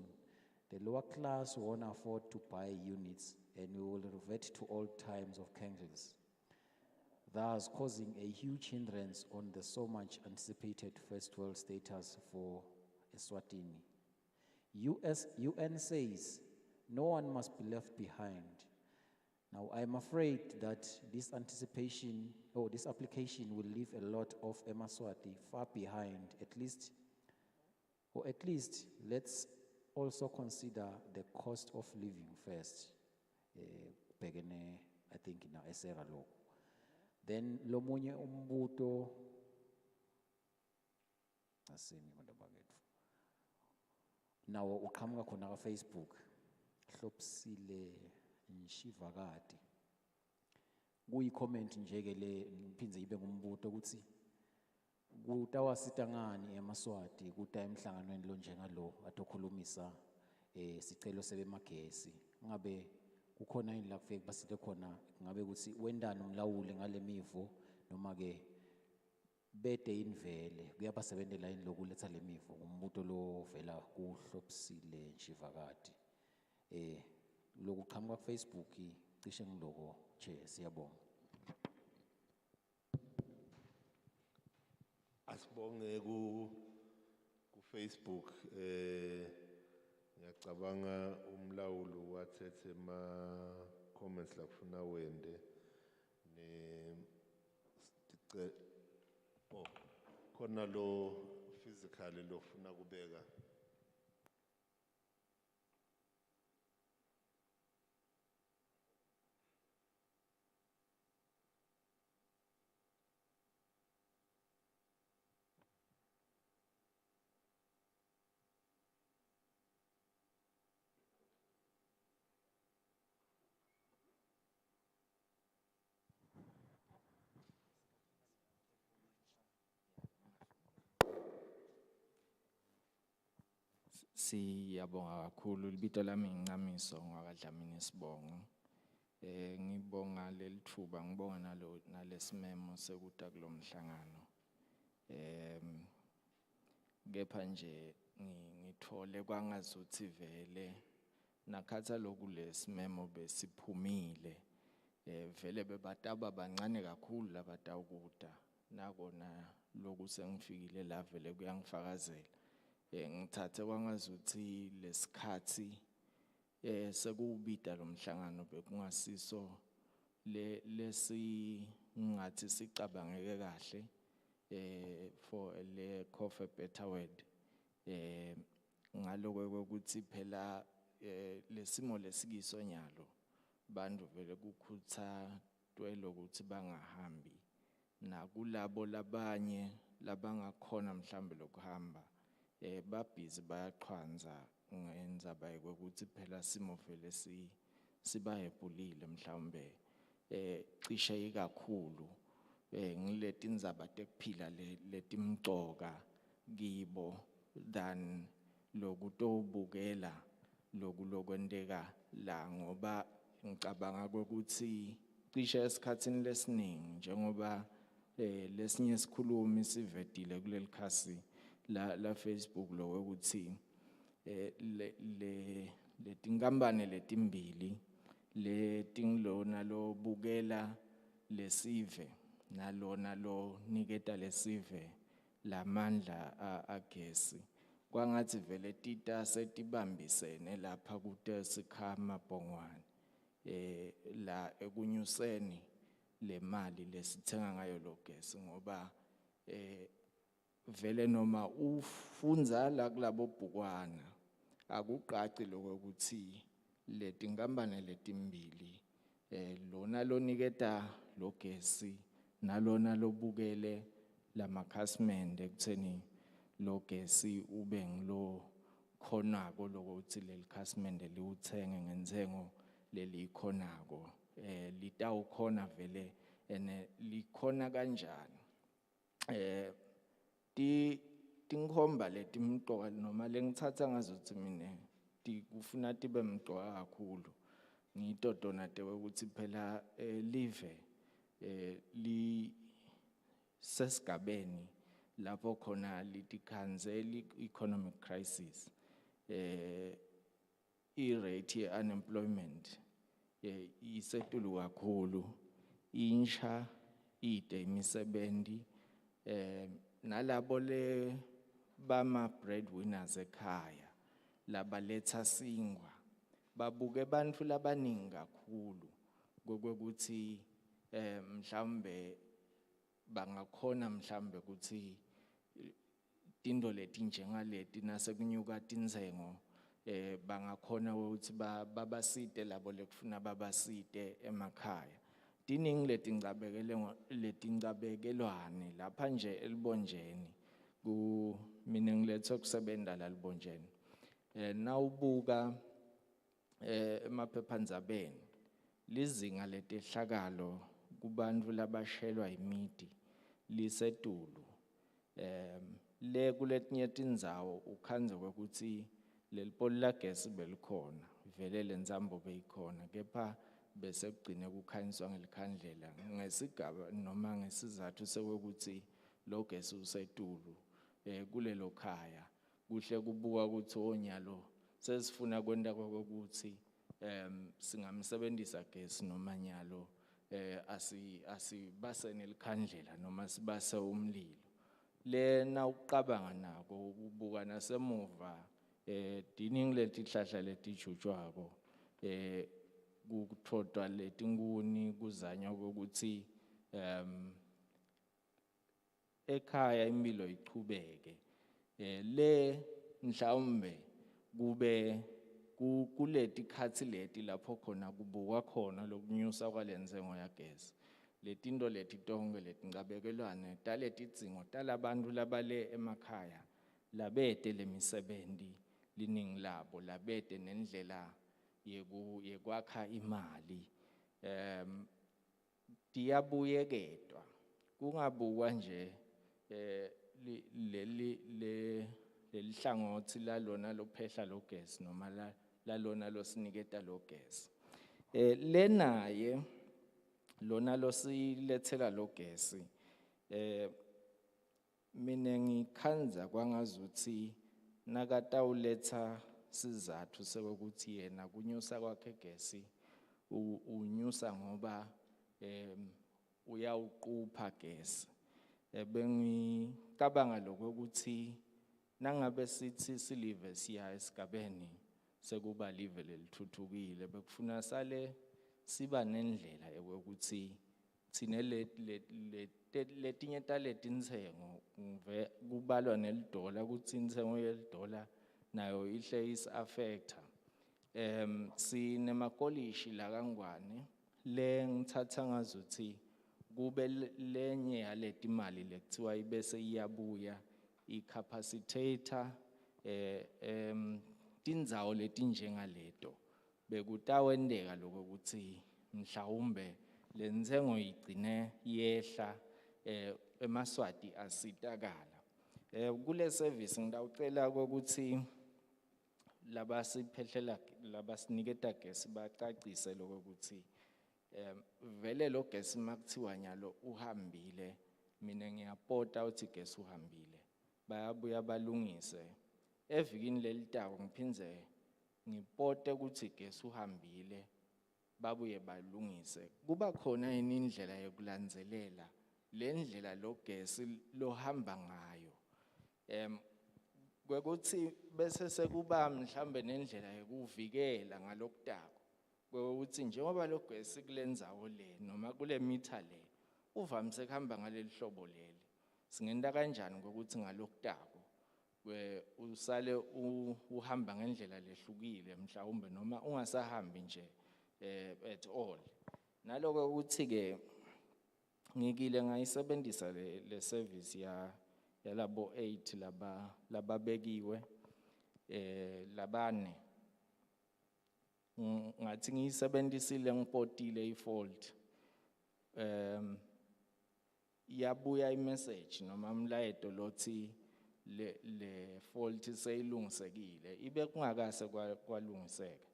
the lower class won't afford to buy units and we will revert to old times of candles, thus causing a huge hindrance on the so much anticipated first world status for Eswatini. UN says no one must be left behind. Now, I'm afraid that this application will leave a lot of Emaswati far behind, at least let's also consider the cost of living first. I think in Esera law. Then lomunye umbuto now uqhamuka khona ka Facebook hlopsile nshivakati kuyi comment nje ke le ngiphindze ibe ngumbuto ukuthi kutawasita ngani eMaswati kuta emhlanganweni lo njengalo atokhulumisa sicelo sebemagesi ngabe kukhona yini la kufike basite khona ngabe ukuthi wendana umlawuli ngale mivo noma ke bede invele kuyabasebenzela yini lokuletha le mivo umbuto lo vela kuhlopsile nshivakati lokuqhamuka ku Facebook cishe ngiloko che siyabonga. Asibonge ku Facebook ngiyacabanga umlawuli wathethe ma comments la kufuna wende ne khona lo physically lo funa kubeka Siyabonga kakhulu libito lami Ngincamiso ngwakwaDlamini Sibongo. Ngibonga lelithuba ngibonga nalesimemo sekuta kulomhlangano. Kepha nje ngithole kwangazuthi vele nakhatha lokhu lesimemo besiphumile. Vele bebataba bancane kakhulu labatawukuta nakona lokhu sengifikile la vele kuyangifakazela. Ngithathe kwangazuthi lesikhathi sekuwubida lomhlangano bekungasiso lesi ngathi sicabangeke kahle for le coffee better word. Ngaloko ukuthi phela lesimo lesikiso nyalo bantu vele kukhuthatwe lokuthi bangahambi nakulabo labanye labangakhona mhlambe lokuhamba babhizi bayaqhwanza ngendzaba yokuthi phela simo vele sibayebhulile mhlambe cishe ikakhulu ngileti ndzaba tekuphila letimcoka kibo than lokutobukela lokwenteka la ngoba ngicabanga ukuthi cishe esikhatsini lesiningi njengoba lesinye isikhulumi sivedile kuleli khasi la Facebook lo ukuthi letinkampani letimbili letingilona lobukela lesive nalona lo niketa lesive lamandla agesi kwangathi vele tita setibambisene lapha kute sikhama bongwane la ekunyuseni le mali lesithenga ngayo lo gesi ngoba vele noma ufunza la kulabo bhukwana akuqaci lokuthi letinkampani letimbili lona loniketa lo gesi nalona lobukele lamakhasimende ekutheni lo gesi ube ngilo khonako lokuthi lelikhasimende liwuthenge ngenzengo lelikhonako litawukhona vele ene likhona kanjani tinkhomba letimqoka noma lengithatha ngazuthi mina kufuna tibe mqoka kakhulu ngitotona ukuthi phela live li sesigabeni lapho khona litikhanzela economic crisis i-rate ye-unemployment isetulu kakhulu insha ide imisebenzi nalabo le bama breadwinners ekhaya labaletha singwa babuke bantfu labaningi kakhulu kokuthi mhlambe bangakhona mhlambe ukuthi tinto letinjengaleti nasekunyuka tindzengo bangakhona ukuthi babasite labo lekufuna babasite emakhaya tiningi letingcabekelwane lapha nje elibonjeni mina ngilethe kusebenta la libonjeni nawubuka emaphephandzabeni lizinga letehlakalo kubantfu labashelwa imiti lisetulu le kuletinye tindzawo ukhandze ukuthi lelipoli lagesi belikhona vele lendzambo beyikhona kepha bese kugcine kukhanyiswa ngelikhandlela ngesigaba noma ngesizathu sekuthi lo gesi usetulu kulelo khaya kuhle kubuka ukuthi onyalo sesifuna kwenta ukuthi singamsebenzisa gesi noma nyalo asibase nelikhandlela noma sibase umlilo lena uqabanga nako ubuka nasemuva diningi letihlahla letijutshwako kuthodwa letinguni kuzanywa ukuthi ekhaya impilo ichubeke le mhlawumbe kube kuleti khatsi leti lapho khona kubukwa khona lokunyusa kwalenzengo yagesi letinto leti tonke letincabekelwane taletidzingo talabantu labale emakhaya labete lemisebenzi liningi labo labete nendlela yekwakha imali tiyabuyeketwa kungabukwa nje lelihlangothi lalona lophehla lo gas noma lalona losiniketa lo gas. Lenaye lona losilethela lo gas mina ngikhanza kwangazuthi nakatawuletha sizathu sokuthi yena kunyusa kwakhe gesi unyusa ngoba uyawuqupha gesi. Bengicabanga lokuthi nangabe sithi silive siya esigabeni sekuba live lelithuthukile bekufuna sale siba nendlela yokuthi thine letinye taletintsengo kubalwa nelidola ukuthi intsengo yelidola nayo ihle is-affecta. Sinemakolishi la kaNgwane ngithatha ngazuthi kube lenye yaletimali lekuthiwa ibese iyabuya i-capacitator tindzawo letinjengaleto bekutawendeka lokuthi mhlawumbe lentsengo igcine yehla emaswati asitakala. Kule service ngitawucela ukuthi labasiniketa gesi bacacise lokuthi vele lo gesi makuthiwa nyalo uhambile mina ngiyapota uthi gesi uhambile bayabuya balungise evikini lelitako ngiphindze ngipote ukuthi gesi uhambile babuye balungise. Kuba khona indlela yokulandzelela le ndlela lo gesi lohamba ngayo kwekuthi bese sekuba mhlambe nendlela yokuvikela ngalokutako kwekuthi njengoba lo gesi kulendzawo le noma kule meter le uvamise kuhamba ngaleli hlobo leli singenta kanjani ukuthi ngalokutako usale uhamba ngendlela lehlukile mhlawumbe noma ungasahambi nje at all. Naloko ukuthi ke ngikile ngayisebenzisa le service yalabo 8 lababekiwe labane ngathi ngiyisebenzisile ngipotile ifault yabuya imessage noma umlayeto lothi le fault seyilungisekile ibe kungakase kwalungiseka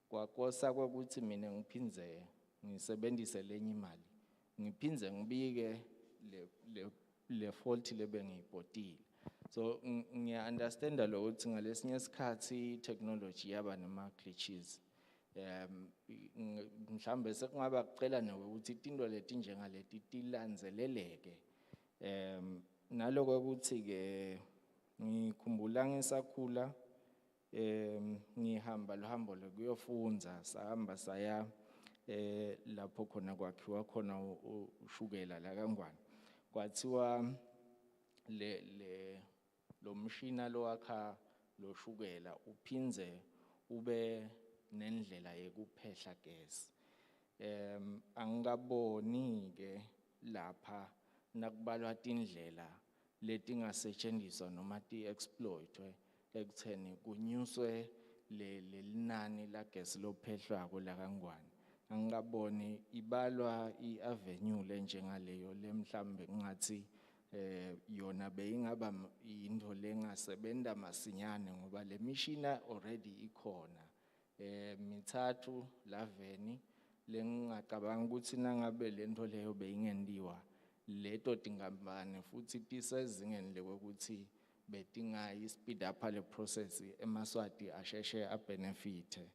kwakosa ukuthi mina ngiphindze ngisebenzise lenye imali ngiphindze ngibike le fault lebengiyipotile. So ngiya understanda lokuthi ngalesinye isikhathi technology yaba nama glitches mhlambe sekungaba kucela nokuthi into leti njengaleti tilandzeleleke naloko ukuthi ke ngikhumbula ngisakhula ngihamba lohambo lokuyofundza sahamba saya lapho khona kwakhiwa khona ushukela la kaNgwane kwathiwa lo mshina lo wakha lo shukela uphindze ube nendlela yekuphehla gesi. Angikaboni ke lapha nakubalwa tindlela letingasetshenziswa noma ti-exploitwe ekutheni kunyuswe lelinani la gesi lophehlwako la kaNgwane. Angikaboni ibalwa i-avenue lenjengaleyo lemhlambe ngathi yona beyingaba into lengasebenta masinyane ngoba le mishina already ikhona mithathu laveni lengicabanga ukuthi nangabe lento leyo beyingentiwa leto tingambane futhi tisezingeni lokuthi betingayi speed up le process emaswati asheshe abenefite.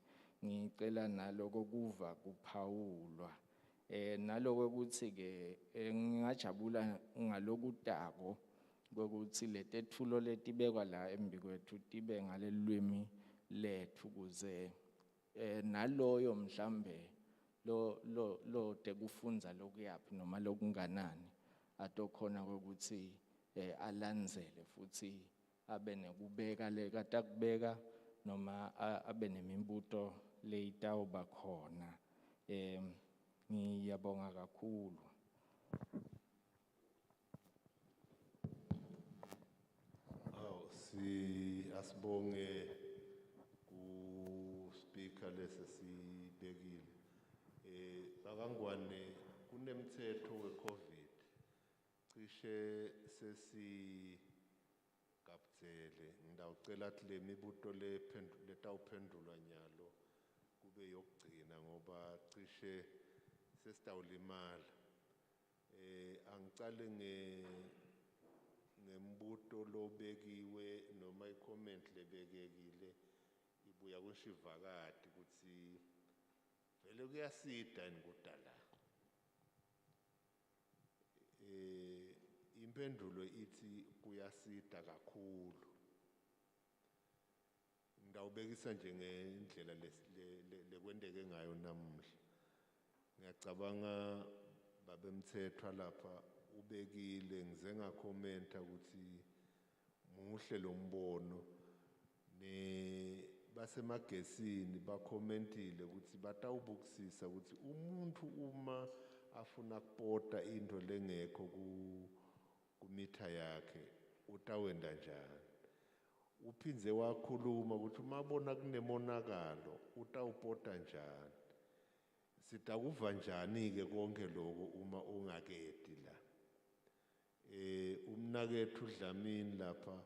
Ngicela naloko kuva kuphawulwa naloko ukuthi ke ngingajabula ngalokutako ukuthi letethulo letibekwa la embikwethu tibe ngalelwimi lethu kuze naloyo mhlambe lo tekufundza lokuyaphi noma lokunganani atokhona ukuthi alandzele futhi abe nekubeka lekatakubeka noma abe nemimbuto leyitawuba khona. Ngiyabonga kakhulu. Asibonge ku-speaker lesesibekile. BakaNgwane kunemthetho we-COVID cishe sesigabudze ngidedele ngidawucela ukuthi le mibuto letawuphendulwa nyalo kube yokugcina ngoba cishe sesitawulimala. Angicale ngembuto lobekiwe noma i-comment lebekekile ibuya kushivakati ukuthi vele kuyasida yini kudala. Impendulo ithi kuyasida kakhulu. Ngidawubekisa nje ngendlela lekwendeke ngayo namuhla. Ngiyacabanga babemthethwa lapha ubekile ngize ngakhomenta ukuthi muhle lo mbono basemagesini bakhomentile ukuthi batawubukisisa ukuthi umuntu uma afuna kupota into lengekho kumitha yakhe utawenda njani. Uphinze wakhuluma ukuthi umabona kunemonakalo utawupota njani. Sitakuva njani-ke konke lokho uma ungakedi la. Umnakethu Dlamini lapha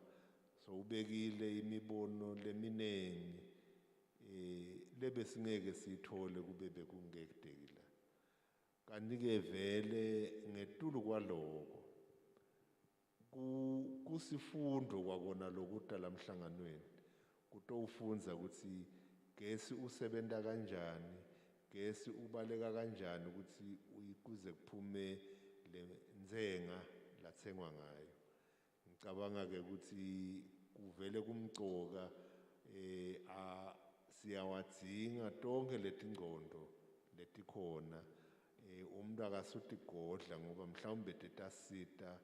so ubekile imibono leminengi lebesingeke sithole kube bekungekudekila. Kanti-ke vele ngetulu kwaloko kusifundo kwakona lokudala emhlanganweni kutowufunza ukuthi gesi usebenta kanjani, gesi ubaleka kanjani ukuthi kuze kuphume le nzenga lathengwa ngayo. Ngicabanga-ke ukuthi kuvele kumcoka siyawadzinga tonke letingcondo letikhona. Umuntu akasutigodla ngoba mhlawumbe tetasita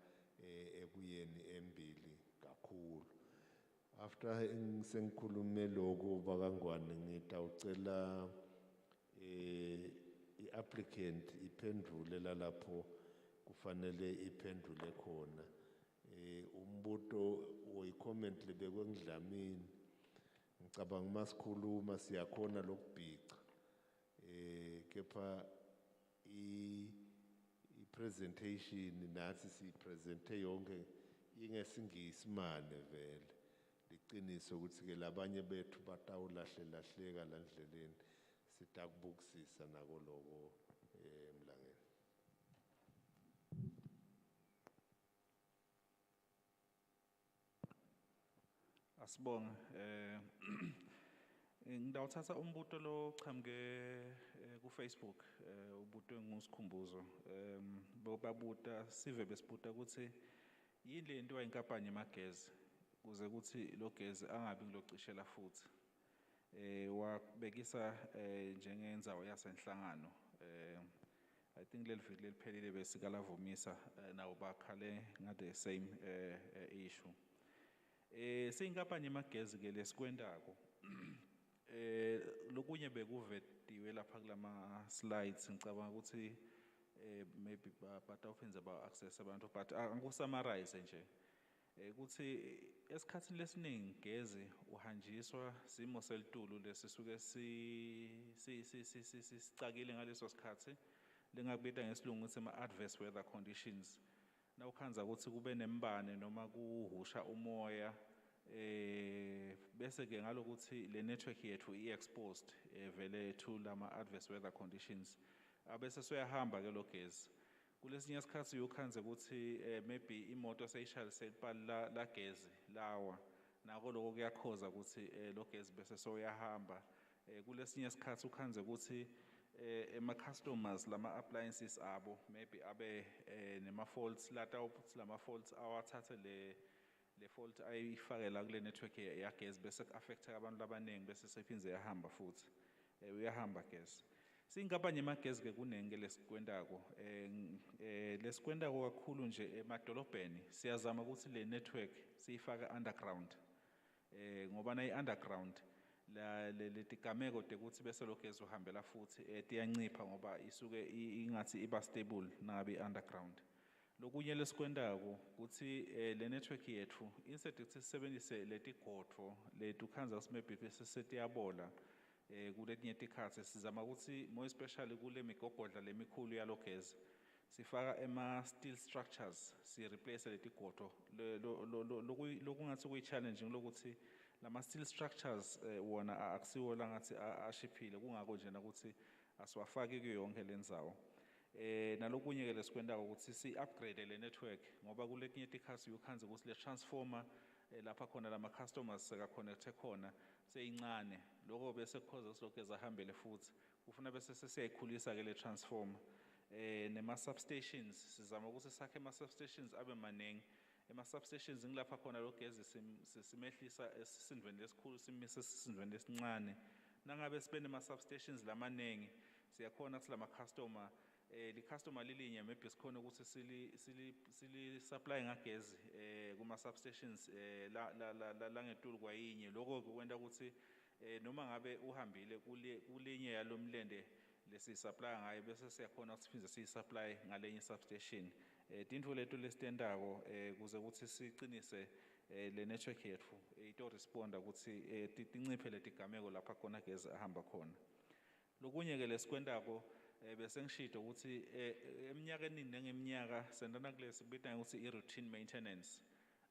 ekuyeni embili kakhulu. After sengikhulume lokho bakangwane ngitawucela i-applicant iphendule lalapho kufanele iphendule khona. Umbuto oyi-comment lebekwe ngidlamini ngicabanga masikhuluma siyakhona lokubhica. Kepha i-presentation nathi siyipresente yonke ingesingisi mane vele. Liqiniso ukuthi-ke labanye bethu batawulahlelahleka la ndleleni sitakubukisisa nako loko Mlangeni. Asibonge ngidawuthatha umbuto lo chamuke ku Facebook ubuto ngusikhumbuzo babuta sive besibuta ukuthi yini le nto ayinkampani yemagezi kuze ukuthi lo gezi angabi ngilocishela futhi wabekisa njengendzawo yasenhlangano. I think leli viki leliphelile besikalavumisa nawo bakhale ngade same issue. Siyinkampani yemagezi ke lesikwendako lokunye bekuvetiwe lapha kulama slides ngicabanga ukuthi maybe batawufenza ba access abantu but angikusummarize nje ukuthi esikhathini lesiningi gezi uhanjiswa simo selitulu lesisuke sicakile ngaleso sikhathi lengakubita ngesilungu ukuthi ama-adverse weather conditions. Nawukhanza ukuthi kube nembane noma kuhusha umoya bese ke ngalokuthi le network yethu i-exposed vele to lama adverse weather conditions abese soyahamba ke lo gezi. Kulesinye isikhathi uyokhanza ukuthi maybe imoto seyishayise ipali la gezi lawa nako lokho kuyakhoza ukuthi lo gezi bese soyahamba. Kulesinye isikhathi ukhanze ukuthi ema-customers lama-appliances abo maybe abe nema-faults lata ukuthi lama-faults awathathe le fault ayifake la kule network yagezi bese ku-affecta abantu abaningi bese sephindze yahamba futhi uyahamba gezi. Siyinkampani yemagezi-ke kuningi lesikwendako lesikwendako kakhulu nje emadolobheni siyazama ukuthi le network siyifake underground ngoba na i-underground letigameko tekuthi bese lo gezi uhambela futhi tiyancipha ngoba isuke ingathi iba stable nangabe i-underground. Lokunye lesikwendako ukuthi le network yethu instead ukuthi sisebenzise letigodvo letukhanza ukuthi maybe bese setiyabola kuletinye tikhathi sizama ukuthi more especially kule migogodla lemikhulu yalo gezi sifaka steel structures si replace leti goto lokungathi kuyi challenging lokuthi lama steel structures wona akusiwo la ngathi ashiphile kungako nje ukuthi asiwafaki kuyo yonke lendzawo nalokunye ke lesikwendako ukuthi si upgrade le network ngoba kuletinye tikhasi ukhanze ukuthi le transformer lapha khona lama customers seka connect khona seyincane lokho bese cause silokhu ahambele futhi kufuna bese sesiyayikhulisa ke le transformer nema substations sizama ukuthi sakhe ama substations abe maningi ema substations ngilapha khona logezi simehlisa esisindweni lesikhulu simise esisindweni lesincane nangabe sibene ama substations lamaningi siyakhona ukuthi lama customer li customer lilinye maybe sikhona ukuthi sili supply ngagezi kuma substations la ngetulu kwayinye lokho kwenta ukuthi noma ngabe uhambile kulinye yalomlende lesi supply ngayo bese siyakhona ukuthi siphinde siyisupply ngalenye substation tintfo leto lesitendako kuze ukuthi siqinise le network yethu ito responda ukuthi tinciphe letigameko lapha khona gezi ahamba khona lokunye ke lesikwendako bese ngishido ukuthi eminyakeni nengeminyaka sendana kulesi kubita ukuthi i-routine maintenance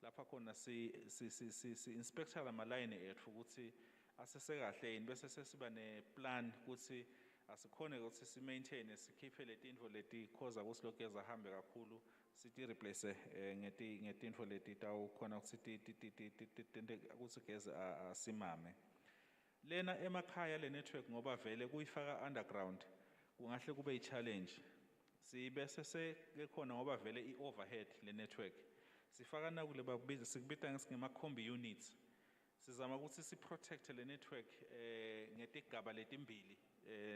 lapha khona si inspector lama line ethu ukuthi asesekahle yini bese sesiba ne plan ukuthi asikhone ukuthi si maintain sikhiphe letintfo leti cause ukuthi logeza ahambe kakhulu sithi replace ngetintfo leti tawu khona ukuthi ukuthi gezi asimame lena emakhaya le network ngoba vele kuyifaka underground kungahle kube i-challenge sibese sekhona ngoba vele i-overhead le network sifaka nakule bakubiza sikubita ngama-combi units sizama ukuthi si-protect le network ngetigaba letimbili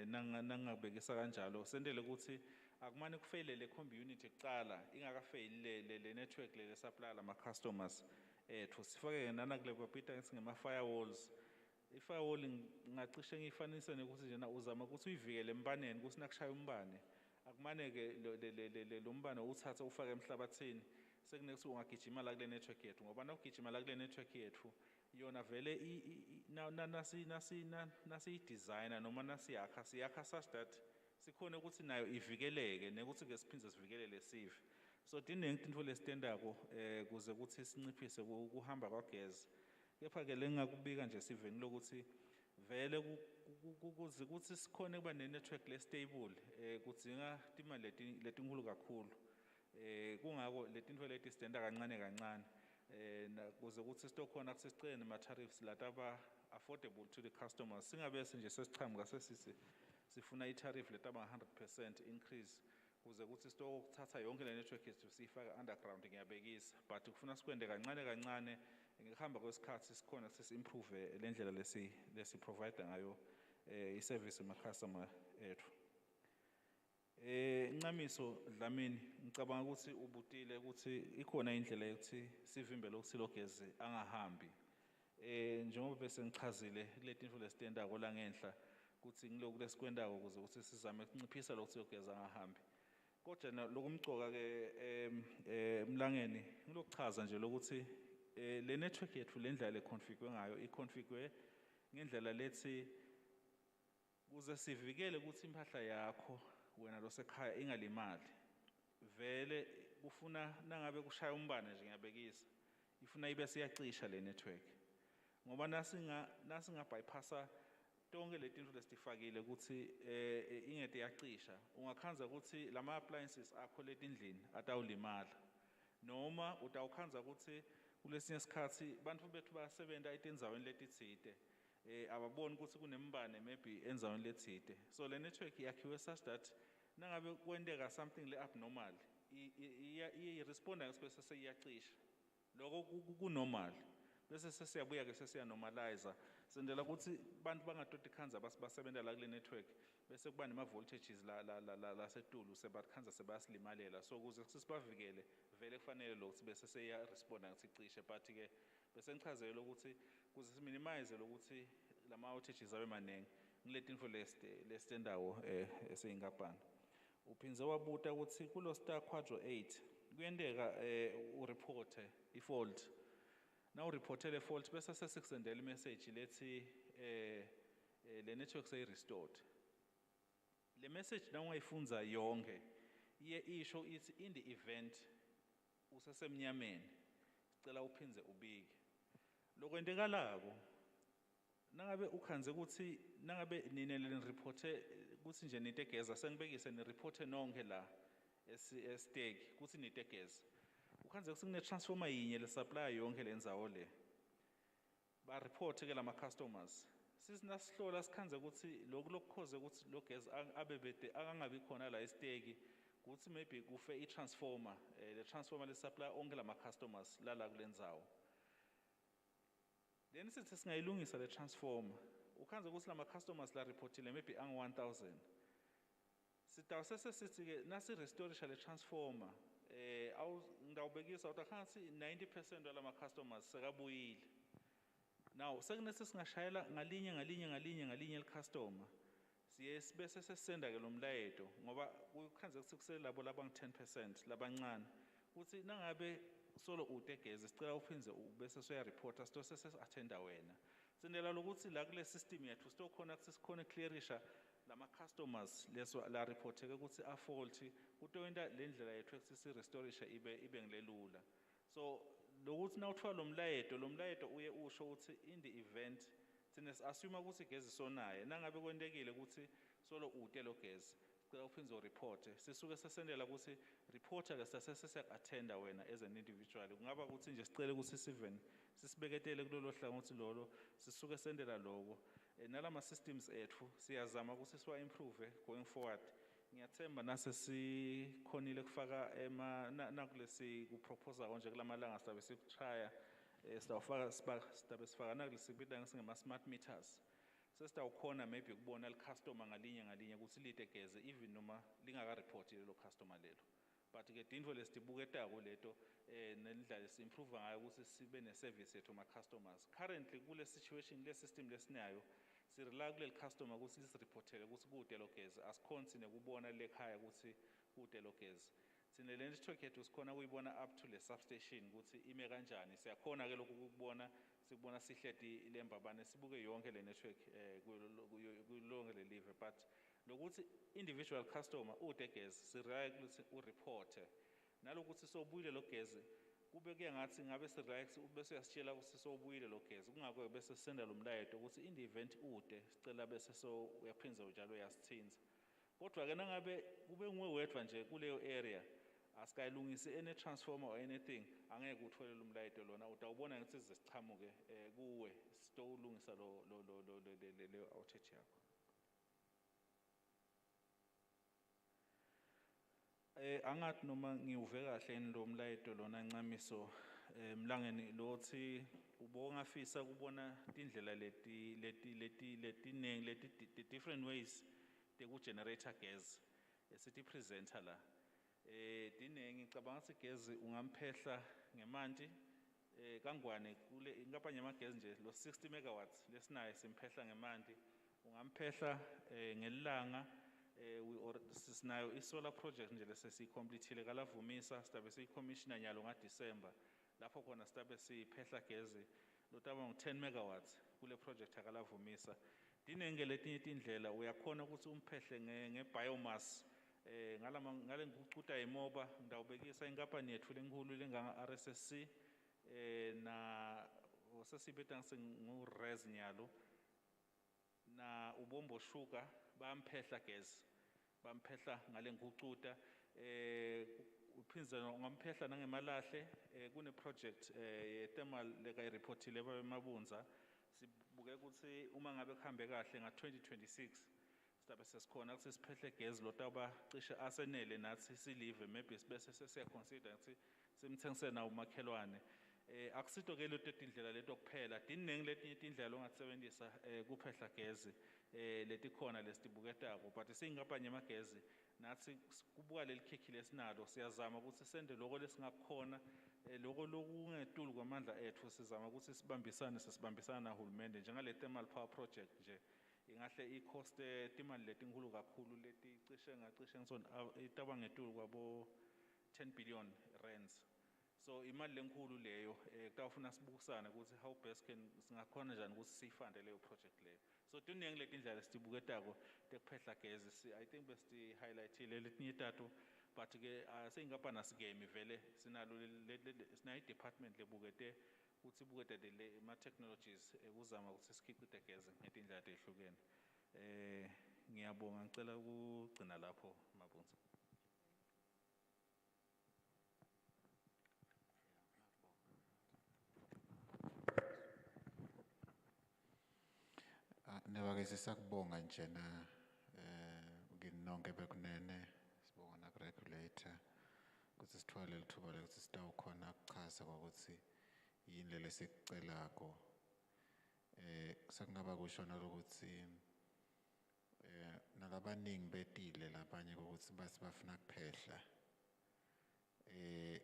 nangabekisa kanjalo sendele ukuthi akumane kufeyile le combi unit ekuqala ingakafeyili le network le supply lama customers ethu sifake nanakule babita ngama-firewalls i-firewall ngingacishe ngiyifanisa nokuthi njena uzama ukuthi uyivikele embaneni ukuthi nakushaya umbane akumane ke lo mbane uthatha ufake emhlabathini sekunethi ungagijima la kule network yethu ngoba nawugijima la kule network yethu yona vele nasi designer noma siyakha such that sikhona ukuthi nayo ivikeleke nekuthi ke siphinde sivikelele sive so dinenge intfo lesitendako kuze ukuthi sinciphise ukuhamba kwagezi kepha ke lengakubika nje siveni lokuthi vele ukuze ukuthi sikhone kuba ne network le stable kudzinga imali letinkulu kakhulu kungako letintfo leti sidenda kancane kancane kuze ukuthi sitokhona kusicene nema tariffs lataba affordable to the customers singabe nje sesichamuka sesisi sifuna i-tariff letaba 100% increase kuze ukuthi sitokuthatha yonke le network yethu siyifaka underground ngiyabekisa but kufuna sikwende kancane kancane ngihamba kwesikhathi sikhona sisi-improve le ndlela lesi-provide ngayo i-service ema-customer ethu incamiso Dlamini ngicabanga ukuthi ubutile ukuthi ikhona indlela yokuthi sivimbele ukuthi logezi angahambi njengoba bese ngichazile kuletinto lesitendako la ngenhla ukuthi ngiloku lesikwendako ukuze ukuthi sizame ukunciphisa lokuthi logezi angahambi kodwa lokumgcoka ke emlangeni ngilokuchaza nje lokuthi le network yethu le ndlela le-configure ngayo i-configure ngendlela lethi kuze sivikele ukuthi impahla yakho wena losekhaya ingalimali vele kufuna nangabe kushaya umbane nje ngiyabekisa ifuna ibe siyacisha le network ngoba nasinga bypassa tonke letinto lesifakile ukuthi ingede yacisha ungakhanza ukuthi lama appliances akho letindlini atawulimala noma utawukhanza ukuthi kulesinye isikhathi bantu bethu bayasebenza etindzaweni letitsite ababoni ukuthi kunembane maybe endzaweni letsite so le network yakhiwe such that nangabe kwendeka something le abnormal i-responda ngesibese seyiyacisha lokho kunormal bese sesiyabuya ke sesiyanormalize sendela ukuthi bantu bangatoti khanza basebenza la kule network bese kuba nema voltages la setulu sebatkhanza sebasilimalela so kuze sisibavikele vele kufanele lokuthi bese seya responda ngathi cishe but ke bese ngichazela ukuthi kuze siminimize lokuthi lama outages abe maningi ngiletinfo lesitendawo eseyingabhana uphinze wabuta ukuthi kulo star quadro 8 kuyendeka ureporte ifault na ureportele ifault bese sesikusendela imessage lethi le network sey restored le message na ungayifunza yonke isho ithi in the event usesemnyameni sicela uphindze ubike lokwentekalako nangabe ukhanze ukuthi nangabe nine nireport ukuthi nje nitegeza sengibekise nireport nonke la esiteki ukuthi nitegeza ukhanze ukuthi kune transformer yinye le supply yonke lendzawo le ba report ke lama customers sisinasihlola sikhanze ukuthi lokukhoze ukuthi lo gas abebede akangabi khona la esiteki ukuthi maybe kufe I transformer le transformer le supply onke lama customers lala kulendzawo then sithi singayilungisa le transformer ukhanze ukuthi lama customers la reportile maybe ang 1000 sitawusese sithi ke nasi restorisha le transformer ngidawubekisa utakhansi 90% walama customers sekabuyile now sekunese singashayela ngalinye le customer siye sibese sesenda ke lo mlayeto ngoba ukhanze ukuthi kuselabo labangu 10% labancane uthi nangabe solo utegeze sicela uphinze ubese soya reporter sito sese attenda wena sindela lokuthi la kule system yethu sito khona ukuthi sikhona clearisha lama customers leso la report ke ukuthi a faulty kutoyinda le ndlela yethu ukuthi si restorisha ibe ngilelula so lokuthi nawuthiwa lo mlayeto uye usho ukuthi in the event thina assume ukuthi igezi sonaye nangabe kwentekile ukuthi solo ute lo gezi sicela uphinze ureport sisuke sesendela ukuthi reporter ke sase attenda wena as an individual kungaba ukuthi nje sicela ukuthi siven sisibeketele kulolo hlangothi lolo sisuke sendela lokho nalama systems ethu siyazama ukuthi siwa improve going forward ngiyathemba nase sikhonile kufaka nakulesi kuproposal nje kulamalanga sizabe sikutrya sitawufaka sifaka nakulesibida ngisingema smart meters sesitawukhona maybe ukubona le customer ngalinye ukuthi litegeze even noma lingaka report lelo customer lelo but ke tindvo lesitibuketako leto nelidlale si-improve ngayo ukuthi sibe ne-service yethu ma-customers currently kule situation le system lesinayo sirela kuleli customer ukuthi sisireportele ukuthi kude lo gezi asikhonzi nekubona lekhaya ukuthi kude lo gezi sine le network yethu sikhona kuyibona up to le substation ukuthi ime kanjani siyakhona ke lokhu ukubona sikubona sihleti le mbabane sibuke yonke le network kulonke le live but lokuthi individual customer ude gezi sirela ukuthi ureporte nalokuthi sobuyile lo gezi kube kuyangathi ngabe si-relax bese uyasitshela ukuthi sobuyile lo gezi kungakho bese sisenda lo mlayeto ukuthi in the event ude sicela bese uyaphinza njalo uyasithinza kodwa ke nangabe kube nguwe wedwa nje kuleyo area asikayilungisi any transformer or anything angeke uthole lo mlayeto lona utawubona ngathi sizichamuke kuwe sitolungisa le outage yakho angathi noma ngiuve kahle yini lo mlayeto lona ncamiso mlangeni lothi ubongafisa kubona tindlela letinengi leti different ways tekugenerator gas esithi presenter la tinengi ngicabanga ukuthi gezi ungamphehla ngemanti kangwane kule ingapha nyamagezi nje lo 60 megawatts lesinayo simphehla ngemanti ungamphehla ngelanga sinayo isolar project nje lesesiyicomplete kalavumisa sitabe siyicommissiona nyalo ngaDisember lapho khona sitabe siphehla gezi lotaba ngo10 megawatts kule project akalavumisa dinenge letinye indlela uyakhona ukuthi umphehle ngebiomass ngale ngikucuta imoba ngidawubekisa inkampani yethu lenkulu lenganga RSSC na osesibetha ngurez nyalo na ubombo sugar bamphehla gezi bamphehla ngale ngikucuta uphinza ngamphehla nangemalahle kune project thermal leka ireportile bemabunza sibuke ukuthi uma ngabe kuhambe kahle nga2026 sitabe sesikhona ukuthi siphehle gezi lotaba cishe asenele nathi silive maybe sibese sesiyaconsider ukuthi simthengise nawo umakhelwane akusito ke leto tindlela leto kuphela dinengi letinye tindlela ongasebenzisa kuphehla gezi letikhona lesitibuketako but singapha nyamagezi nathi kubuka lelikhikhi lesinalo siyazama ukuthi sende lokho lesingakhona lokho lokungetulu kwamandla ethu sizama ukuthi sisibambisana nahulumende njengale thermal power project nje ingahle i-cost timali letinkulu kakhulu leticishe ngisona itaba ngetulu kwabo 10 billion rands so imali lenkulu leyo kutawufuna sibukisana ukuthi how best singakhona njani ukuthi siyifande leyo project leyo so tinengi letindlela sitibuketako tekuphehla gezi I think besti highlightile letinye tatu but ke sengapha nasigeme vele sinalo sinayi department lebukete uthi bukete le ma technologies ukuzama ukuthi sikhiphe igezi ngetindlela ezihlukene. Ngiyabonga ngicela ukugcina lapho Mabunza. Nebake sisakubonga njena nginonke bekunene sibonga na regulator ukuthi sithwale lithuba lokuthi sitawukhona ukuchaza ukuthi yini lele sikucelako. Sekungaba kusho nalokuthi nalabaningi betile labanye ukuthi basi bafuna kuphehla.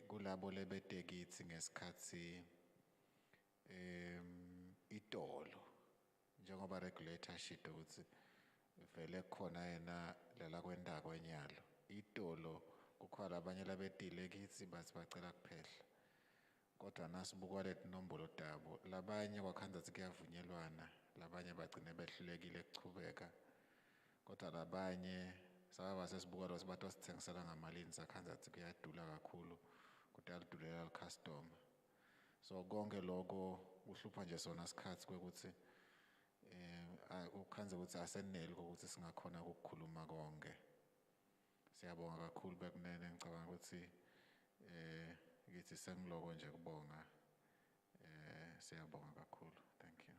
Kulabo lebetekithi ngesikhathi itolo njengoba regulator shito ukuthi vele khona yena lela kwenda kwenyalo itolo kukhona abanye labetile kithi bathi bacela kuphehla kodwa nasibukwa letinombolo tabo labanye kwakhanza kuyavunyelwana labanye bagcine behlulekile ukuchubeka kodwa labanye sababa sesibuka lo sibathi sithengisela ngamalini sakhanza kuyadula kakhulu kodwa alidulela icustomer. So konke lokho uhlupha nje sona sikhathi kwekuthi ukhanze ukuthi aseneli ukuthi singakhona ukukhuluma konke. Siyabonga kakhulu bekunene ngicabanga ukuthi ngithi sengiloko nje kubonga. Siyabonga kakhulu. Thank you.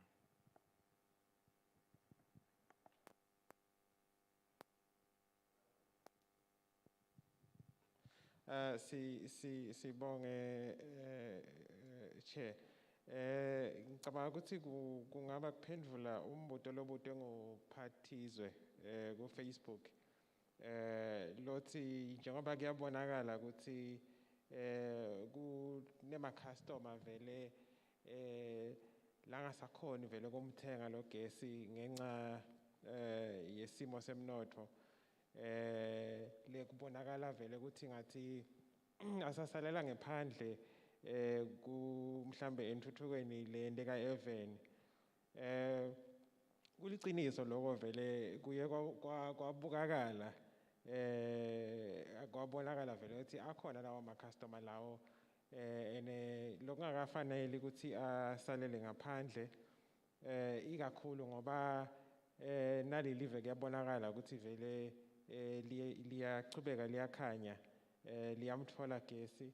Sibonge Chair. Ngicabanga ukuthi kungaba kuphendula umbuto lobutwe nguphathizwe ku Facebook. Lothi njengoba kuyabonakala ukuthi kunema customer vele langasakhoni vele kumthenga lo gesi ngenxa yesimo semnotho. Lekubonakala vele ukuthi ngathi asasalela ngephandle mhlambe entuthukweni lende kaEvan. Kuliciniso lokho vele kuye kwabukakala kwabonakala vele ukuthi akhona lawo ama customer lawo ene lokungakafanele ukuthi asalele ngaphandle ikakhulu ngoba nalelive kuyabonakala ukuthi vele liyachubeka liyakhanya liyamthola gesi.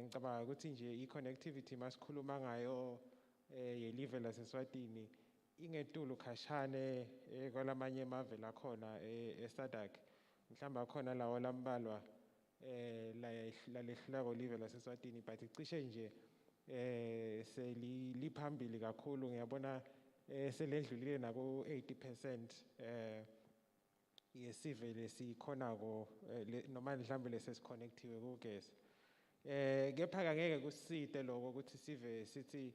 Ngicabanga ukuthi nje i-connectivity masikhuluma ngayo yelive laseSwatini ingetulu khashane kwalamanye amave lakhona eSADC mhlawumbe akhona lawo lambalwa lalehlulako live laseSwatini but cishe nje seliliphambili kakhulu. Ngiyabona selendlulile nako 80% yesive lesikhonako noma mhlawumbe lesesiconnectiwe kugesi. Kepha ngeke kusite lokho ukuthi sive sithi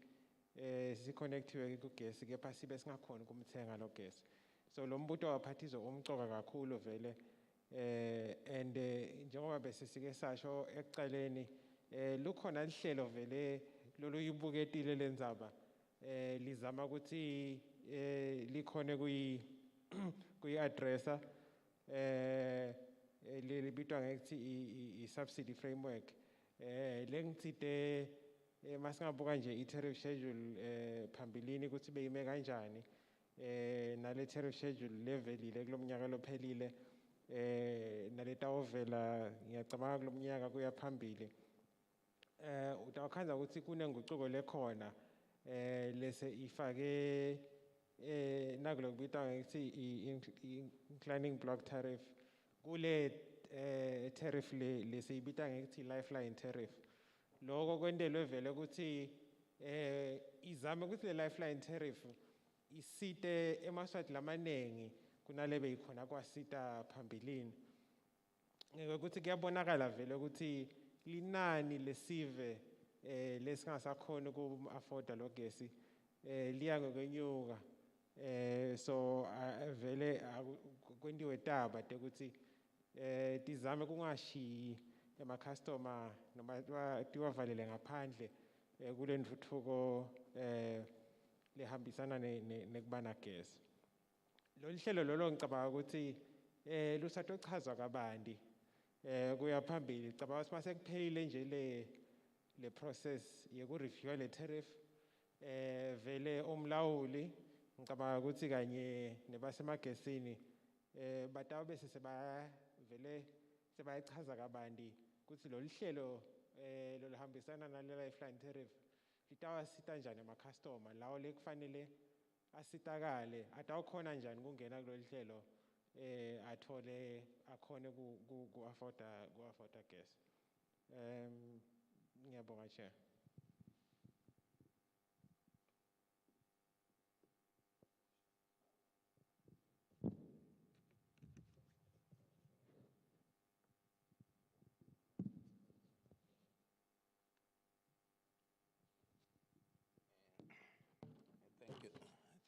siconnectiwe kugesi kepha sibe singakhona kumthenga lo gesi. So lo mbuto waphathizwe umcoka kakhulu vele and njengoba bese sike sasho ekuqaleni lukhona lihlelo vele loluyibuketile lendzaba lizama ukuthi likhone kuyi-addressa libitwa ngekuthi i-subsidy framework. Lengitsite masingabuka nje i-tariff schedule phambilini ukuthi beyime kanjani nale tariff schedule levelile kulomnyaka lophelile naletawovela ngiyacabanga kulomnyaka kuya phambili. Utawukhanza ukuthi kunenguquko lekhona lese ifake nakulokubitwa ngekuthi i-inclining block tariff kule tariff lesiyibita ngekuthi lifeline tariff. Lokho kwendelwe vele ukuthi izame ukuthi le lifeline tariff isite emaswati lamanengi kunale beyikhona kwasita phambilini. Ukuthi kuyabonakala vele ukuthi linani lesive lesingasakhona uku-afforda lo gesi liya ngokwenyuka. So vele kwendiwe taba ukuthi tizame kungashiyi ema-customer noma tiwavalele ngaphandle kule ntuthuko lehambisana nekubana gesi. Lolu hlelo lolo ngicabanga ukuthi lusatochazwa kabanti kuya phambili cabanga ukuthi mase kuphelile nje le process yeku-review le tariff vele umlawuli ngicabanga ukuthi kanye nebasemagesini batawu bese vele sebayichaza kabanti ukuthi lolu hlelo loluhambisana nale lifeline tariff litawasita njani ama-customer lawo lekufanele asitakale atawukhona njani kungena kulolu hlelo athole akhone ku-afforda gas. Ngiyabonga Chair.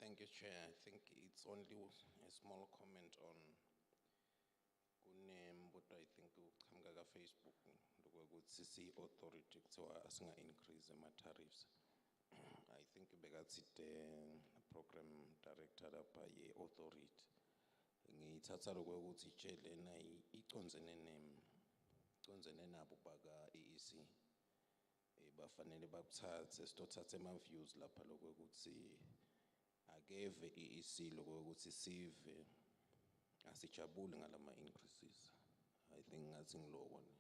Thank you, Chair. I think it's only a small comment on what I think Kamgaga Facebook, the CC authority, so as increase the tariffs. I think because it program director by authority. Ngithatha lokuthi itshele na iconzene nabo baka EEC bafanele babuthathe sitothathe ama views lapha lokuthi akeve EEC lokuthi sive asijabule ngalama increases. I think ngathi ngiloko ni.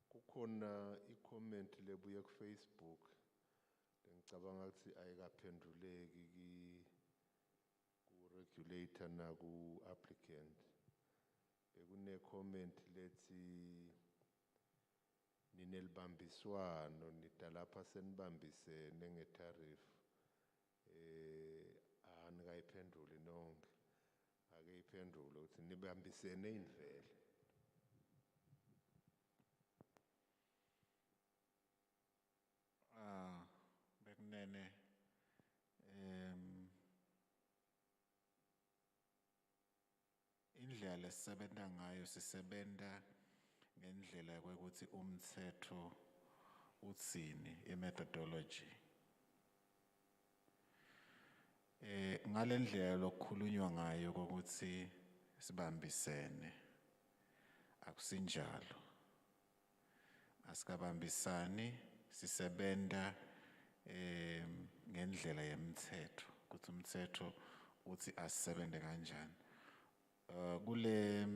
Kukhona i-comment lebuye ku-Facebook ngicabanga ukuthi ayikaphenduleki ku-regulator na ku-applicant. Bekune-comment lethi ninelibambiswano nidalapha senibambisene nge-tariff. Anikayiphenduli nonke. Ake iphendule ukuthi nibambisene invele. Bekunene indlela lesisebenza ngayo sisebenza ngendlela yokuthi umthetho utsini i-methodology ngalendlela lokukhulunywa ngayo ukuthi sibambisene akusinjalo asikabambisani sisebenza ngendlela yemthetho ukuthi umthetho uthi asisebenze kanjani kule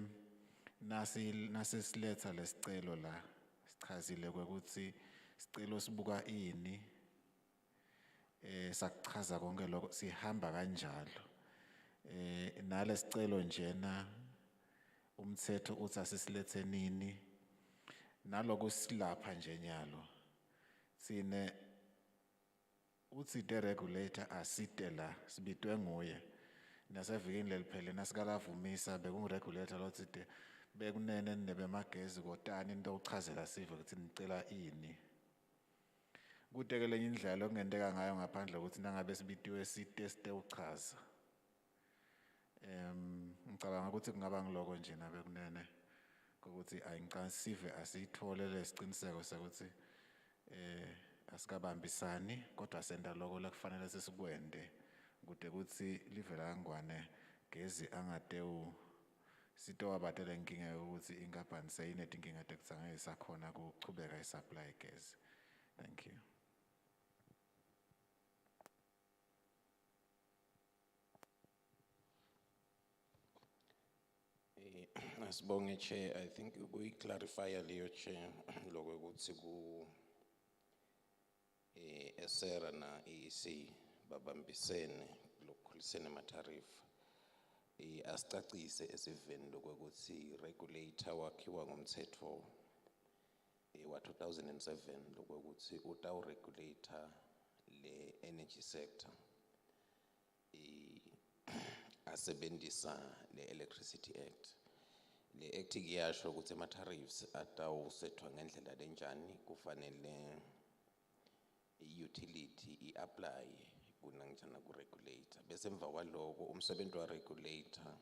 nasisiletha lesicelo la sichazile ukuthi sicelo sibuka ini sakuchaza konke lokho sihamba kanjalo nalesicelo njena umthetho uthi asisilethe nini naloko silapha nje nyalo sine uthi the regulator asite la sibitwe nguye nasevikini leliphele nasikalavumisa bekungiregulator lothi bekunene nebemagezi kodani into uchazela sive ukuthi nicela ini kude ke lenye indlela okungenteka ngayo ngaphandle ukuthi nangabe sibitiwe siteste uchaza ngicabanga ukuthi kungaba ngiloko nje nabe kunene ukuthi ayingicasive asithole lesiciniseko sokuthi asikabambisani kodwa senda lokho la kufanele sesikwende kude kuthi livela kangwane gezi angatewu sitowabatela inkinga ukuthi inkampani seyinetinkinga tekutsange isakhona kuchubeka isupply gezi. Thank you. Asibonge Chair, I think we clarify leyo Chair lokho ukuthi ku esera na EEC babambisene lokukhulisene ama-tariff asicacise esiveni lokuthi regulator wakhiwa ngomthetho wa 2007 lokuthi utawuregulator le energy sector asebenzisa le Electricity Act. Le act iyasho ukuthi ama-tariffs atawusethwa ngendlela lenjani kufanele i-utility i-apply kunangijana ku-regulator bese emva kwaloko umsebenzi wa-regulator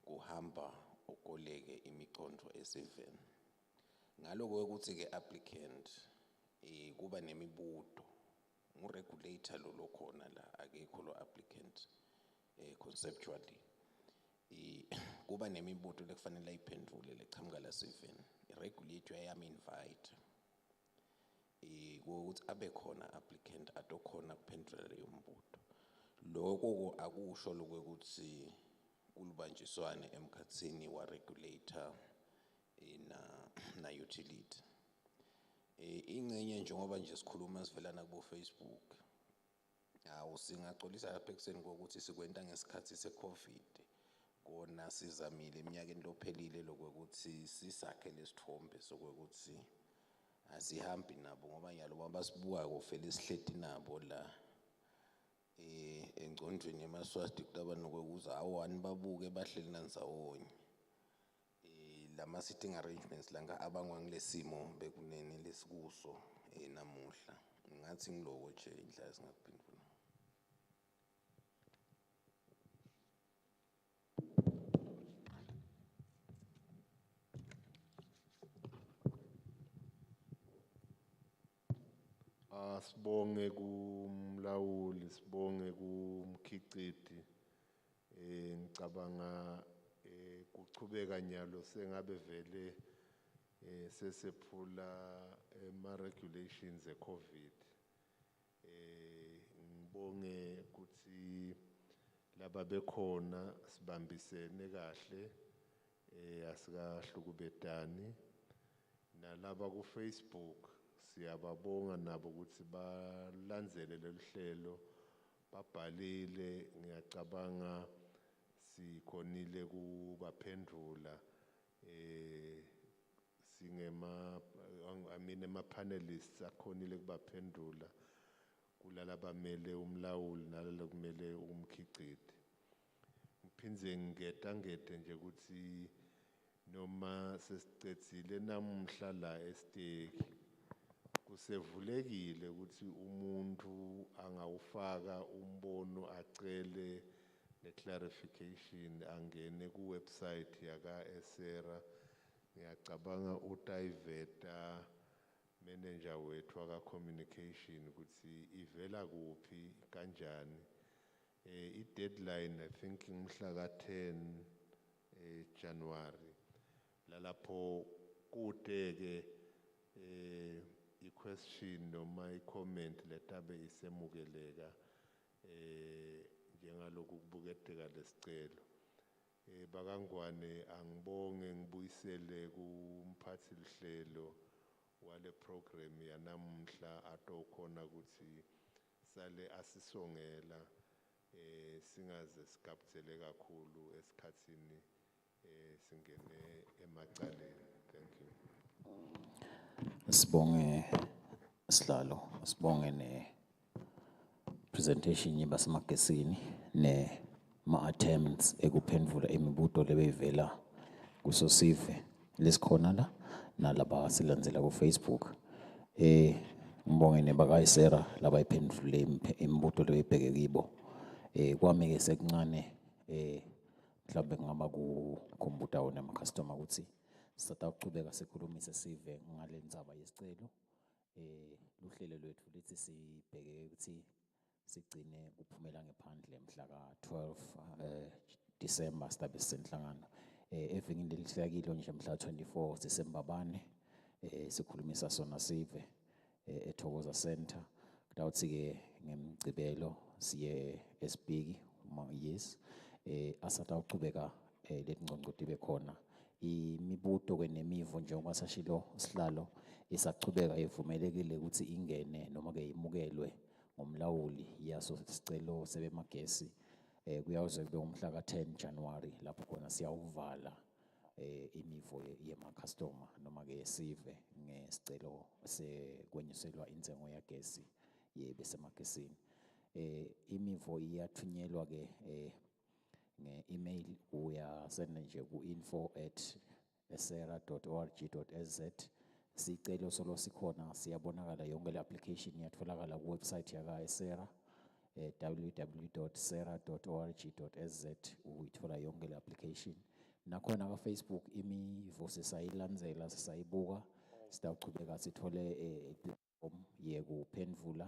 kuhamba ukoleke imiqondo esiveni ngaloko ukuthi-ke applicant kuba nemibuto nguregulator lo khona la akekho lo applicant conceptually kuba nemibuto lekufanele ayiphendule leqhamuka la 7 iregulator yami-invite ukuthi abe khona applicant atokhona kuphendula leyo mbuto. Lokho akusho lokuthi kulubanjiswane emkhatsini wa regulator na utility. Ingcenye njengoba nje sikhuluma sivelana kubo Facebook singaxolisa lapha ekuseni kokuthi sikwenta ngesikhathi se-COVID kona sizamile eminyakeni lophelile lokuthi sisakhe lesithombe sokuthi asihambi nabo ngoba yaloba basibuka kufele sihleti nabo la engcondweni yemaswati kutaba nokuza awani babuke bahleli nandzawonye lama sitting arrangements langa abangwa ngilesimo bekunene lesikuso namuhla ngathi ngiloko nje indlela singakuphendula. Sibonge kumlawuli, sibonge kumkhiciti. Ngicabanga kuchubeka nyalo sengabe vele sesephula ma-regulations e-COVID. Ngibonge ukuthi laba bekhona sibambisene kahle, asikahlukubetani. Nalaba ku Facebook siyababonga nabo ukuthi balandzele lolu hlelo, babhalile. Ngiyacabanga sikhonile kubaphendula ama-panelists akhonile kubaphendula kulala bamele umlawuli nalala kumele umkhiciti. Ngiphindze ngete nje ukuthi noma sesicedzile namuhla la esiteki kusevulekile ukuthi umuntu angawufaka umbono acele ne-clarification angene ku-website yaka-Esera. Ngiyacabanga utayiveta manager wethu waka-communication ukuthi ivela kuphi kanjani. I-deadline I think ngumhla ka-10 January lalapho kudeke i-question noma i-comment letabe isemukeleka njengalokhu kubuketeka lesicelo. Bakangwane angibonge ngibuyisele kumphathi lihlelo wale program yanamuhla atokhona ukuthi sale asisongela singaze sigabuzele kakhulu esikhatsini singene emacaleni. Thank you. Sibonge sihlalo, sibonge ne presentation yebasemagesini ne ma-attempts ekuphendvula imibuto lebeyivela kusosive lesikhona la nalaba silandzela ku Facebook. Ngibonge nebaka-Esera labayiphendvule imibuto lebeyibheke kibo. Kwami-ke sekuncane mhlawumbe ngingaba kukhumbuta wona ama-customer ukuthi sisatawuchubeka sikhulumise sive ngale ndzaba yesicelo. Luhlelo lwethu lithi sibheke ukuthi sigcine kuphumela ngephandle mhla ka-12 December sitabe sisenhlangano. Evekini lelihlakilo nje mhla 24 December bane sikhulumisa sona sive eThokoza Center. Kutawuthi-ke ngemgcibelo siye eSpiki yes asatawuchubeka letingcongcoti bekhona. Imibuto nemivo njengoba sashilo sihlalo isachubeka ivumelekile ukuthi ingene noma-ke imukelwe ngomlawuli yaso sicelo sebemagesi. Kuyawuze kube umhla ka-10 January lapho khona siyawuvala imivo yema-customer noma-ke sive ngesicelo sekwenyuselwa inzengo yagesi besemagesini. Imivo iyathunyelwa-ke nge-email uyasenda nje ku info@esera.org.za. Sicelo solo sikhona siyabonakala yonke le application iyatfolakala kuwebsite yaka-Esera www.sera.org.za. uyithola yonke le application. Nakhona ka-Facebook imivo sisayilandzela sisayibuka sitawuchubeka sithole yekuphendvula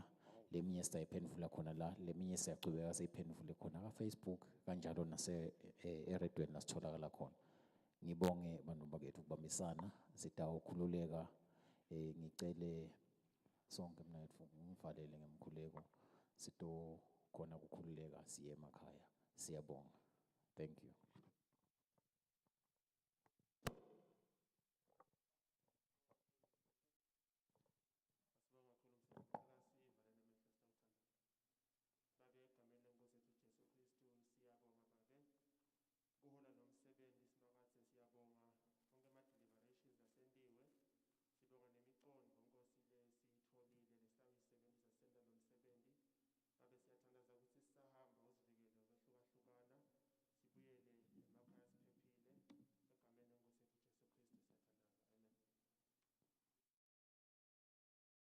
leminye sitayiphendvula khona la leminye siyachubeka siyiphendvule khona ka-Facebook kanjalo eredweni la sitholakala khona. Ngibonge bantu bakithi ukubambisana sitawukhululeka ngicele sonke mnetfu ngivalele ngemkhuleko sitokhona kukhululeka siye emakhaya. Siyabonga. Thank you.